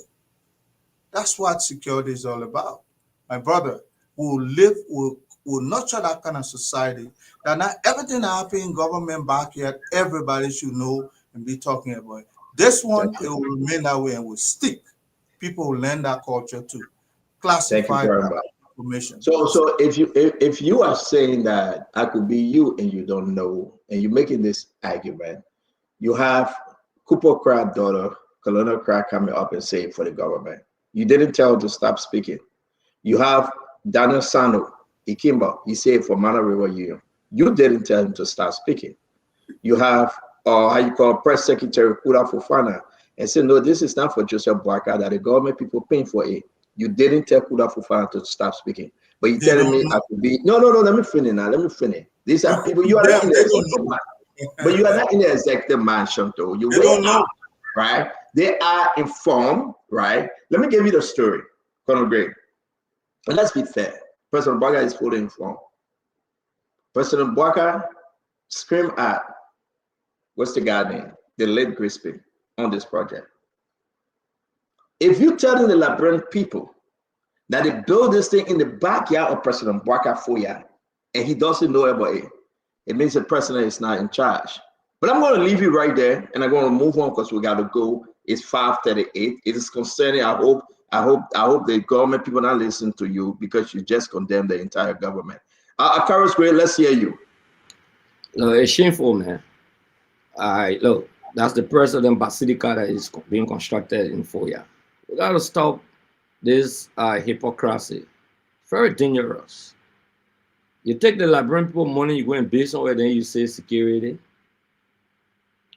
That's what security is all about. My brother, we'll nurture that kind of society that not everything that happens in government backyard, everybody should know and be talking about it. This one, it will remain that way and will stick. People will learn that culture too. Classify that information. So if you are saying that I could be you and you don't know, and you're making this argument, you have Cooper Crab daughter, Colonel Crab, coming up and saying for the government. You didn't tell her to stop speaking. You have Daniel Sano, Ikimba, he said for Mana River Union. You didn't tell him to stop speaking. You have Press Secretary Kuda Fofana and said, no, this is not for Joseph Boakai, that the government people paying for it. You didn't tell Kuda Fofana to stop speaking. But you're telling me I could be, no, let me finish now. Let me finish. These are people, you are not in the executive mansion. But you are not in the executive mansion, though. You don't know, right? They are informed, right? Let me give you the story, Colonel Gray. And let's be fair. President Boakai is fully informed. President Boakai screamed at, what's the guy name? The late Grisby on this project. If you telling the Liberian people that they build this thing in the backyard of President Boakai Foya and he doesn't know about it, it means the president is not in charge. But I'm going to leave you right there and I'm going to move on because we got to go. It's 5:38. It is concerning. I hope the government people not listen to you because you just condemned the entire government. Akaris Gray, let's hear you. No, it's shameful, man. Look, that's the president Basilica that is being constructed in Foya. We got to stop this hypocrisy. Very dangerous. You take the Liberian people money, you go and build somewhere, then you say security.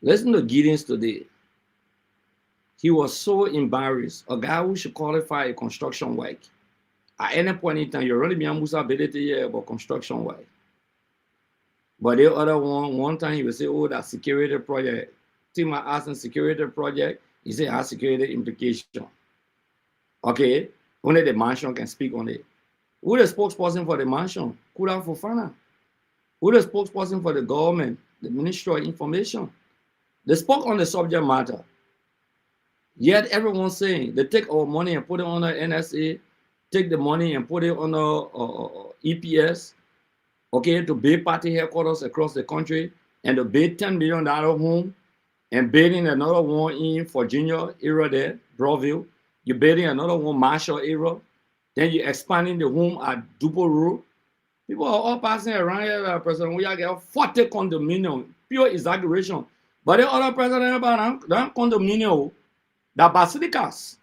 Listen to Gideons today. He was so embarrassed. A guy who should qualify a construction work. At any point in time, you're only being ability here about construction work. But the other one time he would say, oh, that security project. Team are asking security project. He said, has security implication. Okay, only the mansion can speak on it. Who the spokesperson for the mansion? Kuda Fofana. Who the spokesperson for the government? The Ministry of Information. They spoke on the subject matter. Yet everyone's saying they take our money and put it on the NSA, take the money and put it on the EPS, okay, to build party headquarters across the country, and to build $10 million home, and building another one in Virginia area there, Broadville. You're building another one Marshall area. Then you're expanding the home at Dupo Road. People are all passing around here, President. We are getting 40 condominium, pure exaggeration. But the other president about that condominium, the basilicas,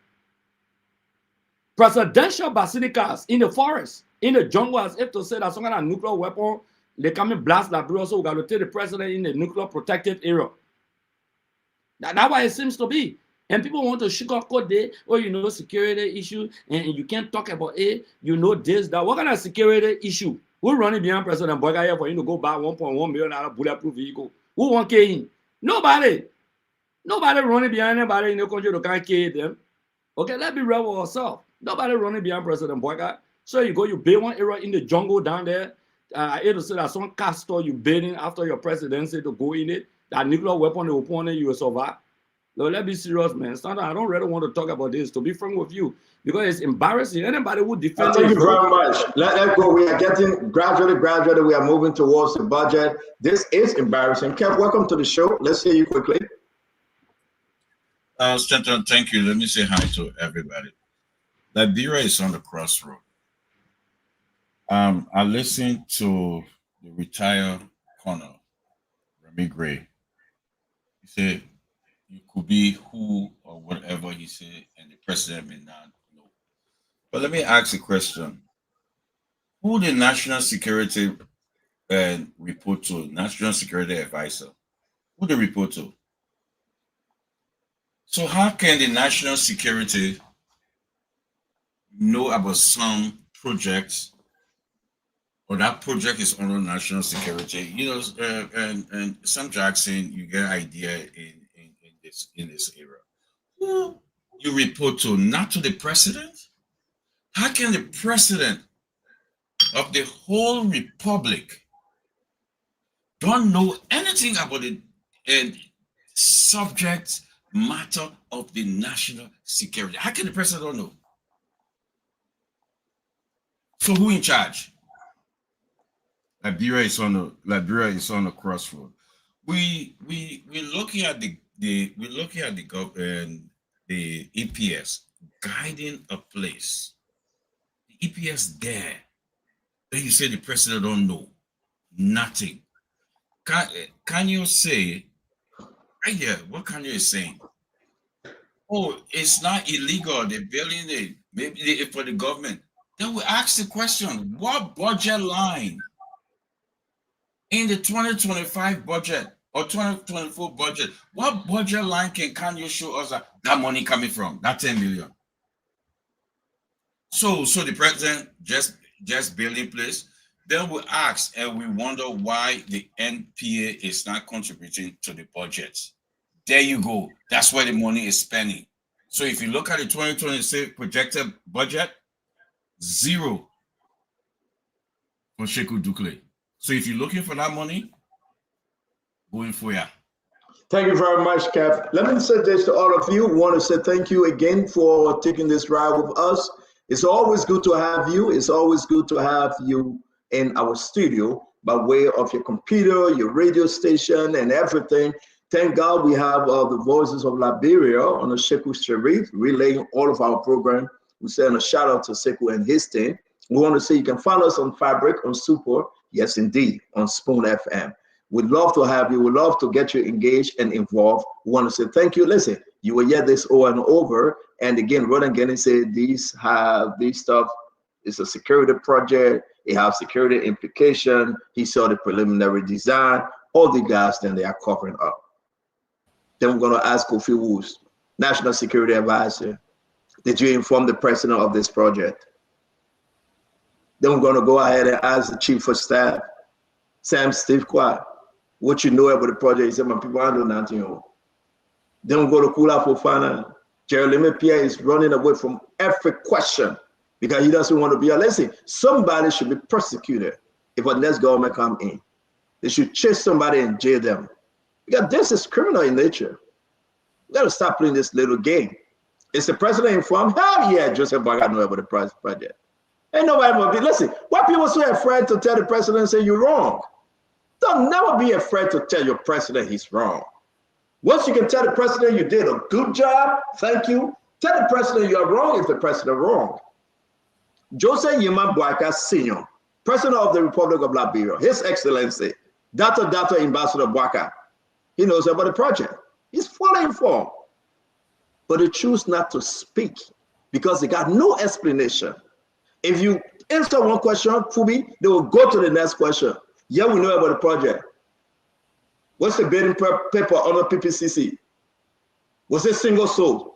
presidential basilicas in the forest, in the jungle, as if to say that some kind of nuclear weapon, they come and blast Liberia, so we got to take the president in the nuclear protected area. That's what it seems to be. And people want to sugarcoat there, oh, you know, security issue, and you can't talk about it, you know this, that. What kind of security issue? Who running behind President Boyka here for him to go buy $1.1 million bulletproof vehicle? Who want to him? Nobody. Nobody running behind anybody in the country to can't kill them. Okay, let's be real with ourselves. Nobody running behind President Boyka. So you go, you build one area in the jungle down there. I hate to say that some castle you building after your presidency to go in it. That nuclear weapon they will put on it, you will survive. No, let's be serious, man. Sometimes I don't really want to talk about this, to be frank with you, because it's embarrassing. Anybody who defends Thank you very much. Let's go. We are getting gradually, we are moving towards the budget. This is embarrassing. Kev, welcome to the show. Let's hear you quickly. Stanton, thank you. Let me say hi to everybody. Liberia is on the crossroad. I listened to the retired Colonel Remy Gray. He said, you could be who or whatever he said, and the president may not know. But let me ask a question. Who the national security report to, national security advisor? Who they report to? So how can the national security know about some projects, or that project is under national security? You know, and Sam Jackson, you get an idea in this era. Who you report to? Not to the president? How can the president of the whole republic don't know anything about it and subject matter of the national security? How can the president don't know? So who in charge? Liberia is on the crossroad. We're looking at the EPS guiding a place. The EPS there. Then you say the president don't know nothing. Can you say right here? What can you say? Oh, it's not illegal. They're building it. Maybe for the government. Then we ask the question: what budget line in the 2025 budget or 2024 budget? What budget line can you show us that money coming from? That 10 million. So the president just building place. Then we ask and we wonder why the NPA is not contributing to the budget. There you go. That's where the money is spending. So if you look at the 2026 projected budget, 0 for Sekou Dukle. So if you're looking for that money, going for ya. Thank you very much, Kev. Let me say this to all of you. I want to say thank you again for taking this ride with us. It's always good to have you. It's always good to have you in our studio by way of your computer, your radio station, and everything. Thank God we have the Voices of Liberia on the Sekou Sharif relaying all of our program. We send a shout out to Sekou and his team. We want to say you can find us on Fabric, on Super, yes indeed, on Spoon FM. We'd love to have you. We'd love to get you engaged and involved. We want to say thank you. Listen, you will hear this over and over. And again, Ronan Genny said these stuff. It's a security project. It has security implication. He saw the preliminary design. All the guys, then they are covering up. Then we're going to ask Kofi Woods, National Security Advisor. Did you inform the president of this project? Then we're going to go ahead and ask the Chief of Staff, Sam Steve Kwai, what you know about the project. He said, my people are doing nothing. Then we go to Kula Fofana. Jeremy Pierre is running away from every question because he doesn't want to be a listen. Somebody should be prosecuted if a next government come in. They should chase somebody and jail them. Because this is criminal in nature. We got to stop playing this little game. Is the president informed? Hell yeah, Joseph Boakai know about the project. Ain't nobody gonna be. Listen, why people so afraid to tell the president say you're wrong? Don't never be afraid to tell your president he's wrong. Once you can tell the president you did a good job, thank you. Tell the president you're wrong if the president wrong. Joseph Yema Boakai Sr., President of the Republic of Liberia, His Excellency, Dr. Ambassador Boakai, he knows about the project. He's fully informed. But they choose not to speak because they got no explanation. If you answer one question, Fubi, they will go to the next question. Yeah, we know about the project. What's the bidding paper on the PPCC? Was it single sold?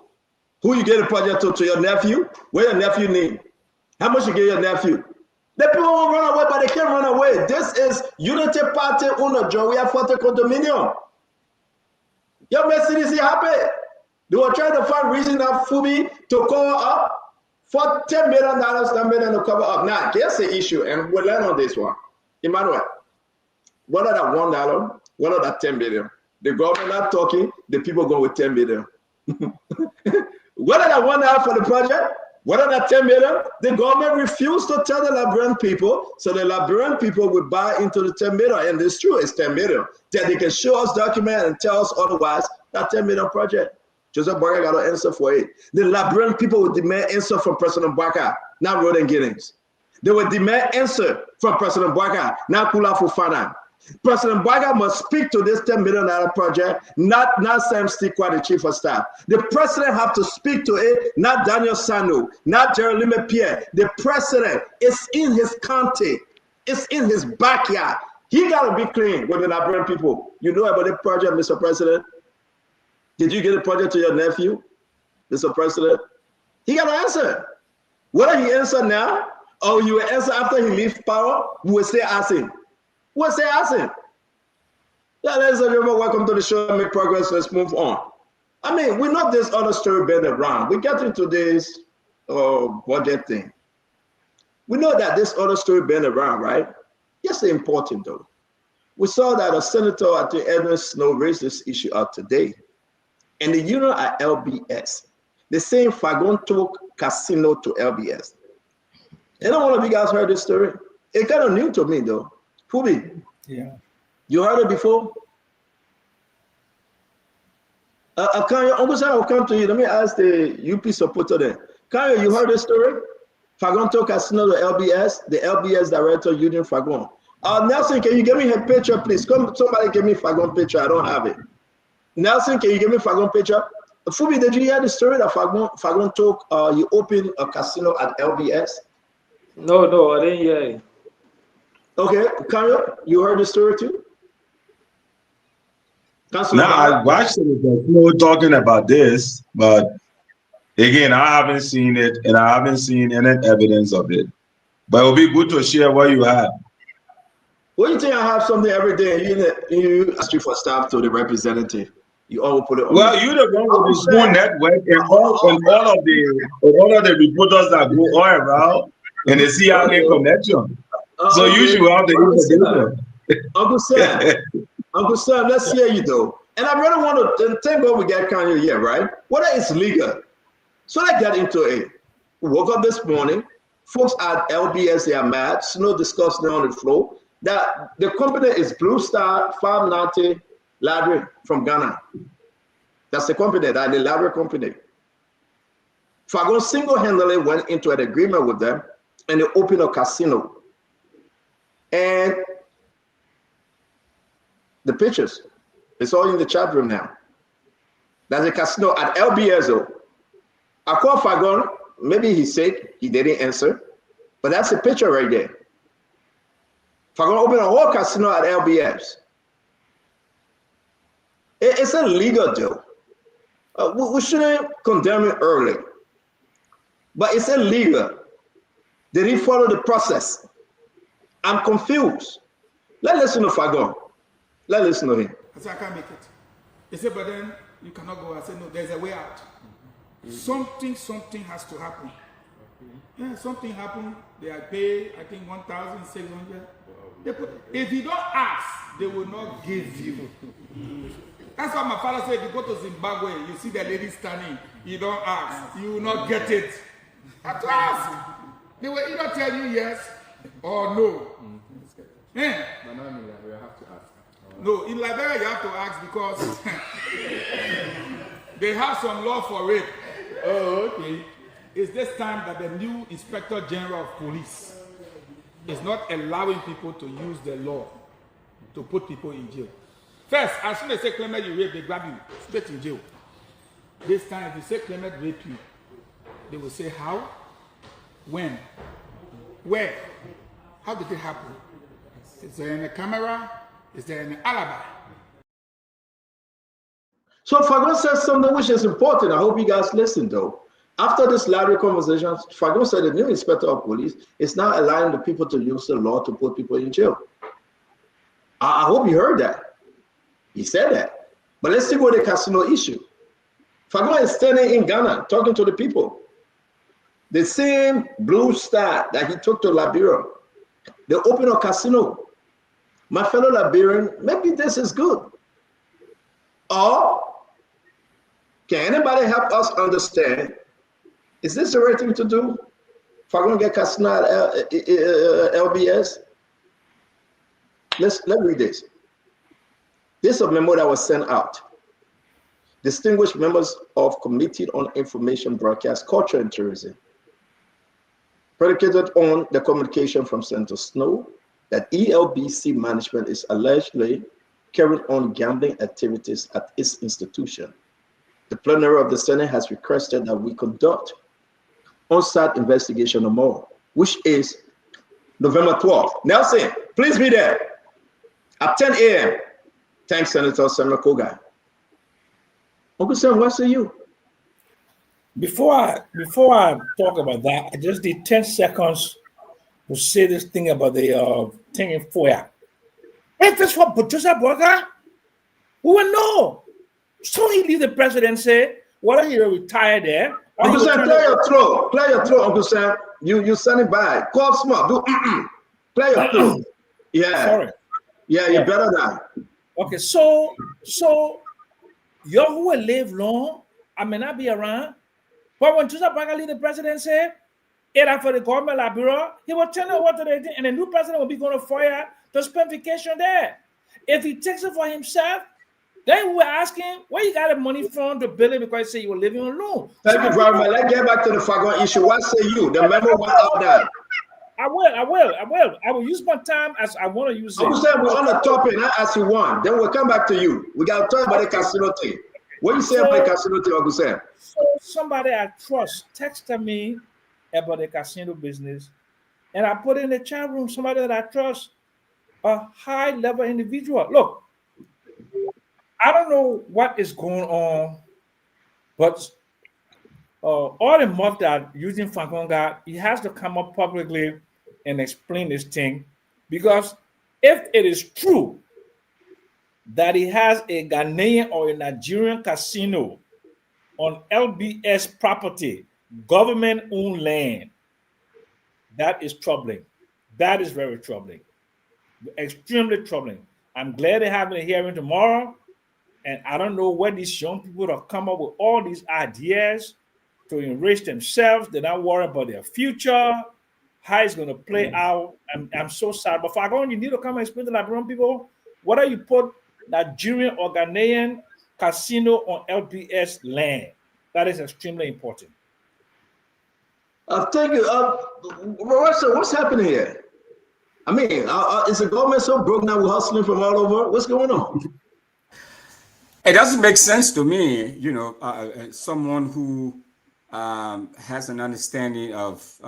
Who you get the project to your nephew? What your nephew need? How much you get your nephew? The people won't run away, but they can't run away. This is Unity Party Uno Joey Forte Condominium. Your Mercedes is happy. They were trying to find reason of Fubi to cover up for $10 million, $10 million to cover up. Now, here's the issue, and we'll learn on this one. Emmanuel, what are that $1? What are that 10 billion? The government not talking, the people go with 10 billion. What are that $1 for the project? What are that 10 million? The government refused to tell the Liberian people, so the Liberian people would buy into the 10 million, and it's true, it's 10 million. That they can show us document and tell us otherwise, that 10 million project. Joseph Boakai got an answer for it. The Liberian people would demand answer from President Boakai, not Roden Giddings. They would demand answer from President Boakai, not Kula Fofana. President Boakai must speak to this $10 million project, not Sam Stikwa, the chief of staff. The president have to speak to it, not Daniel Sano, not Jeremy Pierre. The president is in his county. It's in his backyard. He got to be clean with the Liberian people. You know about the project, Mr. President? Did you get a project to your nephew, Mr. President? He got to answer. Whether he answer now or you will answer after he leaves power, we will stay asking. What's they asking? Yeah, ladies and gentlemen, welcome to the show. Make progress. Let's move on. I mean, we know this other story been around. We get into this budget thing. We know that this other story been around, right? Yes, it's important though. We saw that a senator, I think Edwin Snow, raised this issue out today. And the union at LBS, they saying Fagon took casino to LBS. Any one of you guys heard this story? It's kind of new to me though. Fubi, yeah, you heard it before? Uncle Sam, I'll come to you. Let me ask the UP supporter there. Kanye, you heard this story? Fagon took casino to LBS, the LBS director, Union Fagon. Nelson, can you give me her picture, please? Come, somebody give me Fagon picture. I don't have it. Nelson, can you give me Fagon picture? Fubi, did you hear the story that Fagon took, you opened a casino at LBS? No, I didn't hear it. Okay, Kanye, you heard the story too? Now I watched it talking about this, but again, I haven't seen it and I haven't seen any evidence of it. But it would be good to share what you have. What do you think? I have something every day. You ask for staff to the representative. You all put it on. Well, you're the one with the school network and all of the reporters that go all around and the CIA connection. So you should have the information. Uncle Sam, let's hear you though. And I really want to thank God we got Kanye here, right? Whether it's legal. So let's get into it. We woke up this morning. Folks at LBS, they are mad. Snow discussing on the floor that the company is Blue Star 590 Library from Ghana. That's the company, that the library company. Fagon single-handedly went into an agreement with them and they opened a casino. And the pictures, it's all in the chat room now. There's a casino at LBS. I called Fagon, maybe he's sick, he didn't answer, but that's a picture right there. Fagon opened a whole casino at LBS. It's illegal though. We shouldn't condemn it early, but it's illegal. They didn't follow the process. I'm confused. Let's listen to Fagon. Let's listen to him. I said, I can't make it. He said, but then you cannot go. I said, no, there's a way out. Something has to happen. Yeah, something happened. They are paid, I think, 1,600. If you don't ask, they will not give you. That's why my father said, if you go to Zimbabwe, you see the lady standing, you don't ask, you will not get it. Have to ask. They will either tell you yes or no. Yeah. But not in Liberia, we have to ask. No, in Liberia you have to ask because they have some law for rape. Oh, okay. It's this time that the new Inspector General of Police is not allowing people to use the law to put people in jail. First, as soon as they say Clement you rape, they grab you straight in jail. This time, if you say Clement rape you, they will say how, when, where, how did it happen? Is there any camera? Is there any alibi? So Fagon says something which is important. I hope you guys listen though. After this lively conversation, Fagon said the new inspector of police is now allowing the people to use the law to put people in jail. I hope you heard that. He said that. But let's see what the casino issue. Fagon is standing in Ghana talking to the people. The same Blue Star that he took to Liberia, they open a casino. My fellow Liberian, maybe this is good. Or can anybody help us understand, is this the right thing to do? If I'm going to get casino at LBS, let's read this. This is a memo that was sent out. Distinguished members of Committee on Information Broadcast Culture and Tourism, predicated on the communication from Senator Snow that ELBC management is allegedly carrying on gambling activities at its institution. The plenary of the Senate has requested that we conduct on-site investigation tomorrow, which is November 12th. Nelson, please be there at 10 a.m. Thanks, Senator Koga. Uncle Sam, what say you? Before I talk about that, I just need 10 seconds to say this thing about the thing in FOIA. If it's for Joseph Boakai, we will know. So he leave the presidency, whether he retire there. Uncle Sam, clear your throat. Clear your throat, Uncle Sam. You send it by. Cough smart. Do clear your throat. Yeah. Sorry. Yeah, you better than. Okay, so you who will live long, I may not be around. But when Joseph Boakai leave the presidency, either for the government Liberia, he will turn it over to the and the new president will be going to FOIA to spend vacation there. If he takes it for himself, then we will ask him where you got the money from to build it because he say you were living alone. Thank you very much. Let's get back to the Fagon issue. What say you? The memo went out there. I will use my time as I want to use it. Uncle Sam, we're on the topic, not as you want. Then we'll come back to you. We got to talk about the casino thing. What you say about the casino thing, Uncle Sam? So somebody I trust texted me about the casino business, and I put in the chat room somebody that I trust, a high-level individual. Look, I don't know what is going on, but all the mob that using Fangonga, he has to come up publicly and explain this thing, because if it is true that he has a Ghanaian or a Nigerian casino on LBS property, government-owned land, that is troubling. That is very troubling, extremely troubling. I'm glad they're having a hearing tomorrow, and I don't know where these young people have come up with all these ideas to enrich themselves. They're not worried about their future, how it's going to play out. I'm so sad. But Fagon, you need to come and explain to Liberian people whether you put Nigerian or Ghanaian casino on LBS land. That is extremely important. Thank you. What's happening here? I mean, is the government so broke now we're hustling from all over? What's going on? It doesn't make sense to me, you know, someone who has an understanding of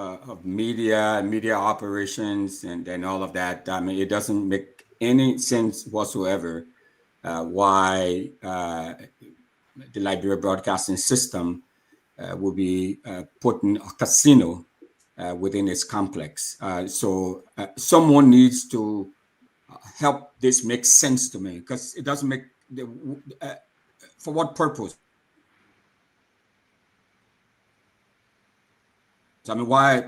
media operations and all of that. I mean, it doesn't make any sense whatsoever why the Liberia Broadcasting System will be putting a casino within its complex. So someone needs to help this make sense to me, because it doesn't make for what purpose? I mean, why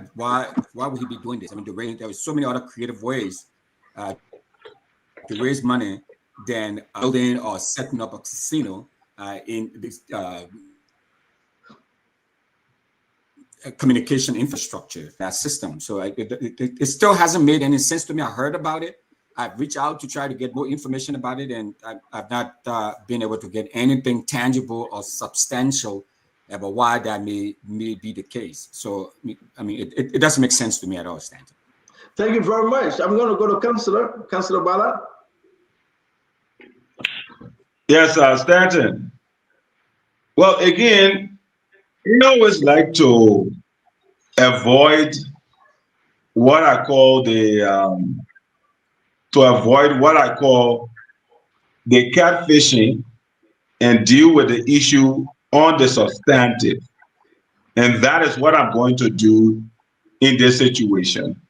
would he be doing this? I mean, there are so many other creative ways to raise money than building or setting up a casino in this communication infrastructure, that system. So it still hasn't made any sense to me. I heard about it. I've reached out to try to get more information about it, and I've not been able to get anything tangible or substantial about why that may be the case. So, I mean, it doesn't make sense to me at all, Stanton. Thank you very much. I'm going to go to Councillor Bala. Yes, Stanton. Well, again, we always like to avoid what I call the catfishing and deal with the issue on the substantive. And that is what I'm going to do in this situation.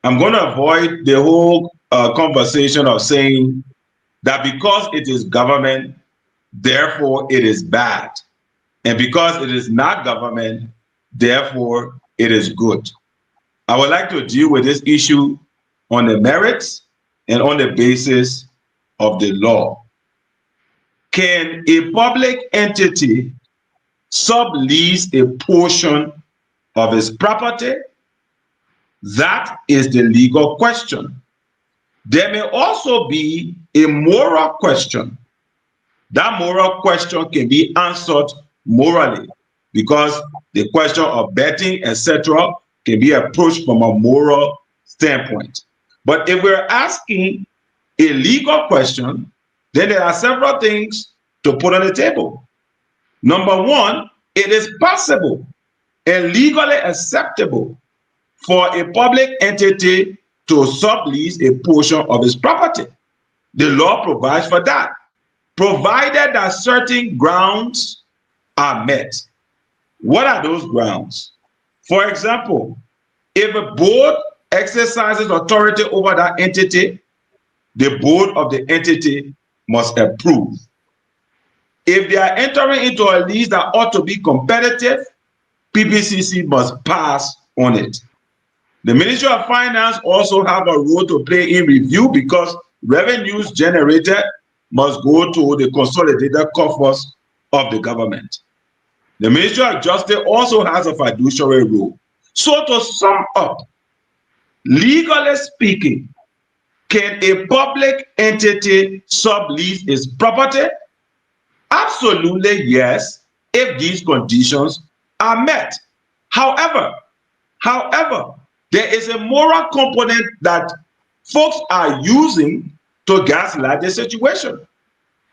I'm going to avoid the whole conversation of saying that because it is government, therefore it is bad. And because it is not government, therefore it is good. I would like to deal with this issue on the merits and on the basis of the law. Can a public entity sublease a portion of its property? That is the legal question. There may also be a moral question. That moral question can be answered morally, because the question of betting, etc., can be approached from a moral standpoint. But if we're asking a legal question, then there are several things to put on the table. Number one, it is possible and legally acceptable for a public entity to sublease a portion of its property. The law provides for that, provided that certain grounds are met. What are those grounds? For example, if a board exercises authority over that entity, the board of the entity must approve. If they are entering into a lease that ought to be competitive, PPCC must pass on it. The Ministry of Finance also have a role to play in review, because revenues generated must go to the consolidated coffers of the government. The Ministry of Justice also has a fiduciary role. So to sum up, legally speaking, can a public entity sublease its property? Absolutely yes, if these conditions are met. However, there is a moral component that folks are using to gaslight the situation.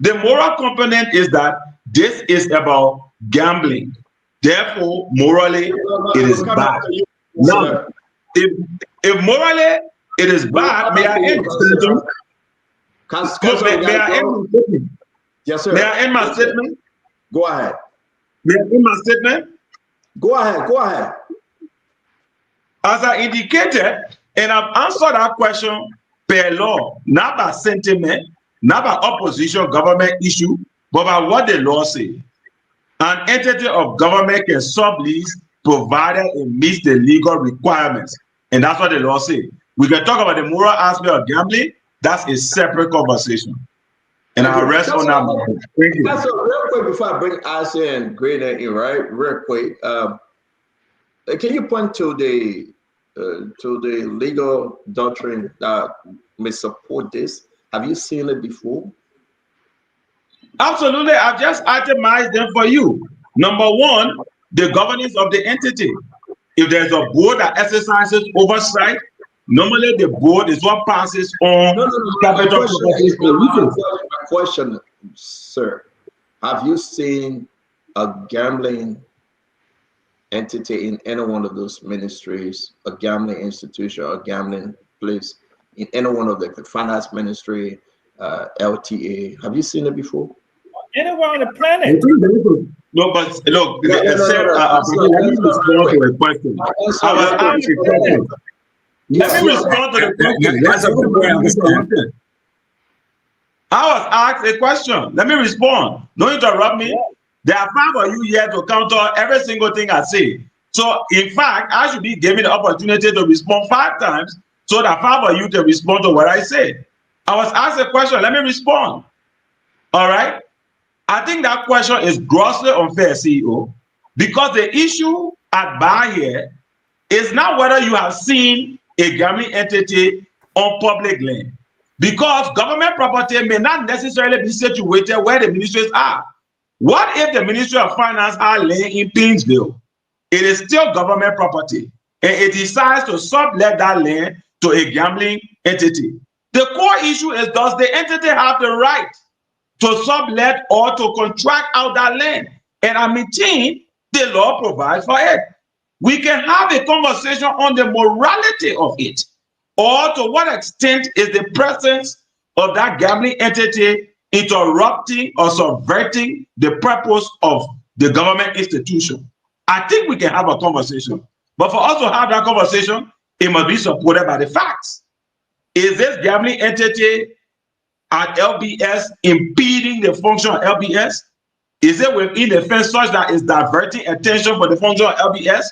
The moral component is that this is about gambling. Therefore, morally, it is bad. Now, if morally it is bad, may I end my statement? May I end my statement? Yes, sir. May I end my statement? Go ahead. May I end my statement? Go ahead. Go ahead. As I indicated, and I've answered that question per law, not by sentiment, not by opposition government issue, but by what the law says. An entity of government can sublease provided it meets the legal requirements. And that's what the law says. We can talk about the moral aspect of gambling. That's a separate conversation. And I'll rest on that matter. Thank you. So real quick, before I bring Asa and Grader in, right? Real quick, can you point to the legal doctrine that may support this? Have you seen it before? Absolutely. I've just itemized them for you. Number one, the governance of the entity. If there's a board that exercises oversight, normally the board is what passes on capital property. My question, sir, have you seen a gambling entity in any one of those ministries, a gambling institution, a gambling place in any one of the finance ministry, LTA? Have you seen it before? Anywhere on the planet. No, but look, let me respond to a question. I was asked a question. Let me respond to the question. I was asked a question. Let me respond. Don't interrupt me. There are 5 of you here to counter every single thing I say. So, in fact, I should be given the opportunity to respond 5 times so that 5 of you can respond to what I say. I was asked a question. Let me respond. All right. I think that question is grossly unfair, CEO, because the issue at bar here is not whether you have seen a gambling entity on public land, because government property may not necessarily be situated where the ministries are. What if the Ministry of Finance are land in Pinsville? It is still government property, and it decides to sublet that land to a gambling entity. The core issue is, does the entity have the right to sublet or to contract out that land? And I maintain the law provides for it. We can have a conversation on the morality of it, or to what extent is the presence of that gambling entity interrupting or subverting the purpose of the government institution. I think we can have a conversation, but for us to have that conversation, it must be supported by the facts. Is this gambling entity at LBS impeding the function of LBS? Is it within the fence such that is diverting attention for the function of LBS?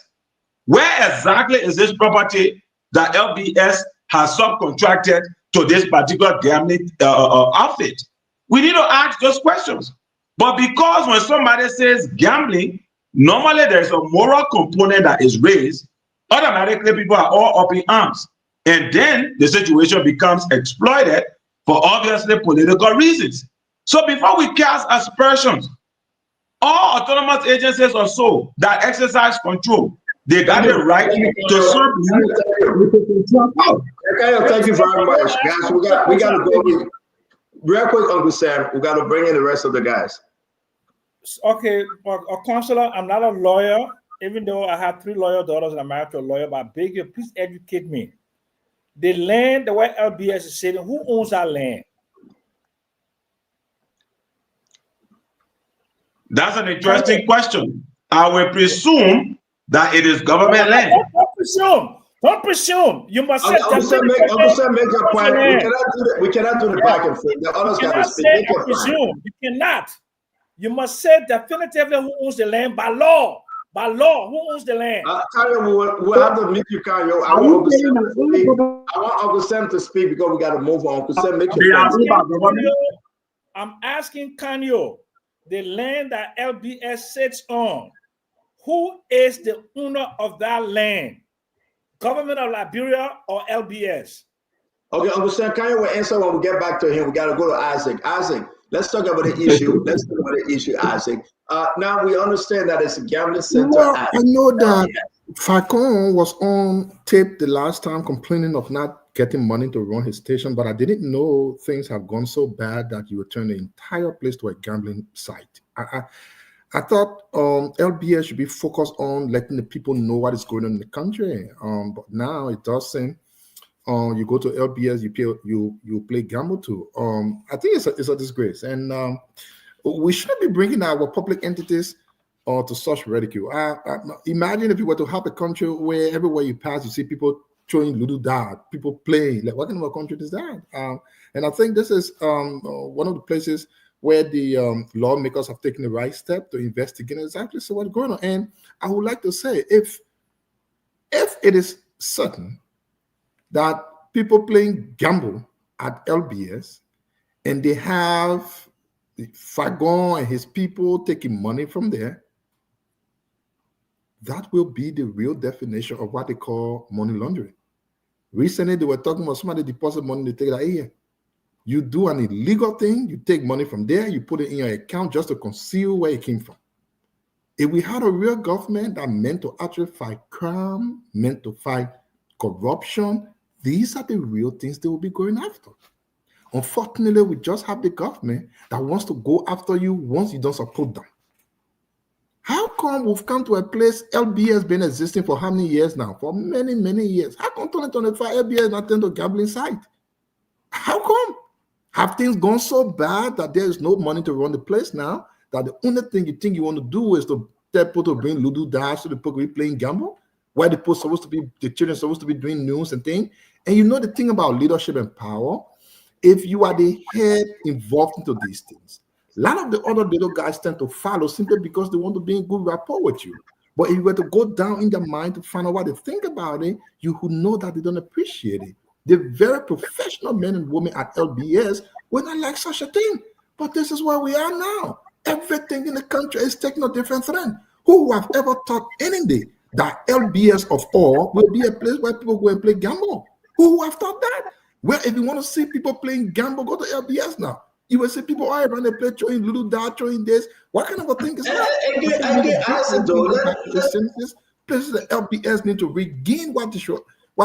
Where exactly is this property that LBS has subcontracted to this particular gambling outfit? We need to ask those questions. But because when somebody says gambling, normally there's a moral component that is raised, automatically people are all up in arms. And then the situation becomes exploited for obviously political reasons. So before we cast aspersions, all autonomous agencies or so that exercise control, they got the right to serve you. Thank you very much, guys. We got to go real quick, Uncle Sam. We got to bring in the rest of the guys. Okay, Counselor, I'm not a lawyer, even though I have 3 lawyer daughters and I'm married to a lawyer, but I beg you, please educate me. The land, the way LBS is sitting, who owns that land? That's an interesting question. I will presume that it is government land. Don't presume. Don't presume. You must say. Uncle Sam, make your point. We cannot do the back and forth. The others got to speak. Presume. You cannot. You must say definitively who owns the land by law. By law, who owns the land? We'll have to meet you, Kanye. I want Uncle Sam to speak because we got to move on. Uncle Sam, make your point. I'm asking Kanye, the land that LBS sits on, who is the owner of that land? Government of Liberia or LBS? Okay, Uncle Sam, Kanye will answer when we get back to him. We got to go to Isaac. Isaac, let's talk about the issue. Isaac. Now we understand that it's a gambling center. Well, I know that Falcon was on tape the last time complaining of not getting money to run his station, but I didn't know things have gone so bad that you would turn the entire place to a gambling site. I thought LBS should be focused on letting the people know what is going on in the country, but now it does seem you go to LBS, you play gamble too. I think it's a disgrace, and we shouldn't be bringing our public entities to such ridicule. Imagine if you were to have a country where everywhere you pass, you see people throwing Ludo dart, people playing. Like, what kind of a country is that? And I think this is one of the places where the lawmakers have taken the right step to investigate exactly what's going on. And I would like to say, if it is certain that people playing gamble at LBS and they have Fagon and his people taking money from there, that will be the real definition of what they call money laundering. Recently, they were talking about somebody deposit money, they take that here. You do an illegal thing, you take money from there, you put it in your account just to conceal where it came from. If we had a real government that meant to actually fight crime, meant to fight corruption, these are the real things they will be going after. Unfortunately, we just have the government that wants to go after you once you don't support them. How come we've come to a place, LBS been existing for how many years now? For many, many years. How come 2025 LBS not turned to a gambling site? How come? Have things gone so bad that there is no money to run the place now, that the only thing you think you want to do is to tell people to bring Ludo Dash to the people be playing gamble, where the children are supposed to be doing news and things? And you know the thing about leadership and power, if you are the head involved into these things, a lot of the other little guys tend to follow simply because they want to be in good rapport with you. But if you were to go down in their mind to find out what they think about it, you would know that they don't appreciate it. The very professional men and women at LBS were not like such a thing. But this is where we are now. Everything in the country is taking a different trend. Who have ever thought any day that LBS of all will be a place where people go and play gamble? Who have thought that? Well, if you want to see people playing gamble, go to LBS now. You will see people all around the place throwing little dart, throwing this. What kind of a thing is that? Places that LBS need to regain what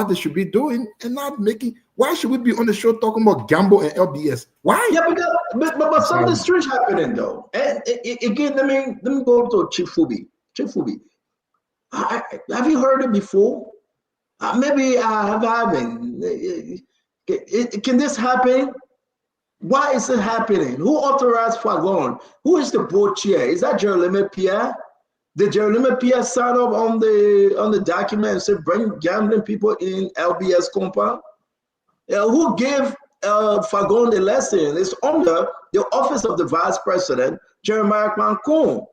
they should be doing and not making. Why should we be on the show talking about gamble and LBS? Why? Yeah, but something strange happening though. And again, let me go to Chief Fubi. Chief Fubi, have you heard it before? Maybe I haven't. Can this happen? Why is it happening? Who authorized Fagon? Who is the board chair? Is that Jeremy Pierre? Did Jeremy Pierre sign up on the document and say bring gambling people in LBS compound? Who gave Fagon the lesson? It's under the office of the vice president, Jeremiah Kwankum,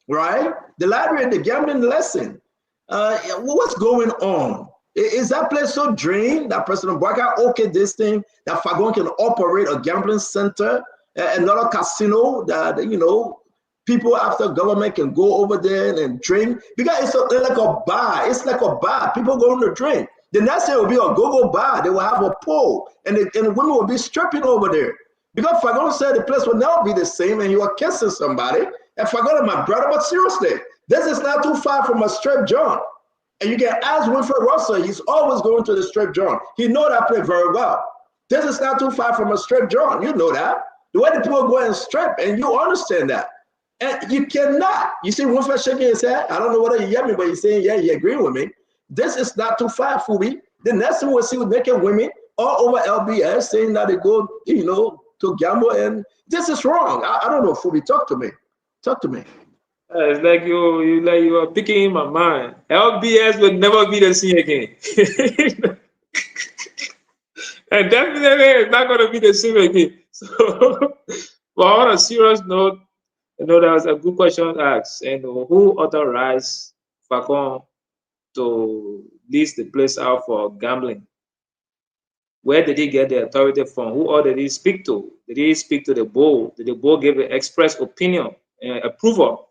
right? The library, the gambling lesson. What's going on? Is that place so drained that President Boubacar okayed this thing, that Fagon can operate a gambling center, another casino that, you know, people after government can go over there and drink? Because it's like a bar. It's like a bar. People going to drink. The next day will be a go-go bar. They will have a pole, and the women will be stripping over there. Because Fagon said the place will never be the same, and he was kissing somebody. And Fagon is my brother, but seriously, this is not too far from a strip joint. And you can ask Winfred Russell, he's always going to the strip joint. He knows that place very well. This is not too far from a strip joint. You know that. The way the people go and strip, and you understand that. And you cannot. You see Winfred shaking his head. I don't know whether he hear me, but he's saying, yeah, he agree with me. This is not too far, Fubi. The next thing we'll see with naked women all over LBS saying that they go, you know, to gamble, and this is wrong. I don't know, Fubi. Talk to me. Talk to me. It's like you are picking in my mind. LBS will never be the same again. And definitely it's not going to be the same again. So, but on a serious note, you know, there was a good question asked, and who authorized Fagon to lease the place out for gambling? Where did he get the authority from? Who all did he speak to? Did he speak to the board? Did the board give an express opinion and approval?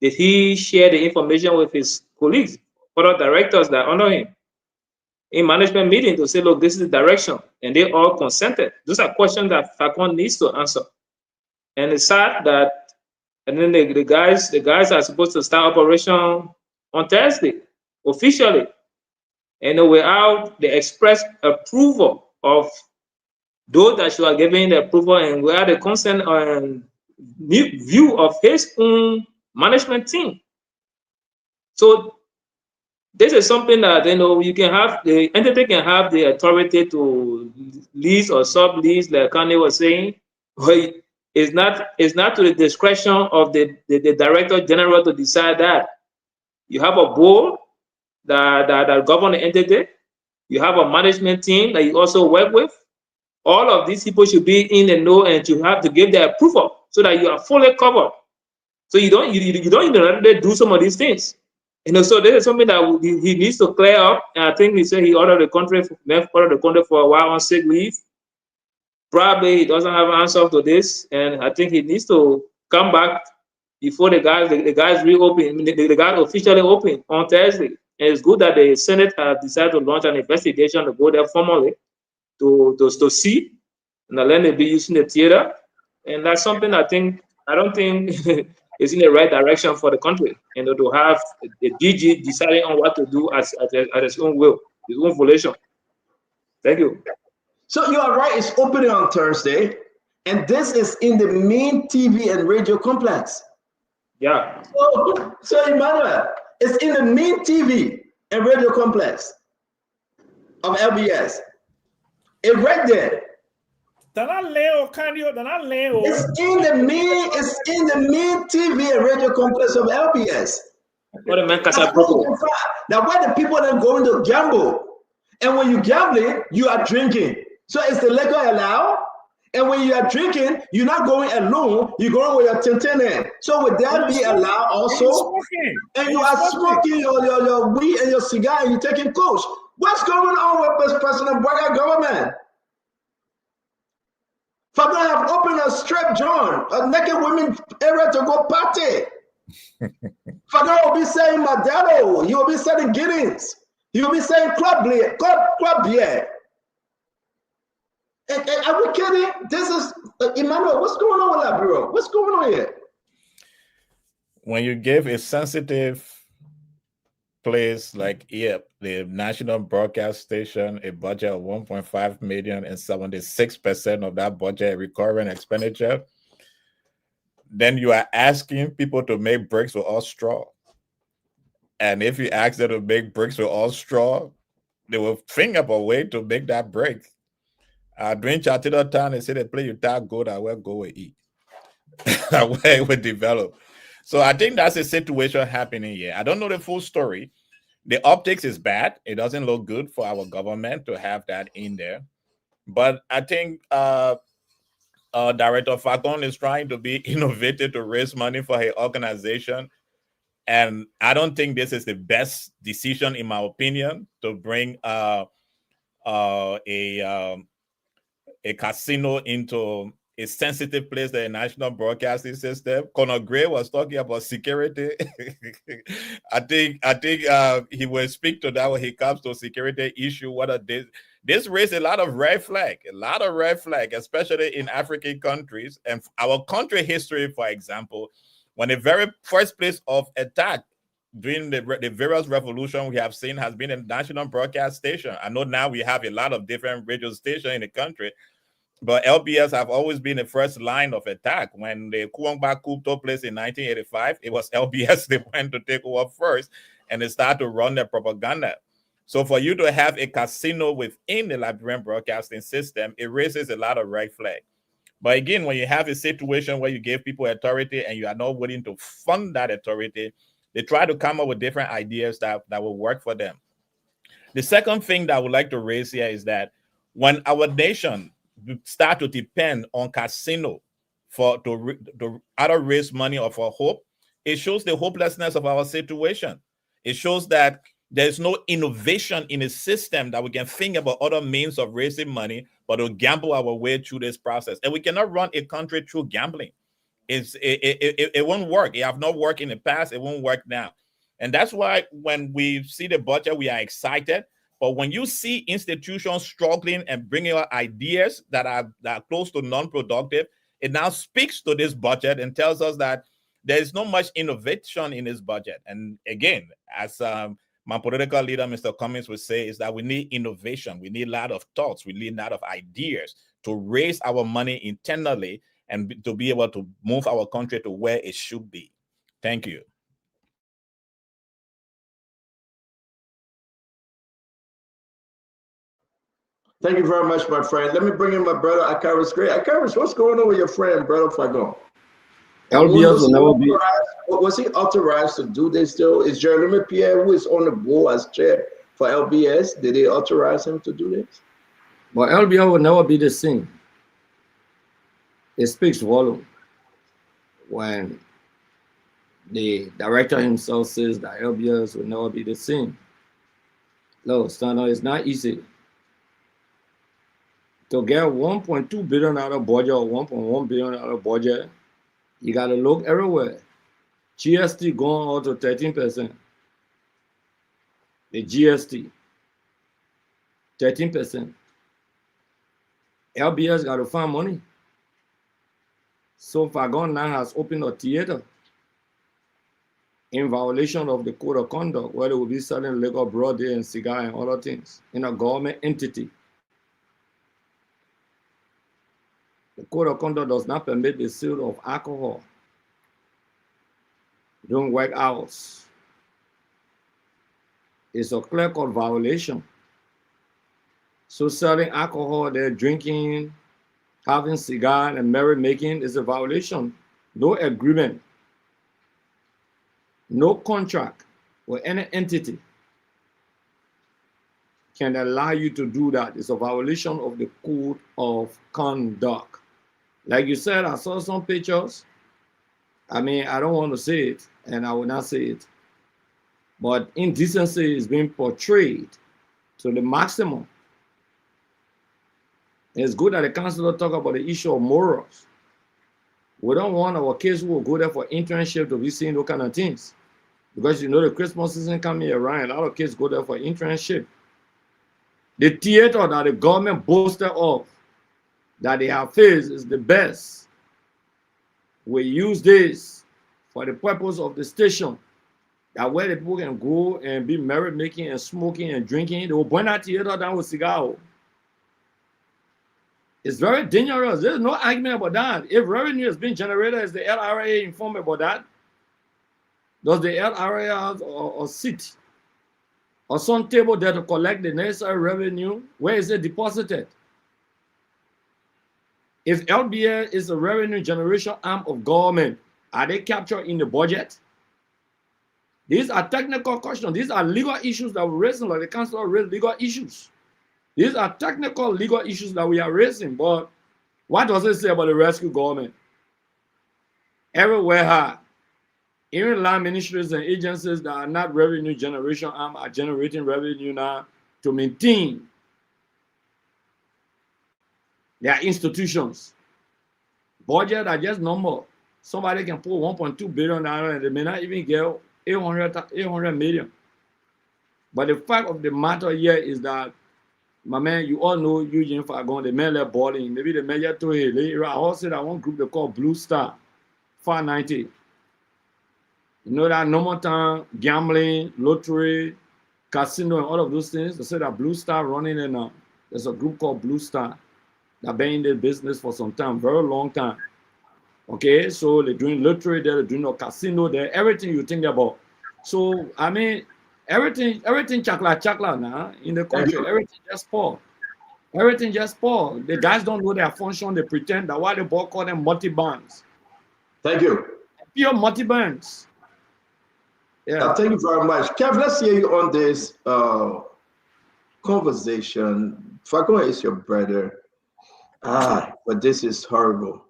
Did he share the information with his colleagues, other directors that are under him in management meeting to say, look, this is the direction, and they all consented? Those are questions that Fagon needs to answer. And it's sad that, and then the guys are supposed to start operation on Thursday officially, and without the express approval of those that should have given the approval, and without the consent and view of his own management team. So this is something that, you know, you can have, the entity can have the authority to lease or sublease, like Kanye was saying, but it's not to the discretion of the director general to decide that. You have a board that govern the entity. You have a management team that you also work with. All of these people should be in the know, and you have to give their approval so that you are fully covered. So you don't even do some of these things. You know, so this is something that he needs to clear up. And I think he said he ordered the country for a while on sick leave. Probably he doesn't have an answer to this, and I think he needs to come back before the guys reopen. The guys officially open on Thursday. And it's good that the Senate has decided to launch an investigation to go there formally to see, and then they'll be using the theater. And that's something I don't think is in the right direction for the country, you know, to have the DG deciding on what to do at his own will, his own volition. Thank you. So you are right, it's opening on Thursday, and this is in the main TV and radio complex. Yeah. So Emmanuel, it's in the main TV and radio complex of LBS. It's right there. It's in the main TV and radio complex of LBS. Now, where the people are going to gamble, and when you gambling, you are drinking. So is the liquor allowed? And when you are drinking, you're not going alone. You're going with your tintin. So would that be allowed also? And you are smoking your weed and your cigar, and you're taking coach. What's going on with this President Boyka government? Fagon have opened a strip joint, a naked women area to go party. Fagon will be saying Madero. He will be saying Giddings. He will be saying Club Beer. Are we kidding? This is Emmanuel. What's going on with that, bro? What's going on here? When you give a sensitive place like the national broadcast station, a budget of 1.5 million and 76% of that budget recurring expenditure, then you are asking people to make bricks with all straw. And if you ask them to make bricks with all straw, they will think up a way to make that brick. During Chatino Town, they say they play you that good, I will go and eat. That way it will develop. So I think that's a situation happening here. I don't know the full story. The optics is bad. It doesn't look good for our government to have that in there. But I think Director Fagon is trying to be innovative to raise money for her organization. And I don't think this is the best decision, in my opinion, to bring a casino into a sensitive place, the national broadcasting system. Conor Gray was talking about security. I think he will speak to that when he comes to security issue. This raised a lot of red flag, especially in African countries. And our country history, for example, when the very first place of attack during the various revolution we have seen has been a national broadcast station. I know now we have a lot of different radio stations in the country, but LBS have always been the first line of attack. When the Kuwangba coup took place in 1985, it was LBS they went to take over first, and they started to run their propaganda. So for you to have a casino within the Liberian broadcasting system, it raises a lot of red flags. But again, when you have a situation where you give people authority and you are not willing to fund that authority, they try to come up with different ideas that will work for them. The second thing that I would like to raise here is that when our nation start to depend on casino to either raise money or for hope, it shows the hopelessness of our situation. It shows that there's no innovation in the system that we can think about other means of raising money, but to gamble our way through this process. And we cannot run a country through gambling. It won't work. It have not worked in the past. It won't work now. And that's why when we see the budget, we are excited. But when you see institutions struggling and bringing out ideas that are close to non-productive, it now speaks to this budget and tells us that there is not much innovation in this budget. And again, as my political leader, Mr. Cummings, would say, is that we need innovation. We need a lot of thoughts. We need a lot of ideas to raise our money internally and to be able to move our country to where it should be. Thank you. Thank you very much, my friend. Let me bring in my brother, Akaris Gray. Akaris, what's going on with your friend, brother Fagon? LBS will never be. Was he authorized to do this still? Is Jeremy Pierre, who is on the board as chair for LBS, did they authorize him to do this? But LBS will never be the same. It speaks volume when the director himself says that LBS will never be the same. No, Stano, it's not easy to get $1.2 billion budget or $1.1 billion budget. You got to look everywhere. GST going out to 13%. The GST, 13%. LBS got to find money. So Fagon now has opened a theater in violation of the code of conduct, where they will be selling liquor, broad day, and cigar and other things in a government entity. The code of conduct does not permit the sale of alcohol during work hours. It's a clear-cut violation. So selling alcohol, they're drinking, having cigar and merrymaking is a violation. No agreement, no contract with any entity can allow you to do that. It's a violation of the code of conduct. Like you said, I saw some pictures. I mean, I don't want to say it, and I will not say it. But indecency is being portrayed to the maximum. It's good that the councilor talk about the issue of morals. We don't want our kids who will go there for internship to be seeing those kind of things. Because you know the Christmas season coming around, a lot of kids go there for internship. The theater that the government boasted of, that they have faced, is the best. We use this for the purpose of the station, that where the people can go and be merry making and smoking and drinking. They will burn that theater down with cigar. It's very dangerous. There's no argument about that. If revenue has been generated, is the LRA informed about that? Does the LRA have a seat or some table there to collect the necessary revenue? Where is it deposited? If LBS is a revenue generation arm of government, are they captured in the budget? These are technical questions. These are legal issues that we're raising, like the council raised legal issues. These are technical legal issues that we are raising, but what does it say about the rescue government? Everywhere, even land ministries and agencies that are not revenue generation arm are generating revenue now to maintain their institutions. Budget are just number. Somebody can put $1.2 billion and they may not even get 800 million. But the fact of the matter here is that, my man, you all know Eugene Fagon, the man left balling. Maybe the major to it. I also that one group they call Blue Star, 590. You know that no more time gambling, lottery, casino, and all of those things. They say that Blue Star running in there's a group called Blue Star that been in the business for some time, very long time. Okay, so they're doing lottery there, they're doing a casino there, everything you think about. So I mean, everything chakla now in the country, everything just poor. Everything just poor. The guys don't know their function, they pretend that why the board call them multi-bands. Thank you. Pure multi-bands. Yeah. Thank you very much. Kev, let's hear you on this conversation. Fagon is your brother. But this is horrible.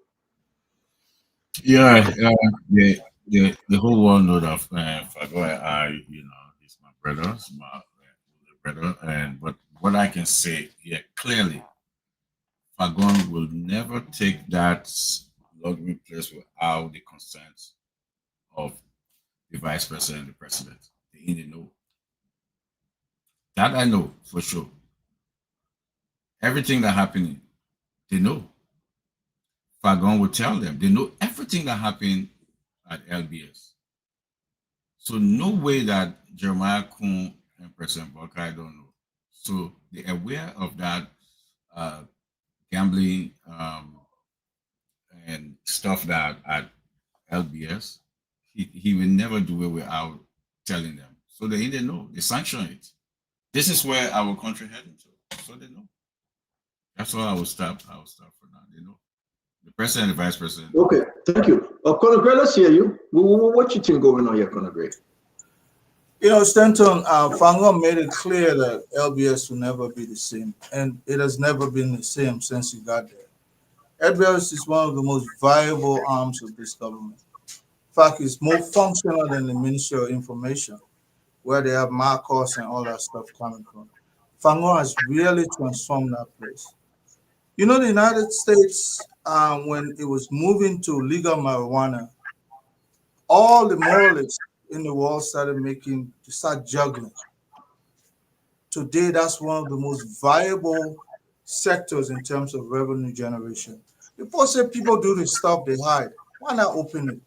Yeah, the whole world know that Fagon, he's my brother, and but what I can say, clearly, Fagon will never take that luxury place without the consent of the vice president and the president. They know. That I know for sure. Everything that happening, they know. Fagon will tell them. They know everything that happened at LBS. So no way that Jeremiah Kuhn and President Boakai don't know. So they're aware of that gambling and stuff that at LBS. He will never do it without telling them. So they know. They sanction it. This is where our country heading to. So they know. That's why I will stop for now. They know. The president and the vice president. Okay, thank you. Conor Gray, let's hear you. What you think going on here, Conor Gray? You know, Stanton, Fagon made it clear that LBS will never be the same, and it has never been the same since he got there. LBS is one of the most viable arms of this government. In fact, it's more functional than the Ministry of Information, where they have Marcos and all that stuff coming from. Fagon has really transformed that place. You know, the United States, when it was moving to legal marijuana, all the moralists in the world started juggling. Today, that's one of the most viable sectors in terms of revenue generation. People say people do this stuff, they hide. Why not open it?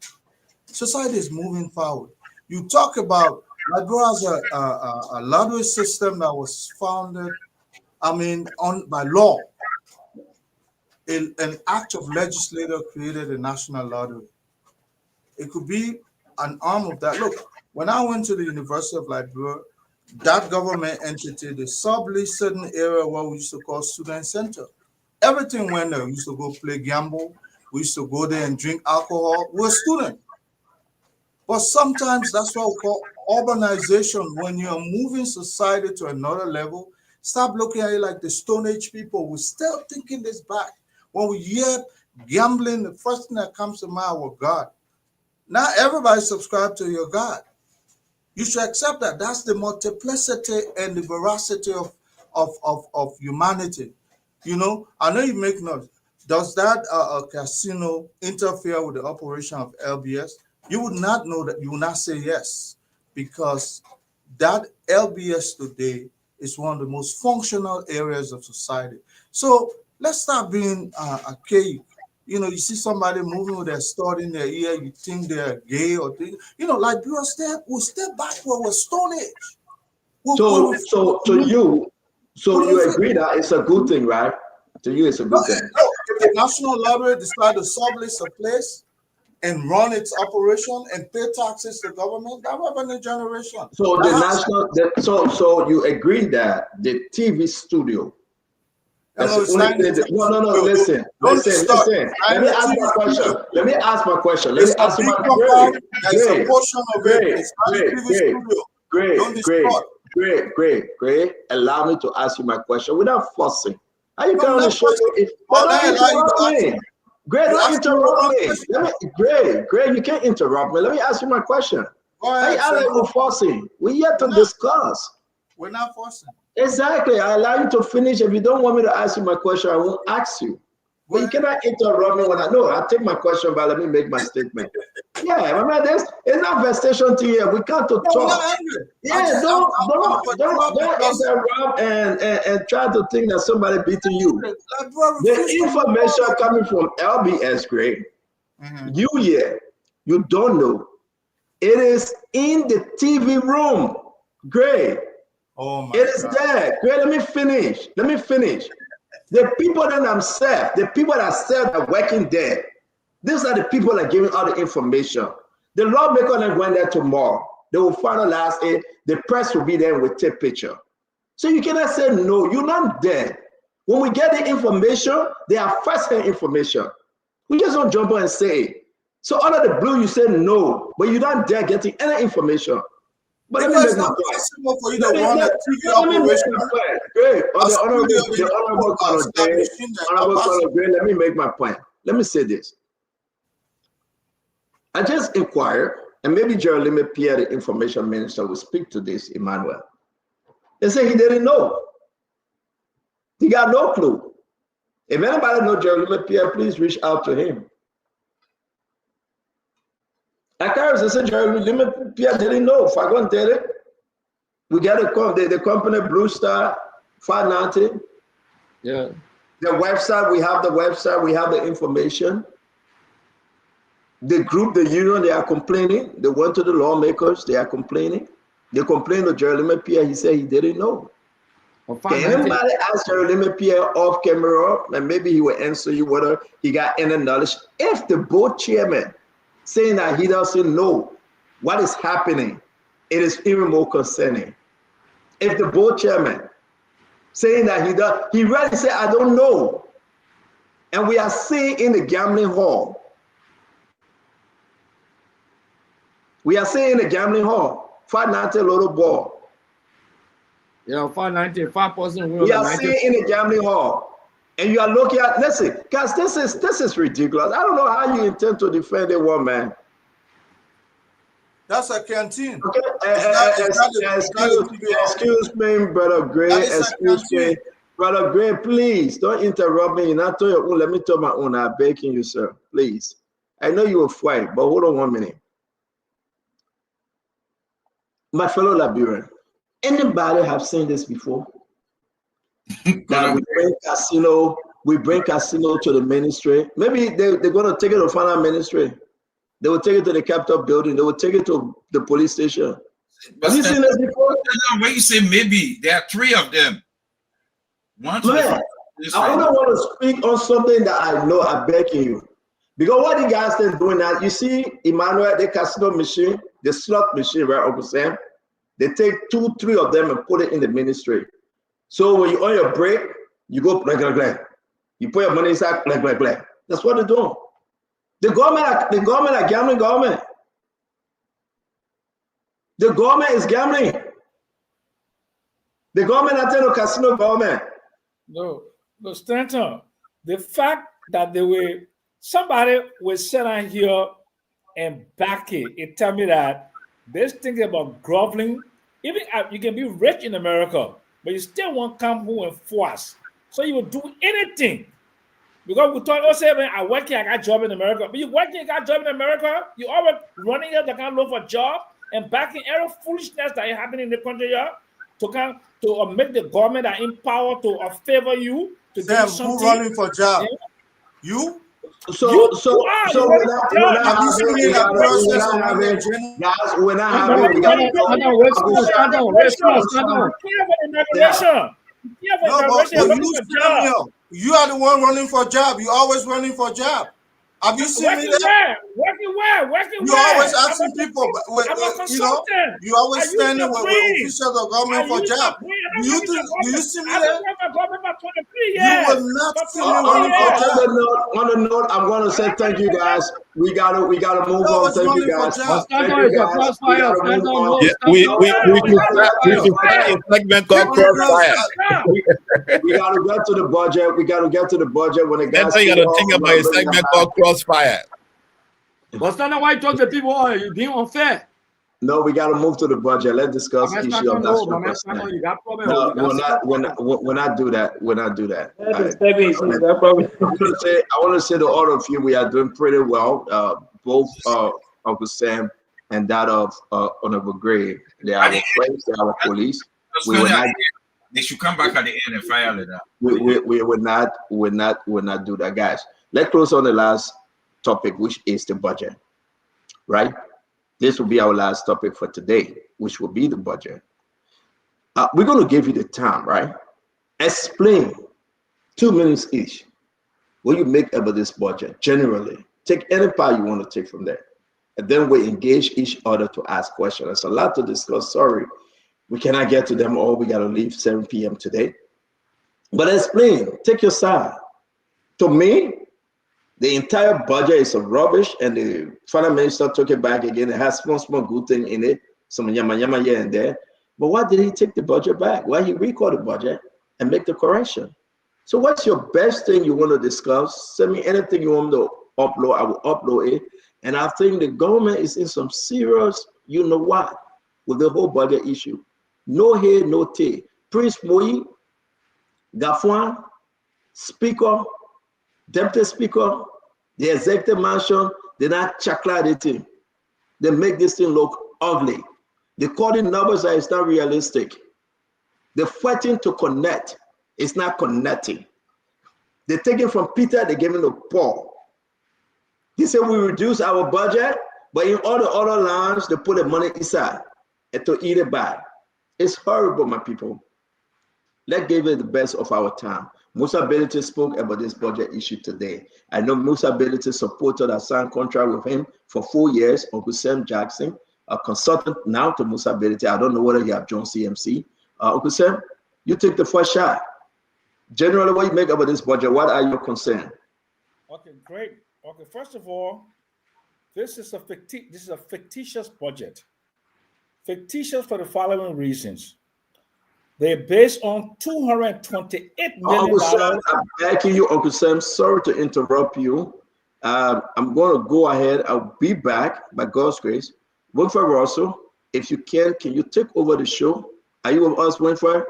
Society is moving forward. You talk about, Liberia has a lottery system that was founded, by law. An act of legislator created a national lottery. It could be an arm of that. Look, when I went to the University of Liberia, that government entity, they subleased certain area where we used to call Student Center. Everything went there. We used to go play gamble. We used to go there and drink alcohol. We're students. But sometimes that's what we call urbanization. When you're moving society to another level, stop looking at it like the Stone Age people. We're still thinking this back. When we hear gambling, the first thing that comes to mind was God. Now everybody subscribe to your God. You should accept that. That's the multiplicity and the veracity of humanity. You know, I know you make noise. Does that casino interfere with the operation of LBS? You would not know that. You would not say yes, because that LBS today is one of the most functional areas of society. So let's stop being archaic. You know, you see somebody moving with their sword in their ear, you think they're gay or thing. You know, like we step backward with Stone Age. So you agree that it's a good thing, right? To you, it's a good thing. No, if the National Library decide to sublist a place and run its operation and pay taxes to government, that revenue generation. So so you agree that the TV studio. Listen. Let me ask my question. Let me ask my question. Let me ask my question. There's a portion of it. It's not a TV studio. Great. Allow me to ask you my question without forcing. How you going to show me? Great, don't interrupt me. Great, you can't interrupt me. Let me ask you my question. We're forcing. We're yet to discuss. We're not forcing. Exactly. I allow you to finish. If you don't want me to ask you my question, I won't ask you. But you cannot interrupt me when I know. I'll take my question, but let me make my statement. Yeah, my man, it's not vestation to you. We can't talk. Yeah, don't interrupt and try to think that somebody beating you. The information coming from LBS, Greg, you don't know. It is in the TV room, Greg. Oh my it is God. There. Great, let me finish. The people that I'm served, the people that served are working there. These are the people that are giving all the information. The lawmaker that went there tomorrow, they will finalize it. The press will be there and will take picture. So you cannot say no, you're not there. When we get the information, they are first-hand information. We just don't jump on and say it. So out of the blue, you say no, but you're not there getting any information. But because it's not possible for you to run a TV operation. Great. The honorable Colonel Gray, let me make my point. Let me say this. I just inquired, and maybe Jeremy Pierre, the information minister, will speak to this, Emmanuel. They say he didn't know. He got no clue. If anybody knows Jeremy Pierre, please reach out to him. I said, Jeremy Pierre didn't know. If I go and tell it, we got the company Blue Star 590. Yeah. The website, we have the information. The group, the union, they are complaining. They went to the lawmakers, they are complaining. They complained to Jeremy Pierre, he said he didn't know. Can anybody ask Jeremy Pierre off camera, and maybe he will answer you whether he got any knowledge? If the board chairman saying that he doesn't know what is happening, it is even more concerning. If the board chairman saying that he really said, I don't know. And we are seeing in the gambling hall. We are seeing in the gambling hall, 590 little ball. Yeah, 590, 5%. We are seeing in the gambling hall. And you are looking at, listen, guys, this is ridiculous. I don't know how you intend to defend a woman. That's a canteen. Okay, excuse me, Brother Gray. Excuse me. Brother Gray, please don't interrupt me. Not to your own. Let me tell my own. I'm begging you, sir. Please. I know you will fight, but hold on 1 minute. My fellow Liberian, anybody have seen this before? That we bring casino to the ministry. Maybe they're going to take it to final ministry. They will take it to the Capitol building. They will take it to the police station. Have you seen this before? When you say maybe, there are 3 of them. I don't want to speak on something that I know. I'm begging you. Because what the guys are doing now, you see, Emmanuel, the casino machine, the slot machine, right, Uncle Sam? They take 2, 3 of them and put it in the ministry. So when you're on your break, you go blah, blah, blah. You put your money inside, blah, blah, blah. That's what they're doing. The government are gambling government. The government is gambling. The government are telling the casino government. No, Stanton, the fact that somebody will sit on here and back it tell me that they're thinking about groveling. Even you can be rich in America, but you still won't come home and force. So you will do anything. Because we thought, oh, say, man, I work here, I got a job in America. But you work here, you got a job in America, you always running here to kind of look for a job and backing every foolishness that is happening in the country here to make the government that in power to favor you. To Sam, do something. who running for job? Yeah. You? So we're not you are the one running for job. You always running for job. Have you seen me there? Working where? You always asking people, you always standing with officials of government for job. Do you see me there? You will not see me running for job. On the note, I'm going to say thank you guys. We gotta move on. Thank you guys. Thank you guys. We should find a segment called Crossfire. We gotta get to the budget. When the guys. You gotta think about a segment called Crossfire. But stand why you talk to people, oh, you're being unfair. No, we gotta move to the budget. Let's discuss issue of that. We're not do that. I want to say to all of you, we are doing pretty well. Both Uncle Sam and that of Honorable Gray. They are our friends. They are our police. They should come back at the end and fire like that. We will not do that, guys. Let's close on the last topic, which is the budget. Right? This will be our last topic for today, which will be the budget. We're going to give you the time, right? Explain 2 minutes each what you make about this budget generally. Take any part you want to take from there. And then we engage each other to ask questions. There's a lot to discuss. Sorry, we cannot get to them all. We got to leave 7 p.m. today. But explain, take your side. To me, the entire budget is of rubbish, and the finance minister took it back again. It has small good thing in it, some yama here and there. But why did he take the budget back? Why he record the budget and make the correction? So what's your best thing you want to discuss? Send me anything you want to upload. I will upload it. And I think the government is in some serious, you know what, with the whole budget issue. No hair, no tea. Prince Moi, Gafwan, Speaker, Deputy Speaker, the executive mansion, they're not chaklading. They make this thing look ugly. They call it numbers that is not realistic. They're fighting to connect. It's not connecting. They take it from Peter, they give it to Paul. He said we reduce our budget, but in all the other lines, they put the money inside and to eat it back. It's horrible, my people. Let's give it the best of our time. Musa Belete spoke about this budget issue today. I know Musa Belete supported a signed contract with him for 4 years. Uncle Sam Jackson, a consultant now to Musa Belete. I don't know whether you have joined CMC. Uncle Sam, you take the first shot. Generally, what you make about this budget? What are your concerns? Okay, great. Okay, first of all, this is a fictitious budget. Fictitious for the following reasons. They're based on $228 million. Uncle Sam, I'm begging you, Uncle Sam, sorry to interrupt you. I'm going to go ahead. I'll be back by God's grace. Winfred Russell, if you can you take over the show? Are you with us, Winfred?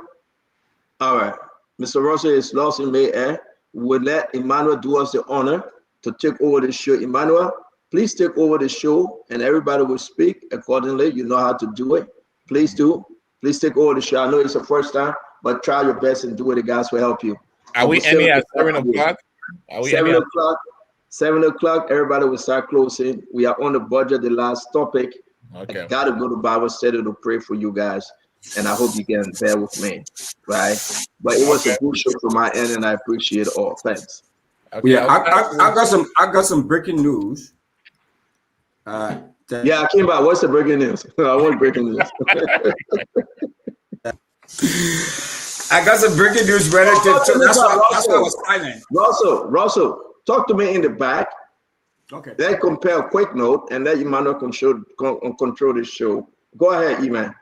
All right. Mr. Russell is lost in May-Air. We'll let Emmanuel do us the honor to take over the show. Emmanuel, please take over the show and everybody will speak accordingly. You know how to do it. Please do. Please take over the show. I know it's the first time, but try your best and do it. The guys will help you. Are we ending at 7 o'clock? 7 o'clock. 7 o'clock, everybody will start closing. We are on the budget, the last topic. Okay. I got to go to Bible study to pray for you guys. And I hope you can bear with me, right? But it was a good show from my end, and I appreciate it all. Thanks. Okay. Yeah, I got some breaking news. Yeah, I came by. What's the breaking news? I want breaking news. I got some breaking news relative to that's why I was silent. Russell, talk to me in the back. Okay. Then compare a quick note and let Emmanuel control the show. Go ahead, Eman.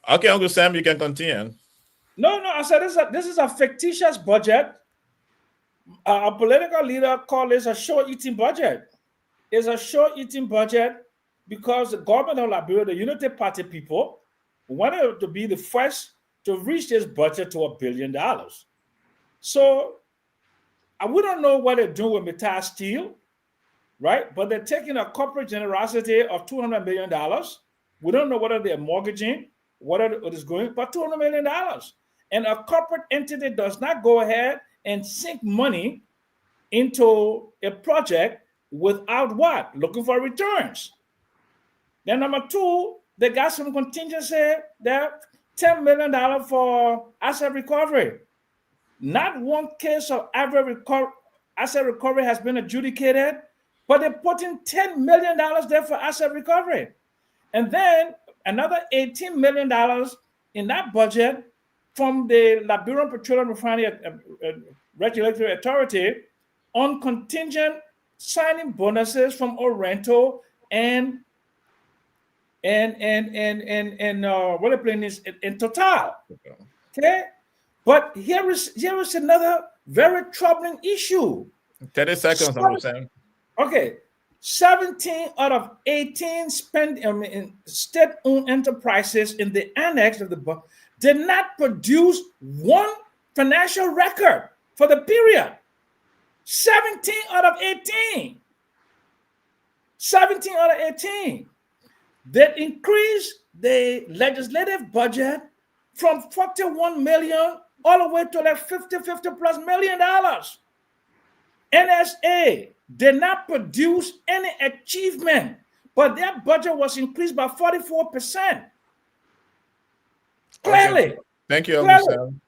Okay, Uncle Sam, you can continue. No, I said this is a fictitious budget. A political leader called this a show-eating budget. It's a show-eating budget because the government of Liberia, the Unity Party people, wanted to be the first to reach this budget to $1 billion. So we don't know what they're doing with Mittal Steel, right? But they're taking a corporate generosity of $200 million. We don't know whether they're mortgaging, what is going, but $200 million. And a corporate entity does not go ahead and sink money into a project without what? Looking for returns. Then number two, they got some contingency there, $10 million for asset recovery. Not one case of asset recovery has been adjudicated, but they're putting $10 million there for asset recovery. And then another $18 million in that budget from the Liberian Petroleum Refinery Regulatory Authority on contingent signing bonuses from Orento and what the plan is in Total. Okay, but here is another very troubling issue. 30 seconds, Uncle Sam. Okay, 17 out of 18 state-owned enterprises in the annex of the book did not produce one financial record for the period. 17 out of 18. 17 out of 18. They increased the legislative budget from 41 million all the way to like 50 plus $1 million. NSA did not produce any achievement, but their budget was increased by 44%. Clearly. Okay. Thank you, Uncle Sam.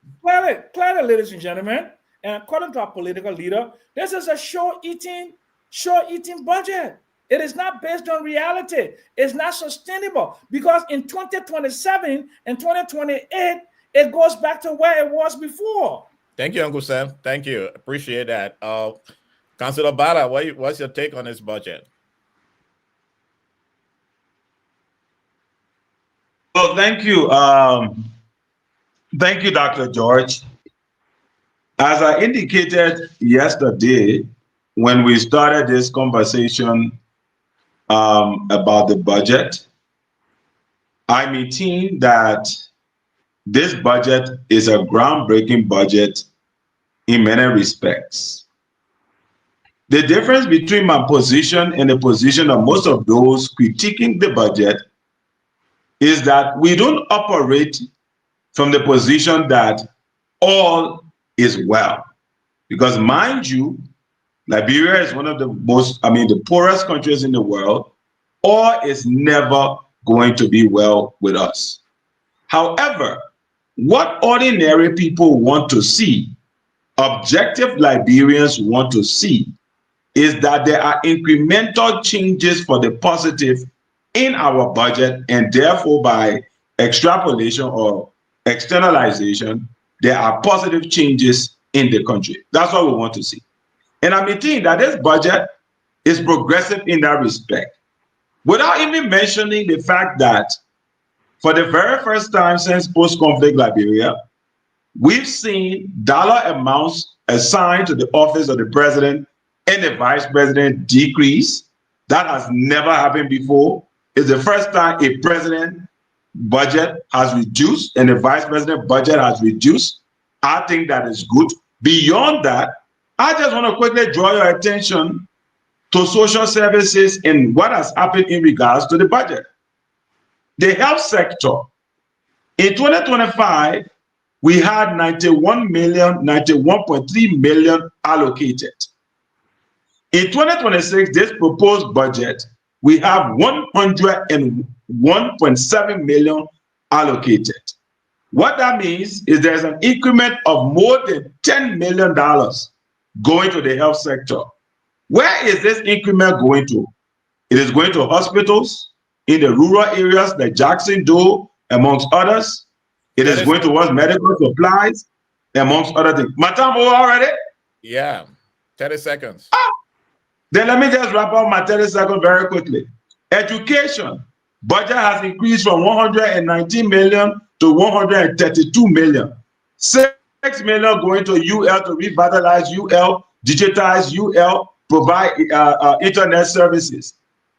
Clearly, ladies and gentlemen, and according to our political leader, this is a sure-eating budget. It is not based on reality. It's not sustainable because in 2027 and 2028, it goes back to where it was before. Thank you, Uncle Sam. Thank you. Appreciate that. Councilor Bala, what's your take on this budget? Well, thank you. Thank you, Dr. George. As I indicated yesterday, when we started this conversation about the budget, I maintain that this budget is a groundbreaking budget in many respects. The difference between my position and the position of most of those critiquing the budget is that we don't operate from the position that all is well. Because mind you, Liberia is one of the the poorest countries in the world. All is never going to be well with us. However, what ordinary people want to see, objective Liberians want to see, is that there are incremental changes for the positive in our budget, and therefore by extrapolation or externalization, there are positive changes in the country. That's what we want to see. And I'm maintain that this budget is progressive in that respect, without even mentioning the fact that for the very first time since post-conflict Liberia, we've seen dollar amounts assigned to the office of the president and the vice president decrease. That has never happened before. It's the first time a president budget has reduced and the vice president budget has reduced. I think that is good. Beyond that, I just want to quickly draw your attention to social services and what has happened in regards to the budget. The health sector, in 2025, we had 91.3 million allocated. In 2026, this proposed budget, we have 101.7 million allocated. What that means is there's an increment of more than $10 million going to the health sector. Where is this increment going to? It is going to hospitals in the rural areas like Jackson Dole, amongst others. It is going towards medical supplies, amongst other things. My time over already? Yeah, 30 seconds. Then let me just wrap up my 30 seconds very quickly. Education budget has increased from 119 million to 132 million. 6 million going to UL to revitalize UL, digitize UL, provide internet services.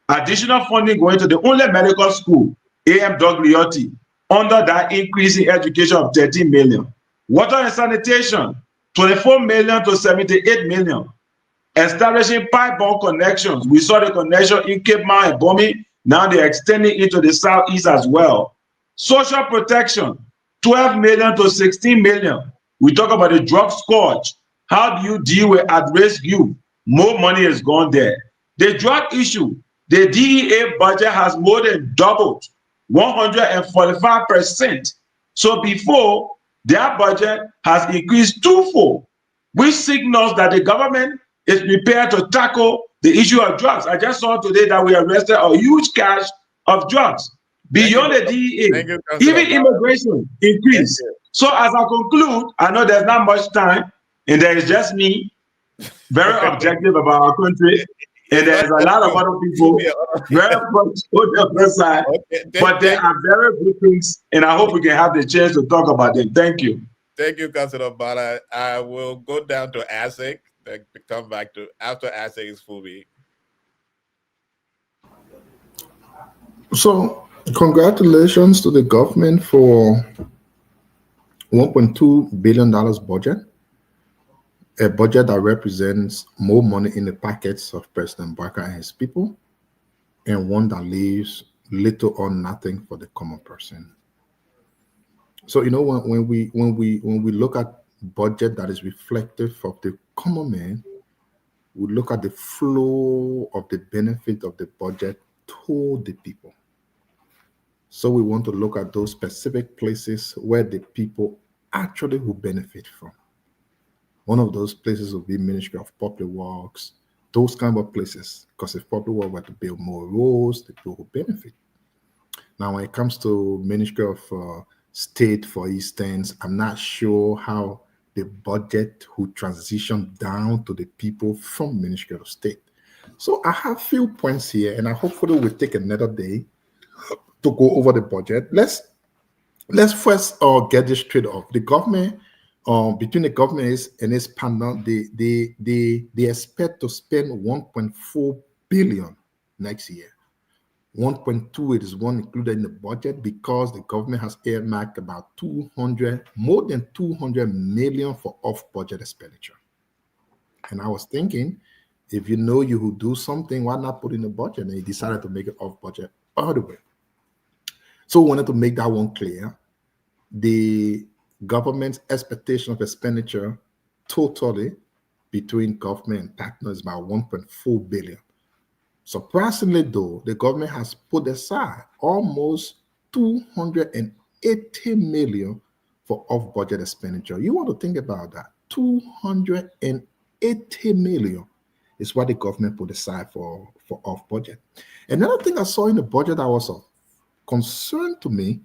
Additional funding going to the only medical school, A.M. Doug Liotti, under that increase in education of 13 million. Water and sanitation, 24 million to 78 million. Establishing pipe-borne connections. We saw the connection in Cape Mount and Bomi. Now they're extending into the southeast as well. Social protection, 12 million to 16 million. We talk about the drug scourge. How do you deal with at-risk youth? More money has gone there. The drug issue, the DEA budget has more than doubled, 145%. So before, their budget has increased twofold, which signals that the government is prepared to tackle the issue of drugs. I just saw today that we arrested a huge cache of drugs beyond the DEA. Even immigration increased. So as I conclude, I know there's not much time, and there is just me, very objective about our country, and there's a lot of other people very much on the other side, but there are very good things, and I hope we can have the chance to talk about them. Thank you. Thank you, Councilor Bala. I will go down to ASIC, then come back to after ASIC is Fubi. So, congratulations to the government for $1.2 billion budget, a budget that represents more money in the pockets of President Barker and his people, and one that leaves little or nothing for the common person. So, you know, when we look at budget that is reflective of the common man, we look at the flow of the benefit of the budget to the people. So we want to look at those specific places where the people actually will benefit from. One of those places will be Ministry of Public Works, those kind of places, because if Public Works were to build more roads, the people will benefit. Now, when it comes to Ministry of State, for instance, I'm not sure how the budget will transition down to the people from Ministry of State. So I have a few points here, and I hopefully will take another day to go over the budget. Let's first get this straight off. The government, between the government and its panel, they expect to spend 1.4 billion next year. 1.2 it is one included in the budget because the government has earmarked about more than 200 million for off-budget expenditure. And I was thinking, if you know you will do something, why not put in the budget? And he decided to make it off-budget all the way. So we wanted to make that one clear. The government's expectation of expenditure totally between government and partners is about 1.4 billion. Surprisingly, though, the government has put aside almost 280 million for off-budget expenditure. You want to think about that. 280 million is what the government put aside for off-budget. Another thing I saw in the budget that was of concern to me,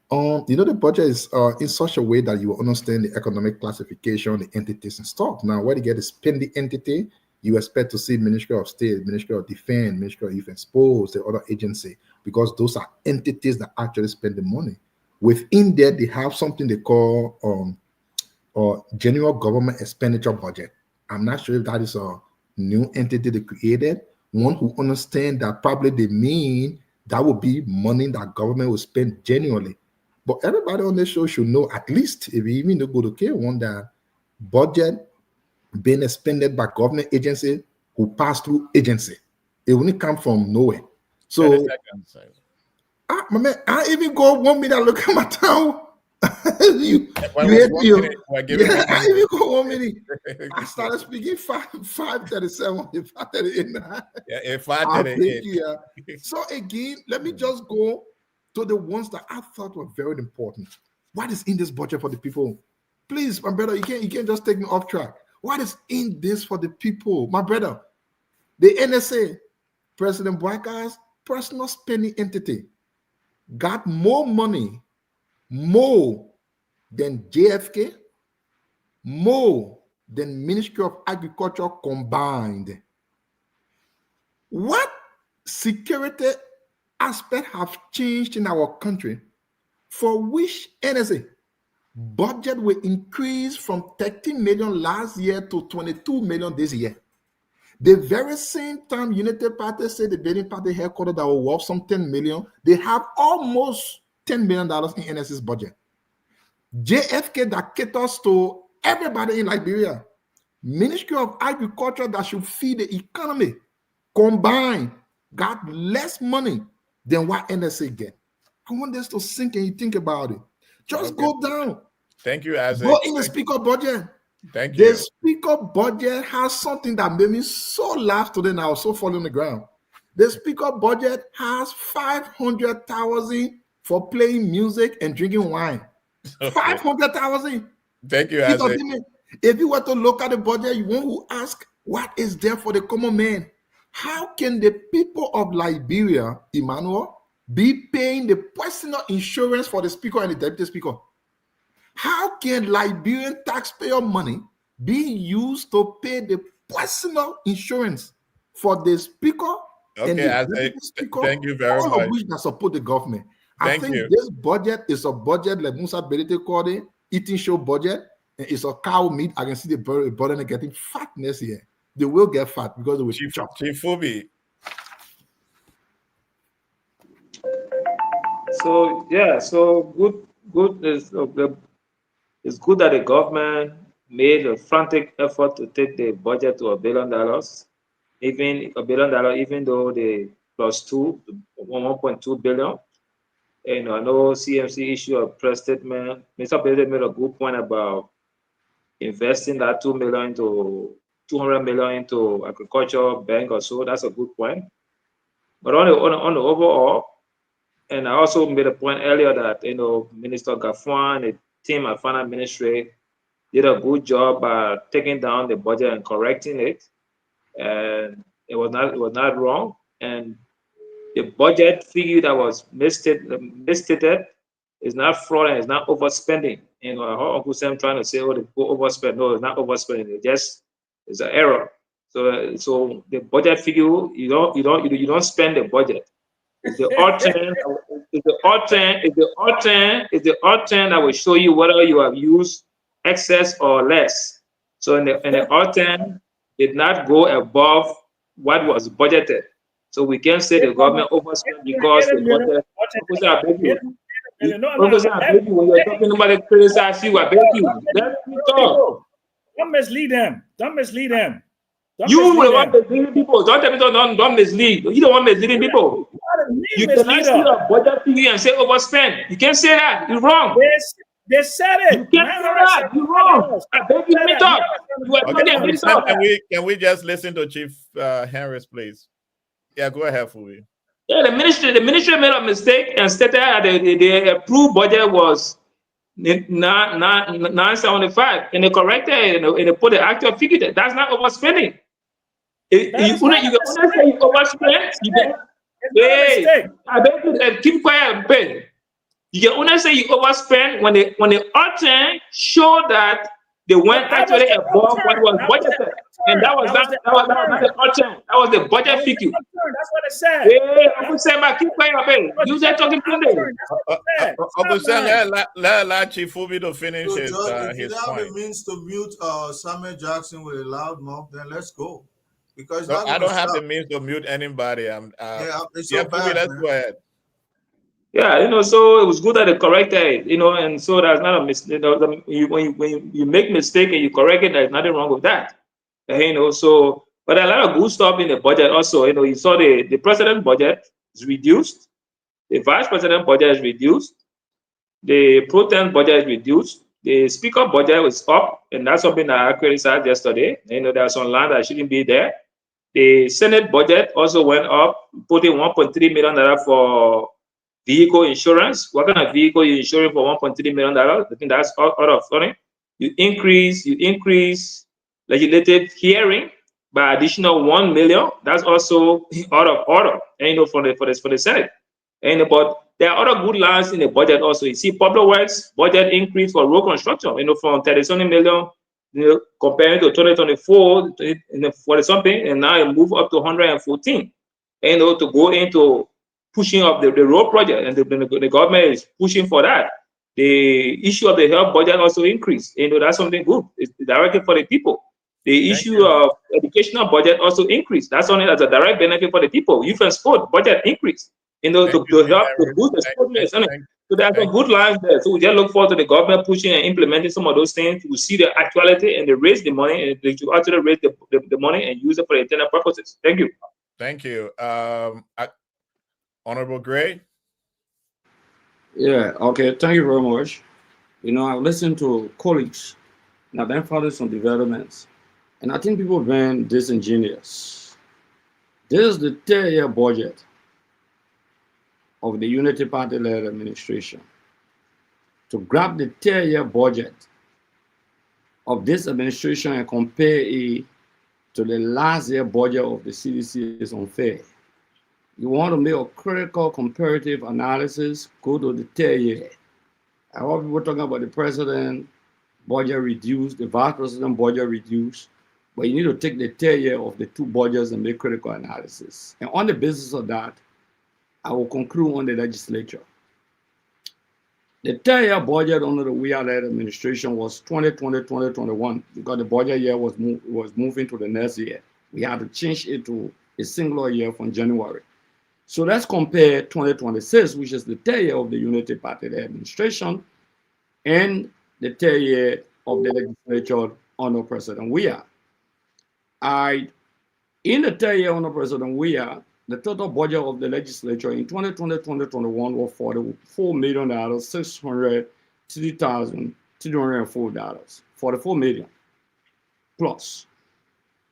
the budget is in such a way that you will understand the economic classification, the entities and stuff. Now, where you get a spending entity, you expect to see Ministry of State, Ministry of Defense, Ministry of Youth and Sports, the other agency, because those are entities that actually spend the money. Within there, they have something they call general government expenditure budget. I'm not sure if that is a new entity they created. One who understand that probably they mean that would be money that government will spend genuinely. But everybody on this show should know, at least if you even go to K1, that budget being expended by government agency who pass through agency. It will not come from nowhere. So, my man, I even go 1 minute, look at my town. you hate me. I even go 1 minute. I started speaking 5:37, 5:38. Yeah, 5:38. So again, let me just go to the ones that I thought were very important. What is in this budget for the people? Please, my brother, you can't just take me off track. What is in this for the people? My brother, the NSA, President Barker's personal spending entity, got more money, more than JFK, more than Ministry of Agriculture combined. What security aspect have changed in our country for which NSA budget will increase from 13 million last year to 22 million this year? The very same time United Party said the Benin Party headquarters that will worth some 10 million, they have almost $10 million in NSC's budget. JFK that caters to everybody in Liberia. Ministry of Agriculture that should feed the economy combined got less money than what NSA get. I want this to sink and you think about it. Just go down. Thank you, Isaac. Go in the speaker budget. Thank you. The speaker budget has something that made me so laugh today and I was so falling on the ground. The speaker budget has 500,000 for playing music and drinking wine. 500,000. Thank you, Isaac. If you were to look at the budget, you want to ask what is there for the common man. How can the people of Liberia, Emmanuel, be paying the personal insurance for the speaker and the deputy speaker? How can Liberian taxpayer money be used to pay the personal insurance for the speaker and the deputy speaker? Thank you very all much. of which that support the government. I Thank think you. this budget is a budget like Musa Berete called it, eating show budget. And it's a cow meat. I can see the burden getting fatness here. They will get fat because they will chop. Chief Fubi. So yeah, so good is it's good that the government made a frantic effort to take the budget to $1 billion, even $1 billion, even though the +2, 1.2 billion. And I know CMC issued a press statement. Mr. President made a good point about investing that $200 million into agriculture bank or so. That's a good point. But on the overall, and I also made a point earlier that Minister Gafuan and the team at Finance Ministry did a good job taking down the budget and correcting it, and it was not wrong. And the budget figure that was misstated is not fraud and it's not overspending. Uncle Sam trying to say, oh, they go overspend. No, it's not overspending. It's an error. So the budget figure, you don't spend the budget. It's the OR10 that will show you whether you have used excess or less. So in the OR10 did not go above what was budgeted. So we can't say the government overspent because the budget. When you're talking about the criticize you, I beg you. Let me talk. Don't mislead them. Don't mislead them. You will want misleading people. Don't tell me don't mislead. You don't want misleading people. You cannot see a budget figure and say overspend. You can't say that. You're wrong. They said it. You can't say that. You're wrong. I beg you, let me talk. Can we just listen to Chief Harris, please? Yeah, go ahead, Fubi. Yeah, the ministry made a mistake and stated that the approved budget was 975, and they corrected it and they put the actual figure there. That's not overspending. You can only say you overspend. I beg you, keep quiet and pay. You can only say you overspend when the OR10 show that they went actually above what was budgeted. And that was not the OR10. That was the budget figure. That's what it said. Hey, Uncle Sam, keep quiet, baby. You just talking to me. Uncle Sam, let Chief Fubi to finish his If you have point. a means to mute Samuel Jackson with a loud mouth, then let's go. Because No, I don't have the means to mute anybody. it's so bad, let's man. go ahead. Yeah, so it was good that they corrected it, and so that's not a mistake. When you make mistake and you correct it, there's nothing wrong with that. So but a lot of good stuff in the budget also. You saw the president budget is reduced, the vice president budget is reduced, the pro tem budget is reduced, the speaker budget was up, and that's something that I criticized yesterday. There's some land that shouldn't be there. The Senate budget also went up, putting $1.3 million for vehicle insurance. What kind of vehicle you insuring for $1.3 million? I think that's out of money. You increase legislative hearing by additional 1 million. That's also out of order. For the Senate. But there are other good lines in the budget also. You see, public works budget increase for road construction. From 37 million. Comparing to 2024, 40 something, and now it move up to 114. To go into pushing up the road project, and the government is pushing for that. The issue of the health budget also increased. That's something good. It's directed for the people. The issue of educational budget also increased. That's only as a direct benefit for the people. Youth and sport budget increased. To help to boost the sport. So there's a good line there. So we just look forward to the government pushing and implementing some of those things. We see the actuality and they raise the money and they to actually raise the money and use it for intended purposes. Thank you. Thank you. Honorable Gray. Yeah, okay, thank you very much. You know, I've listened to colleagues and I've been following some developments. And I think people have been disingenuous. This is the 10-year budget of the Unity Party-led administration. To grab the 10-year budget of this administration and compare it to the last year budget of the CDC is unfair. You want to make a critical comparative analysis, go to the 10-year. I heard people talking about the president budget reduced, the vice president budget reduced, but you need to take the 10-year of the two budgets and make critical analysis. And on the basis of that, I will conclude on the legislature. The 10-year budget under the We-led administration was 2020-2021 because the budget year was moving to the next year. We had to change it to a single year from January. So let's compare 2026, which is the 10-year of the Unity Party administration, and the 10-year of the legislature under President Weah. In the 10-year under President Weah, the total budget of the legislature in 2020-2021 was $44,603,204. $44 million plus.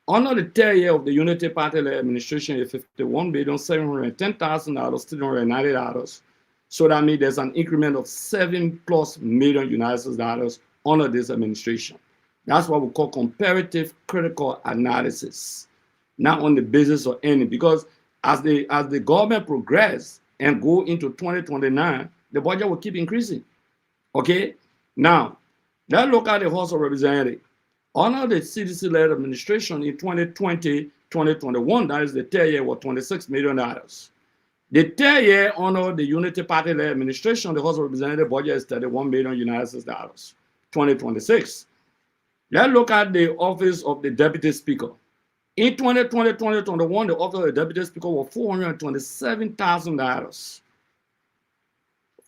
Under the 10-year of the Unity Party administration is $51,710,390. So that means there's an increment of $7+ million United States dollars under this administration. That's what we call comparative critical analysis, not on the basis of any, because as the government progress and go into 2029, the budget will keep increasing. Okay, now let's look at the House of Representatives. Under the CDC-led administration in 2020-2021, that is the 10-year, was $26 million. The 10-year under the Unity Party-led administration, the House of Representatives budget is $31 million United States dollars. 2026. Let's look at the office of the Deputy Speaker. In 2020-2021, the office of the Deputy Speaker was $427,000.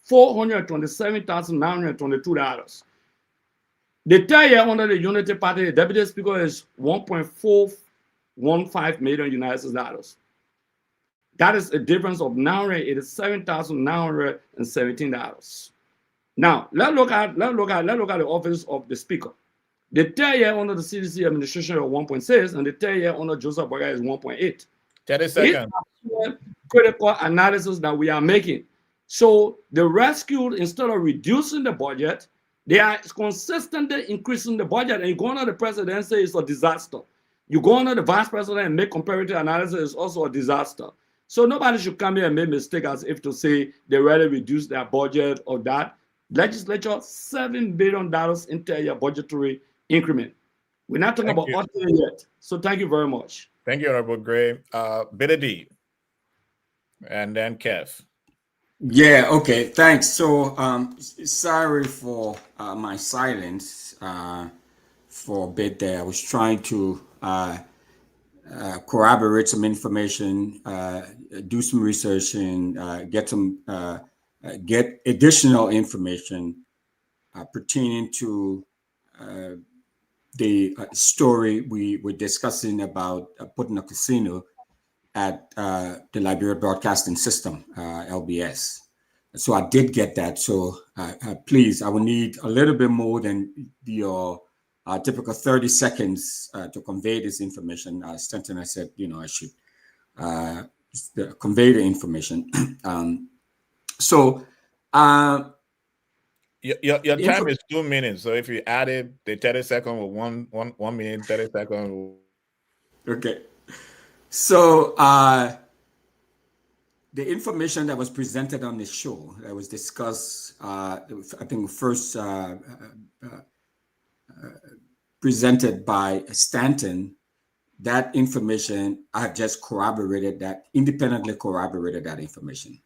$427,922. The 10-year under the Unity Party, the Deputy Speaker is $1.415 million United States dollars. That is a difference of $987,917. Now let's look at the office of the Speaker. The 10-year under the CDC administration is 1.6, and the 10-year under Joseph Boakai is 1.8. 30 seconds. Critical analysis that we are making. So the rescued, instead of reducing the budget, they are consistently increasing the budget. And you go under the president and say it's a disaster. You go under the vice president and make comparative analysis, it's also a disaster. So nobody should come here and make mistake as if to say they already reduced their budget or that. Legislature, $7 billion in 10-year budgetary increment. We're not talking about author yet. So thank you very much. Thank you, Honorable Gray. Bidadi, and then Kev. Yeah, okay, thanks. So sorry for my silence for a bit there. I was trying to corroborate some information, do some research, and get additional information pertaining to the story we were discussing about putting a casino at the Liberian Broadcasting System, LBS. So I did get that. So please, I will need a little bit more than your typical 30 seconds to convey this information. Stanton, I said, I should convey the information. Your time is 2 minutes. So if you added the 30 second with 1 minute, 30 seconds. Okay. So the information that was presented on the show that was discussed, I think first presented by Stanton, that information, I have just corroborated that, independently corroborated that information.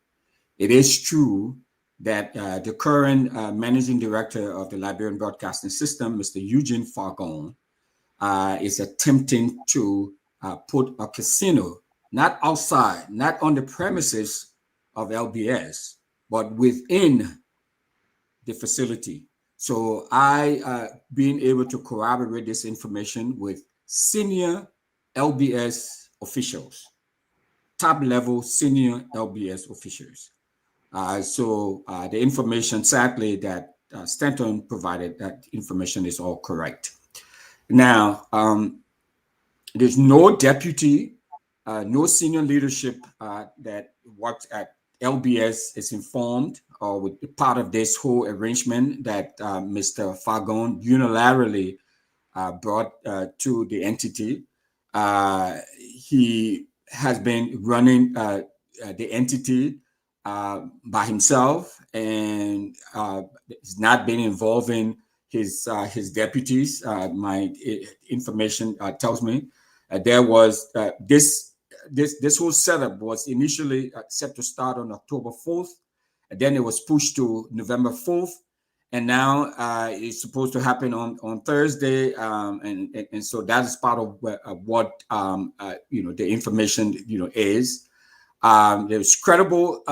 It is true that the current managing director of the Liberian Broadcasting System, Mr. Eugene Fargon, is attempting to put a casino, not outside, not on the premises of LBS, but within the facility. So I being able to corroborate this information with senior LBS officials, top level senior LBS officials. So the information, sadly, that Stanton provided, that information is all correct. Now, there's no deputy, no senior leadership that works at LBS is informed or with part of this whole arrangement that Mr. Fagon unilaterally brought to the entity. He has been running the entity by himself and has not been involving his deputies. My information tells me there was this whole setup was initially set to start on October 4th, and then it was pushed to November 4th, and now it's supposed to happen on Thursday, and so that is part of what the information is. There's credible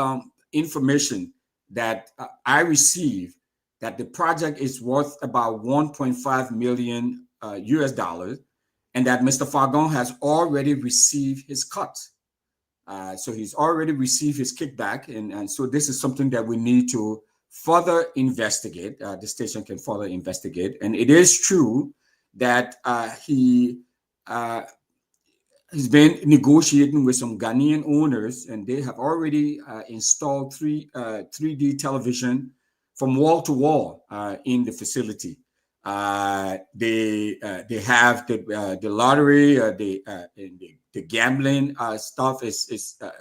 information that I received that the project is worth about 1.5 million US dollars, and that Mr. Fagon has already received his cut. So he's already received his kickback, and so this is something that we need to further investigate. The station can further investigate, and it is true that he's been negotiating with some Ghanaian owners, and they have already installed 3D television from wall to wall in the facility. They have the lottery, the gambling stuff is a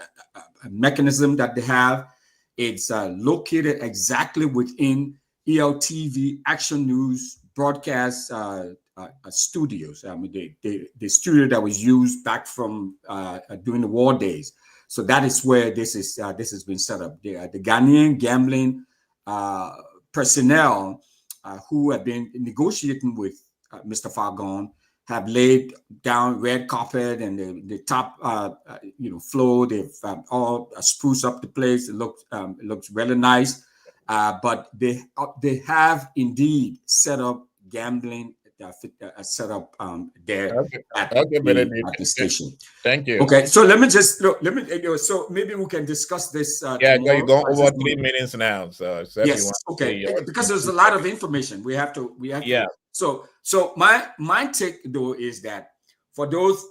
mechanism that they have. It's located exactly within ELTV Action News broadcast studios. I mean, the studio that was used back from during the war days. So that is where this has been set up. The Ghanaian gambling personnel who have been negotiating with Mr. Fagon have laid down red carpet and the top floor. They've all spruced up the place. It looks really nice. But they have indeed set up gambling set up there at the station. Thank you. Okay, so let me so maybe we can discuss this. Yeah, you're going over 3 minutes now. So yes, okay, because there's a lot of information we have to. Yeah. So my take though is that for those,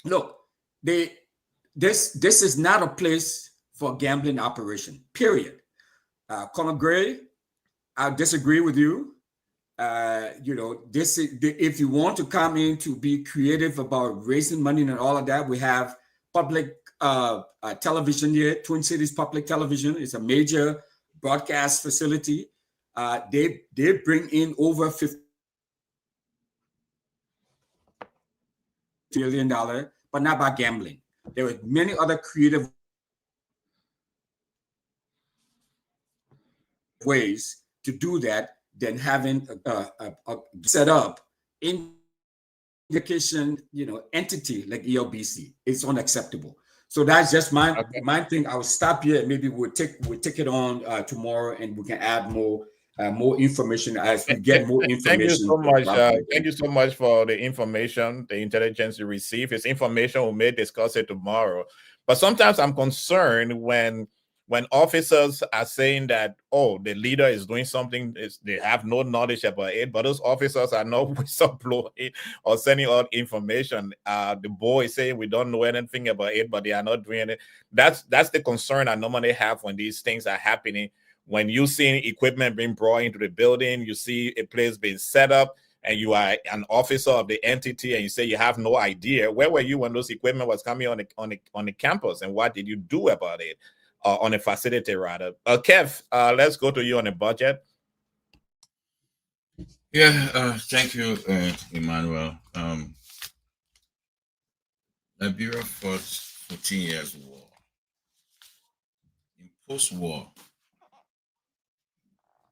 look, this is not a place for gambling operation. Period. Colonel Gray, I disagree with you. This is if you want to come in to be creative about raising money and all of that, we have public television here. Twin Cities Public Television is a major broadcast facility. They bring in over $50 billion, but not by gambling. There are many other creative ways to do that than having a set up indication, entity like ELBC. It's unacceptable. So that's just my thing. I will stop here. Maybe we'll take it on tomorrow, and we can add more information as we get more information. Thank you so much. Thank you so much for the information, the intelligence you receive. It's information we may discuss it tomorrow. But sometimes I'm concerned when officers are saying that, oh, the leader is doing something, they have no knowledge about it, but those officers are not whistleblowing or sending out information. The boy is saying we don't know anything about it, but they are not doing it. That's the concern I normally have when these things are happening. When you see equipment being brought into the building, you see a place being set up, and you are an officer of the entity, and you say you have no idea. Where were you when those equipment was coming on the campus, and what did you do about it? On a facility, rather. Kev, let's go to you on a budget. Yeah, thank you, Emmanuel. Liberia fought 14 years war. In post-war,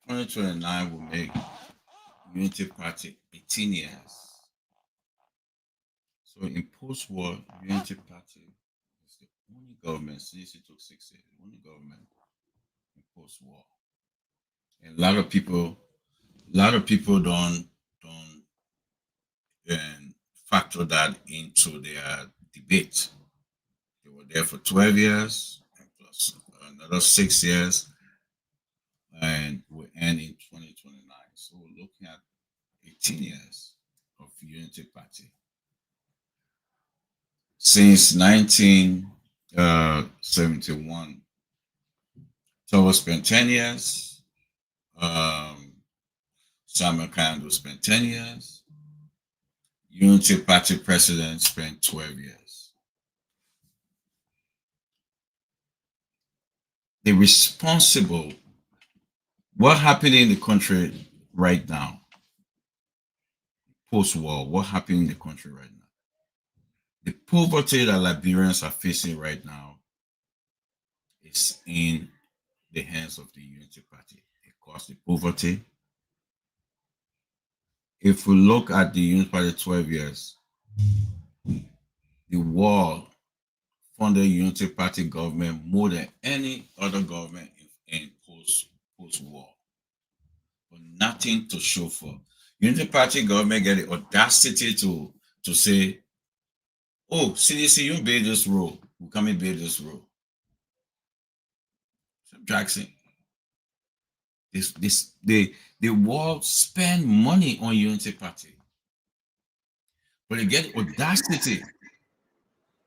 2029 will make Unity Party 18 years. So in post-war, Unity Party is the only government, since it took 6 years, the only government in post-war. And a lot of people don't factor that into their debate. They were there for 12 years, and plus another 6 years, and we end in 2029. So we're looking at 18 years of Unity Party. Since 1971, Togo spent 10 years. Samuel Kando spent 10 years. Unity Party president spent 12 years. The responsible, what happened in the country right now, post-war, what happened in the country right now? The poverty that Liberians are facing right now is in the hands of the Unity Party. It caused the poverty. If we look at the Unity Party 12 years, the war funded Unity Party government more than any other government in post-war. But nothing to show for. Unity Party government get the audacity to say, oh, CDC, you build this road. We come and build this road. So Jackson, the world spend money on Unity Party, but they get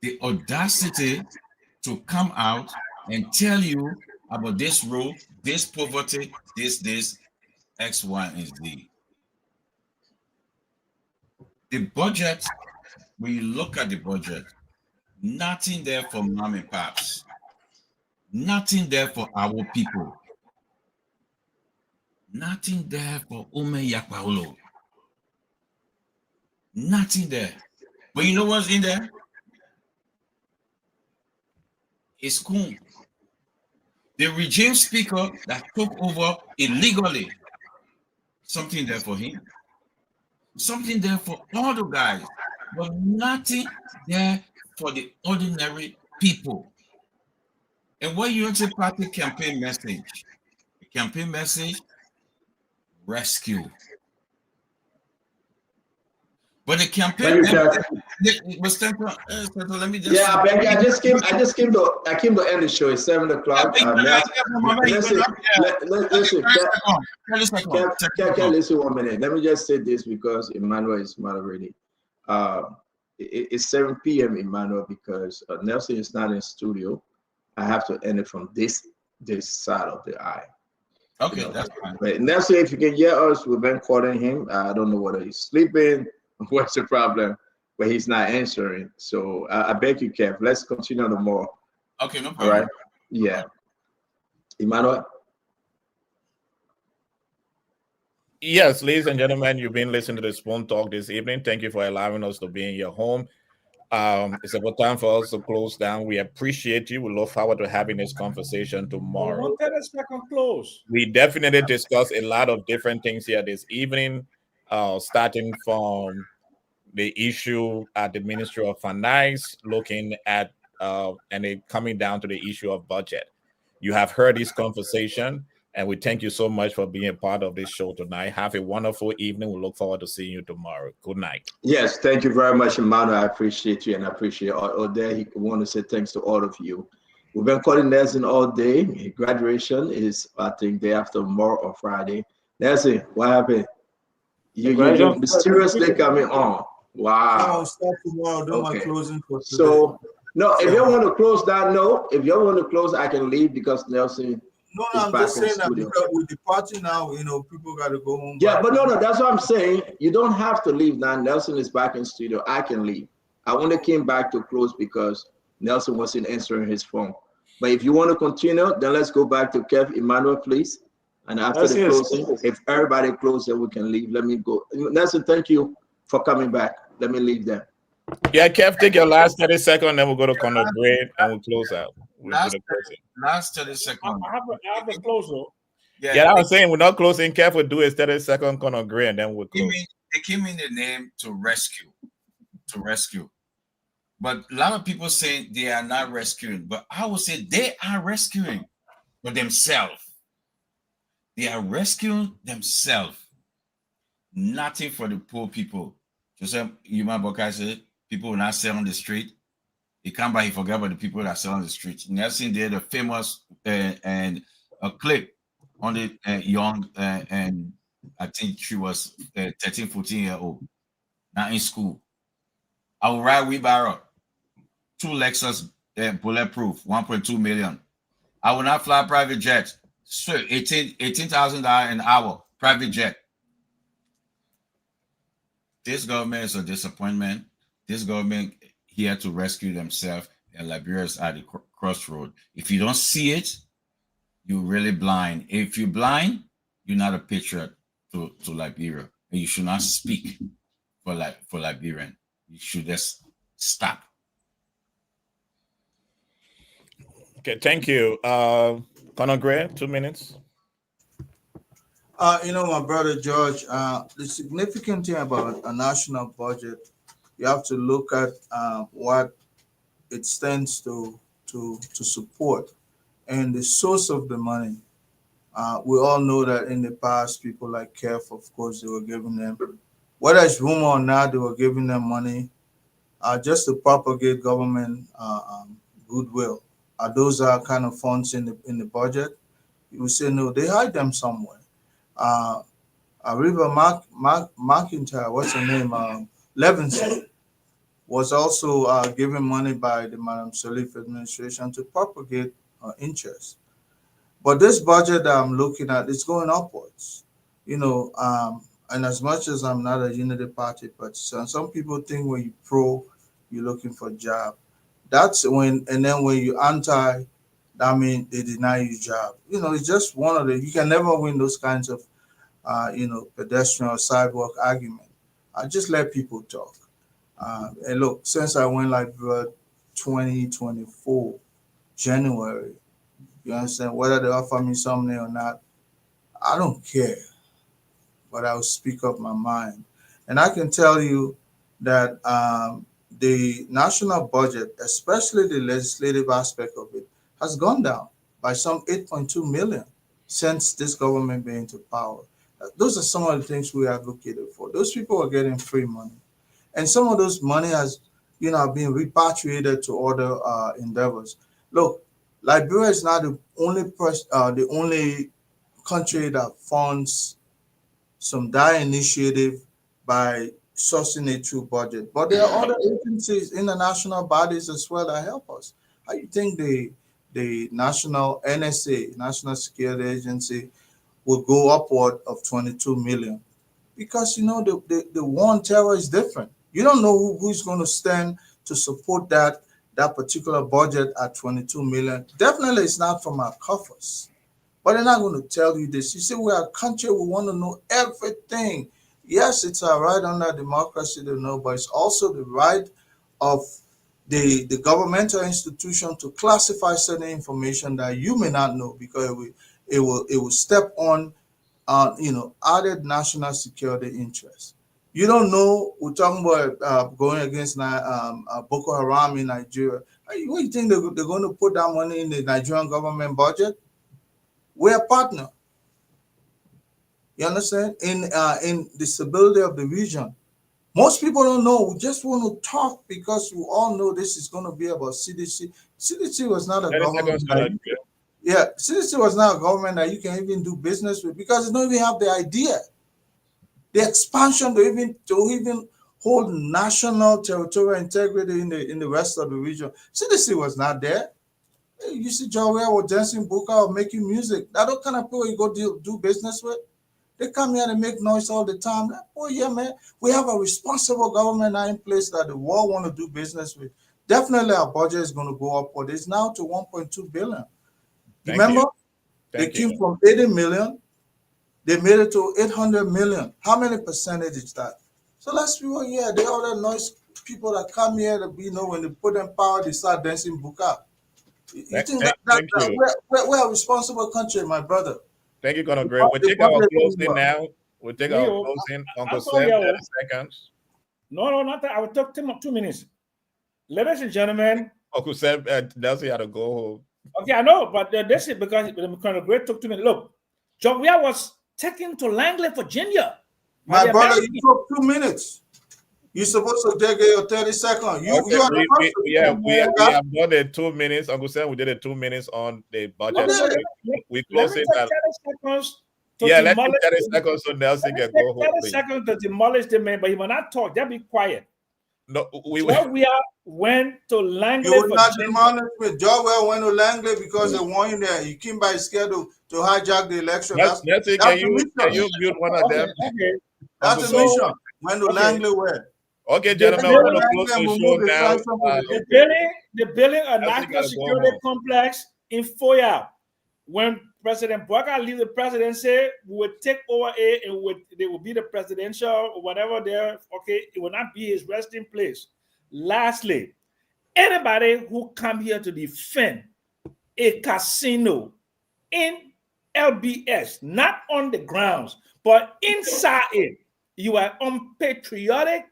the audacity to come out and tell you about this road, this poverty, this X, Y, and Z. The budget, when you look at the budget, nothing there for mom and pops, nothing there for our people. Nothing there for Ome Yakpaolo. Nothing there. But you know what's in there? It's cool. The regime speaker that took over illegally. Something there for him. Something there for all the guys. But nothing there for the ordinary people. And what Unity Party campaign message? The campaign message, rescue. But the campaign, let me just. Yeah, Becky, I came to end the show. It's 7 o'clock. Listen 1 minute. Let me just say this because Emmanuel is not ready. It's 7 p.m. Emmanuel because Nelson is not in studio. I have to end it from this side of the eye. Okay, that's fine. But Nelson, if you can hear us, we've been calling him. I don't know whether he's sleeping. What's the problem? But he's not answering. So I beg you, Kev. Let's continue tomorrow. Okay, no problem. All right. Yeah. Emmanuel. Yes, ladies and gentlemen, you've been listening to the Spoon Talk this evening. Thank you for allowing us to be in your home. It's about time for us to close down. We appreciate you. We look forward to having this conversation tomorrow. 1 second close. We definitely discussed a lot of different things here this evening, starting from the issue at the Ministry of Finance, looking at and it coming down to the issue of budget. You have heard this conversation, and we thank you so much for being a part of this show tonight. Have a wonderful evening. We look forward to seeing you tomorrow. Good night. Yes, thank you very much, Emmanuel. I appreciate you, and I appreciate all there. He want to say thanks to all of you. We've been calling Nelson all day. Graduation is, I think, day after tomorrow or Friday. Nelson, what happened? You're mysteriously coming on. Wow. I'll start tomorrow. Do my closing for today. So, no, if you want to close that, no. If you want to close, I can leave because Nelson. No, I'm just saying that because with the party now, people got to go home. Yeah, but no, that's what I'm saying. You don't have to leave now. Nelson is back in studio. I can leave. I only came back to close because Nelson wasn't answering his phone. But if you want to continue, then let's go back to Kev Emmanuel, please. And after the closing, if everybody closes, then we can leave. Let me go. Nelson, thank you for coming back. Let me leave them. Yeah, Kev, take your last 30 seconds, then we'll go to Conor Gray and we'll close out. Last 30 seconds. I have a closer. Yeah, I was saying we're not closing. Kev will do his 30-second Conor Gray and then we'll close. They gave me the name to rescue. But a lot of people say they are not rescuing. But I would say they are rescuing for themselves. They are rescuing themselves. Nothing for the poor people. Joseph Yuma Bokai said, people will not sell on the street. He come by, he forget about the people that sell on the street. Next thing they the famous and a clip on the young and I think she was 13, 14-year-old, not in school. I will ride wheelbarrow, 2 Lexus bulletproof, 1.2 million. I will not fly private jet. Sir, $18,000 an hour, private jet. This government is a disappointment. This government here to rescue themselves, and Liberia is at the crossroad. If you don't see it, you're really blind. If you're blind, you're not a patriot to Liberia. And you should not speak for Liberian. You should just stop. Okay, thank you. Conor Gray, 2 minutes. My brother George, the significant thing about a national budget, you have to look at what it stands to support and the source of the money. We all know that in the past, people like CARE, of course, they were giving them, whether it's rumor or not, they were giving them money just to propagate government goodwill. Those are kind of funds in the budget. You would say, no, they hide them somewhere. River McIntyre, what's her name? Levinson was also given money by the Madam Sirleaf administration to propagate interest. But this budget that I'm looking at is going upwards. And as much as I'm not a unity party partisan, some people think when you pro, you're looking for job. That's when, and then when you anti, that means they deny you job. It's just one of you can never win those kinds of, pedestrian or sidewalk argument. I just let people talk. And look, since I went like 2024, January, you understand, whether they offer me something or not, I don't care, but I will speak up my mind. And I can tell you that the national budget, especially the legislative aspect of it, has gone down by some 8.2 million since this government being into power. Those are some of the things we advocated for. Those people are getting free money. And some of those money has, been repatriated to other endeavors. Look, Liberia is not the only country that funds some dire initiative by sourcing it through budget. But there are other agencies, international bodies as well that help us. How you think the national NSA, National Security Agency, will go upward of 22 million? Because the war on terror is different. You don't know who's going to stand to support that particular budget at 22 million. Definitely it's not from our coffers. But they're not going to tell you this. You see, we're a country, we want to know everything. Yes, it's our right under democracy to know, but it's also the right of the governmental institution to classify certain information that you may not know, because it will step on added national security interests. You don't know, we're talking about going against Boko Haram in Nigeria. What do you think they're going to put that money in the Nigerian government budget? We're a partner. You understand? In the stability of the region. Most people don't know. We just want to talk because we all know this is going to be about CDC. CDC was not a government. CDC was not a government that you can even do business with because they don't even have the idea. The expansion to even hold national territorial integrity in the rest of the region. CDC was not there. You see Jawea or dancing buka or making music. That the kind of people you go do business with. They come here and make noise all the time. Oh yeah, man. We have a responsible government now in place that the world want to do business with. Definitely our budget is going to go upward. It's now to 1.2 billion. Remember, they came from 80 million. They made it to 800 million. How many percentage is that? So let's be real, yeah, the other noise people that come here to when they put in power, they start dancing buka. You think we're a responsible country, my brother. Thank you, Conor Gray. We'll take our closing now. We'll take our closing. Uncle Sam, 30 seconds. No, not that. I will talk 2 minutes. Ladies and gentlemen. Uncle Sam, Nelson had to go home. Okay, I know, but this is because Conor Gray took 2 minutes. Look, John Weah was taken to Langley, Virginia. My brother, you took 2 minutes. You're supposed to take your 30 seconds. You are the person. We have done the 2 minutes. Uncle Sam, we did the 2 minutes on the budget. We close it at 30 seconds. let's take 30 seconds so Nelson can go home. 30 seconds to demolish the man, but he will not talk. Just be quiet. No, we went to Langley. You will not demolish me. John Well went to Langley because they want you there. You came by schedule to hijack the election. Nelson, can you mute one of them? Okay. That's the mission. Went to Langley where? Okay, gentlemen, we're going to close the show now. The building a national security complex in Foya. When President Bouazizi leave the presidency, we will take over it and they will be the presidential or whatever there. Okay, it will not be his resting place. Lastly, anybody who come here to defend a casino in LBS, not on the grounds, but inside it, you are unpatriotic.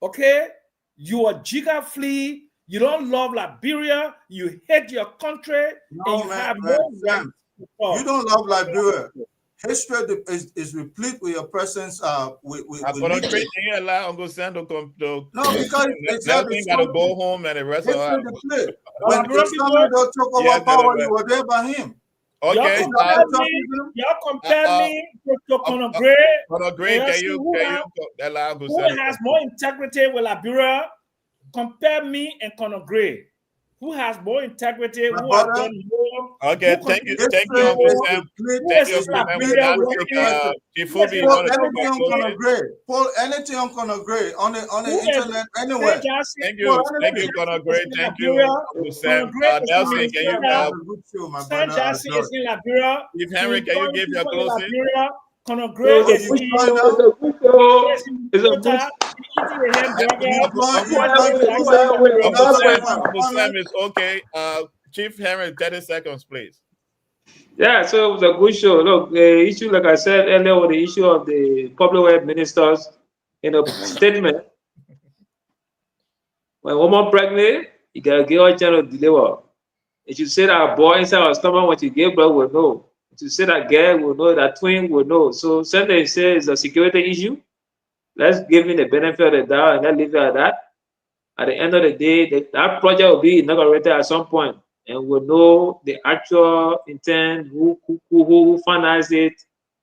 Okay, you are giga flea. You don't love Liberia. You hate your country. No, and you man, have man, no right Sam, to talk. you don't love Liberia. History is replete with your presence. With Can you allow Uncle Sam to come to? No, because it's not Nelson got to go home and the rest of us. When Samuel took over power, you were there by him. Okay. Y'all compare me to Conor Gray. Conor Gray, can you allow Uncle Who Sam? has more integrity with Liberia? Compare me and Conor Gray. Who has more integrity? Who has done more? Okay, thank you, Uncle Sam. Thank you, Uncle Sam. Chief Fubi, you want to talk about Conor Gray. Pull anything on Conor Gray on the internet anywhere. Thank you, Conor Gray. Thank you, Uncle Sam. Nelson, can you? Stan Jassy is in Liberia. Chief Henry, can you give your closing? Conor Gray is Uncle Sam is okay. Chief Henry, 30 seconds, please. Yeah, so it was a good show. Look, the issue, like I said earlier, with the issue of the public works ministers in a statement. When a woman pregnant, you gotta give her a chance to deliver. If you say that boy inside her stomach, when she gave birth, will know. If you say that girl will know, that twin will know. So Sunday says it's a security issue. Let's give him the benefit of the doubt and let's leave it at that. At the end of the day, that project will be inaugurated at some point, and we'll know the actual intent, who financed it,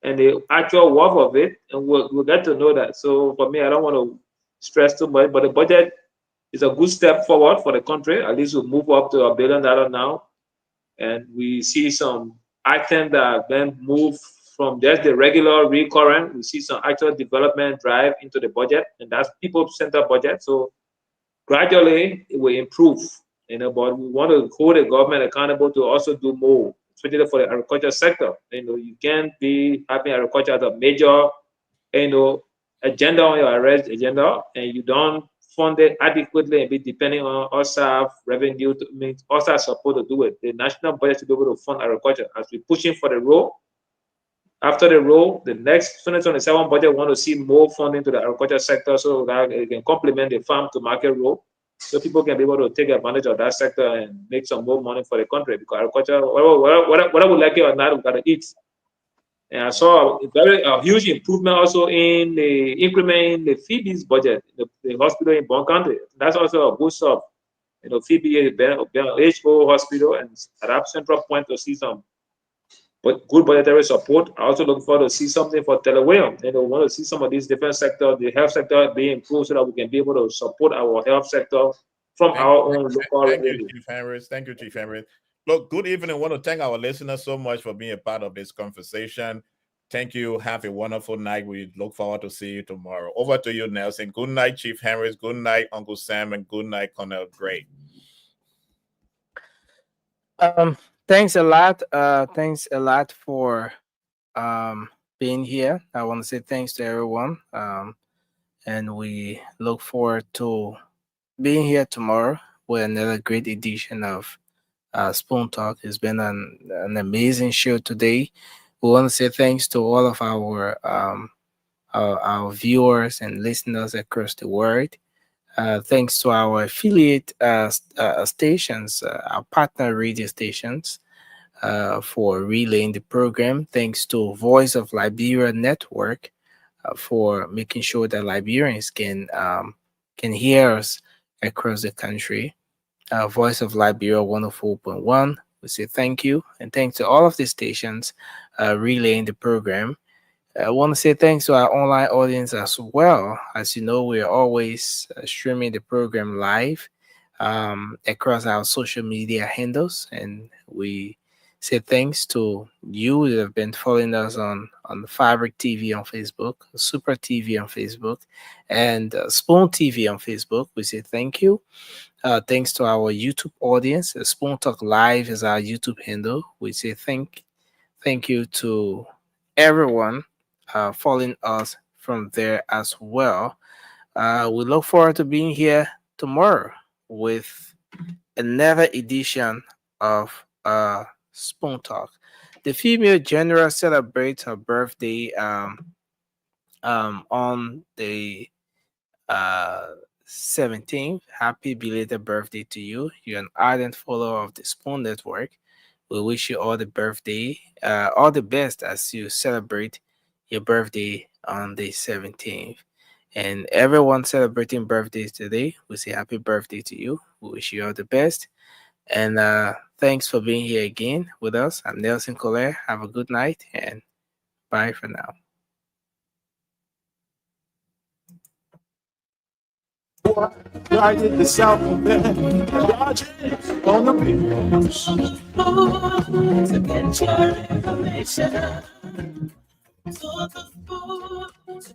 and the actual worth of it, and we'll get to know that. So for me, I don't want to stress too much, but the budget is a good step forward for the country. At least we'll move up to $1 billion now, and we see some items that have been moved from just the regular recurrent. We see some actual development drive into the budget, and that's people-centered budget. So gradually it will improve, but we want to hold the government accountable to also do more, especially for the agriculture sector. You can't be having agriculture as a major, agenda on your arrest agenda, and you don't fund it adequately and be depending on OSAF revenue OSAF support to do it. The national budget to be able to fund agriculture as we're pushing for the road. After the road, the next 2027 budget, we want to see more funding to the agriculture sector so that it can complement the farm to market road, so people can be able to take advantage of that sector and make some more money for the country. Because agriculture, whether we like it or not, we got to eat. And I saw a huge improvement also in the increment in the Phoebe's budget, the hospital in Bon Country. That's also a boost of, Phoebe is HO hospital and at that central point to see some good budgetary support. I also look forward to see something for Telewilliam. We want to see some of these different sectors, the health sector being improved so that we can be able to support our health sector from our own local revenue. Thank you, Chief Henry. Look, good evening. I want to thank our listeners so much for being a part of this conversation. Thank you. Have a wonderful night. We look forward to see you tomorrow. Over to you, Nelson. Good night, Chief Henry. Good night, Uncle Sam, and good night, Conor Gray. Thanks a lot. Thanks a lot for being here. I want to say thanks to everyone. And we look forward to being here tomorrow with another great edition of Spoon Talk. It's been an amazing show today. We want to say thanks to all of our viewers and listeners across the world. Thanks to our affiliate stations, our partner radio stations. for relaying the program. Thanks to Voice of Liberia Network for making sure that Liberians can hear us across the country. Voice of Liberia 104.1. We say thank you, and thanks to all of the stations relaying the program. I want to say thanks to our online audience as well. As you know, we are always streaming the program live across our social media handles, and we say thanks to you that have been following us on the Fabric TV on Facebook, Super TV on Facebook, and Spoon TV on Facebook. We say thank you. Thanks to our YouTube audience. Spoon Talk Live is our YouTube handle. We say thank you to everyone following us from there as well. We look forward to being here tomorrow with another edition of Spoon Talk. The female general celebrates her birthday on the 17th. Happy belated birthday to you. You're an ardent follower of the Spoon Network. We wish you all the best as you celebrate your birthday on the 17th. And everyone celebrating birthdays today, we say happy birthday to you. We wish you all the best. And thanks for being here again with us. I'm Nelson Collier. Have a good night and bye for now. Riding the south of bed, on the beach. To get your information. To the food, to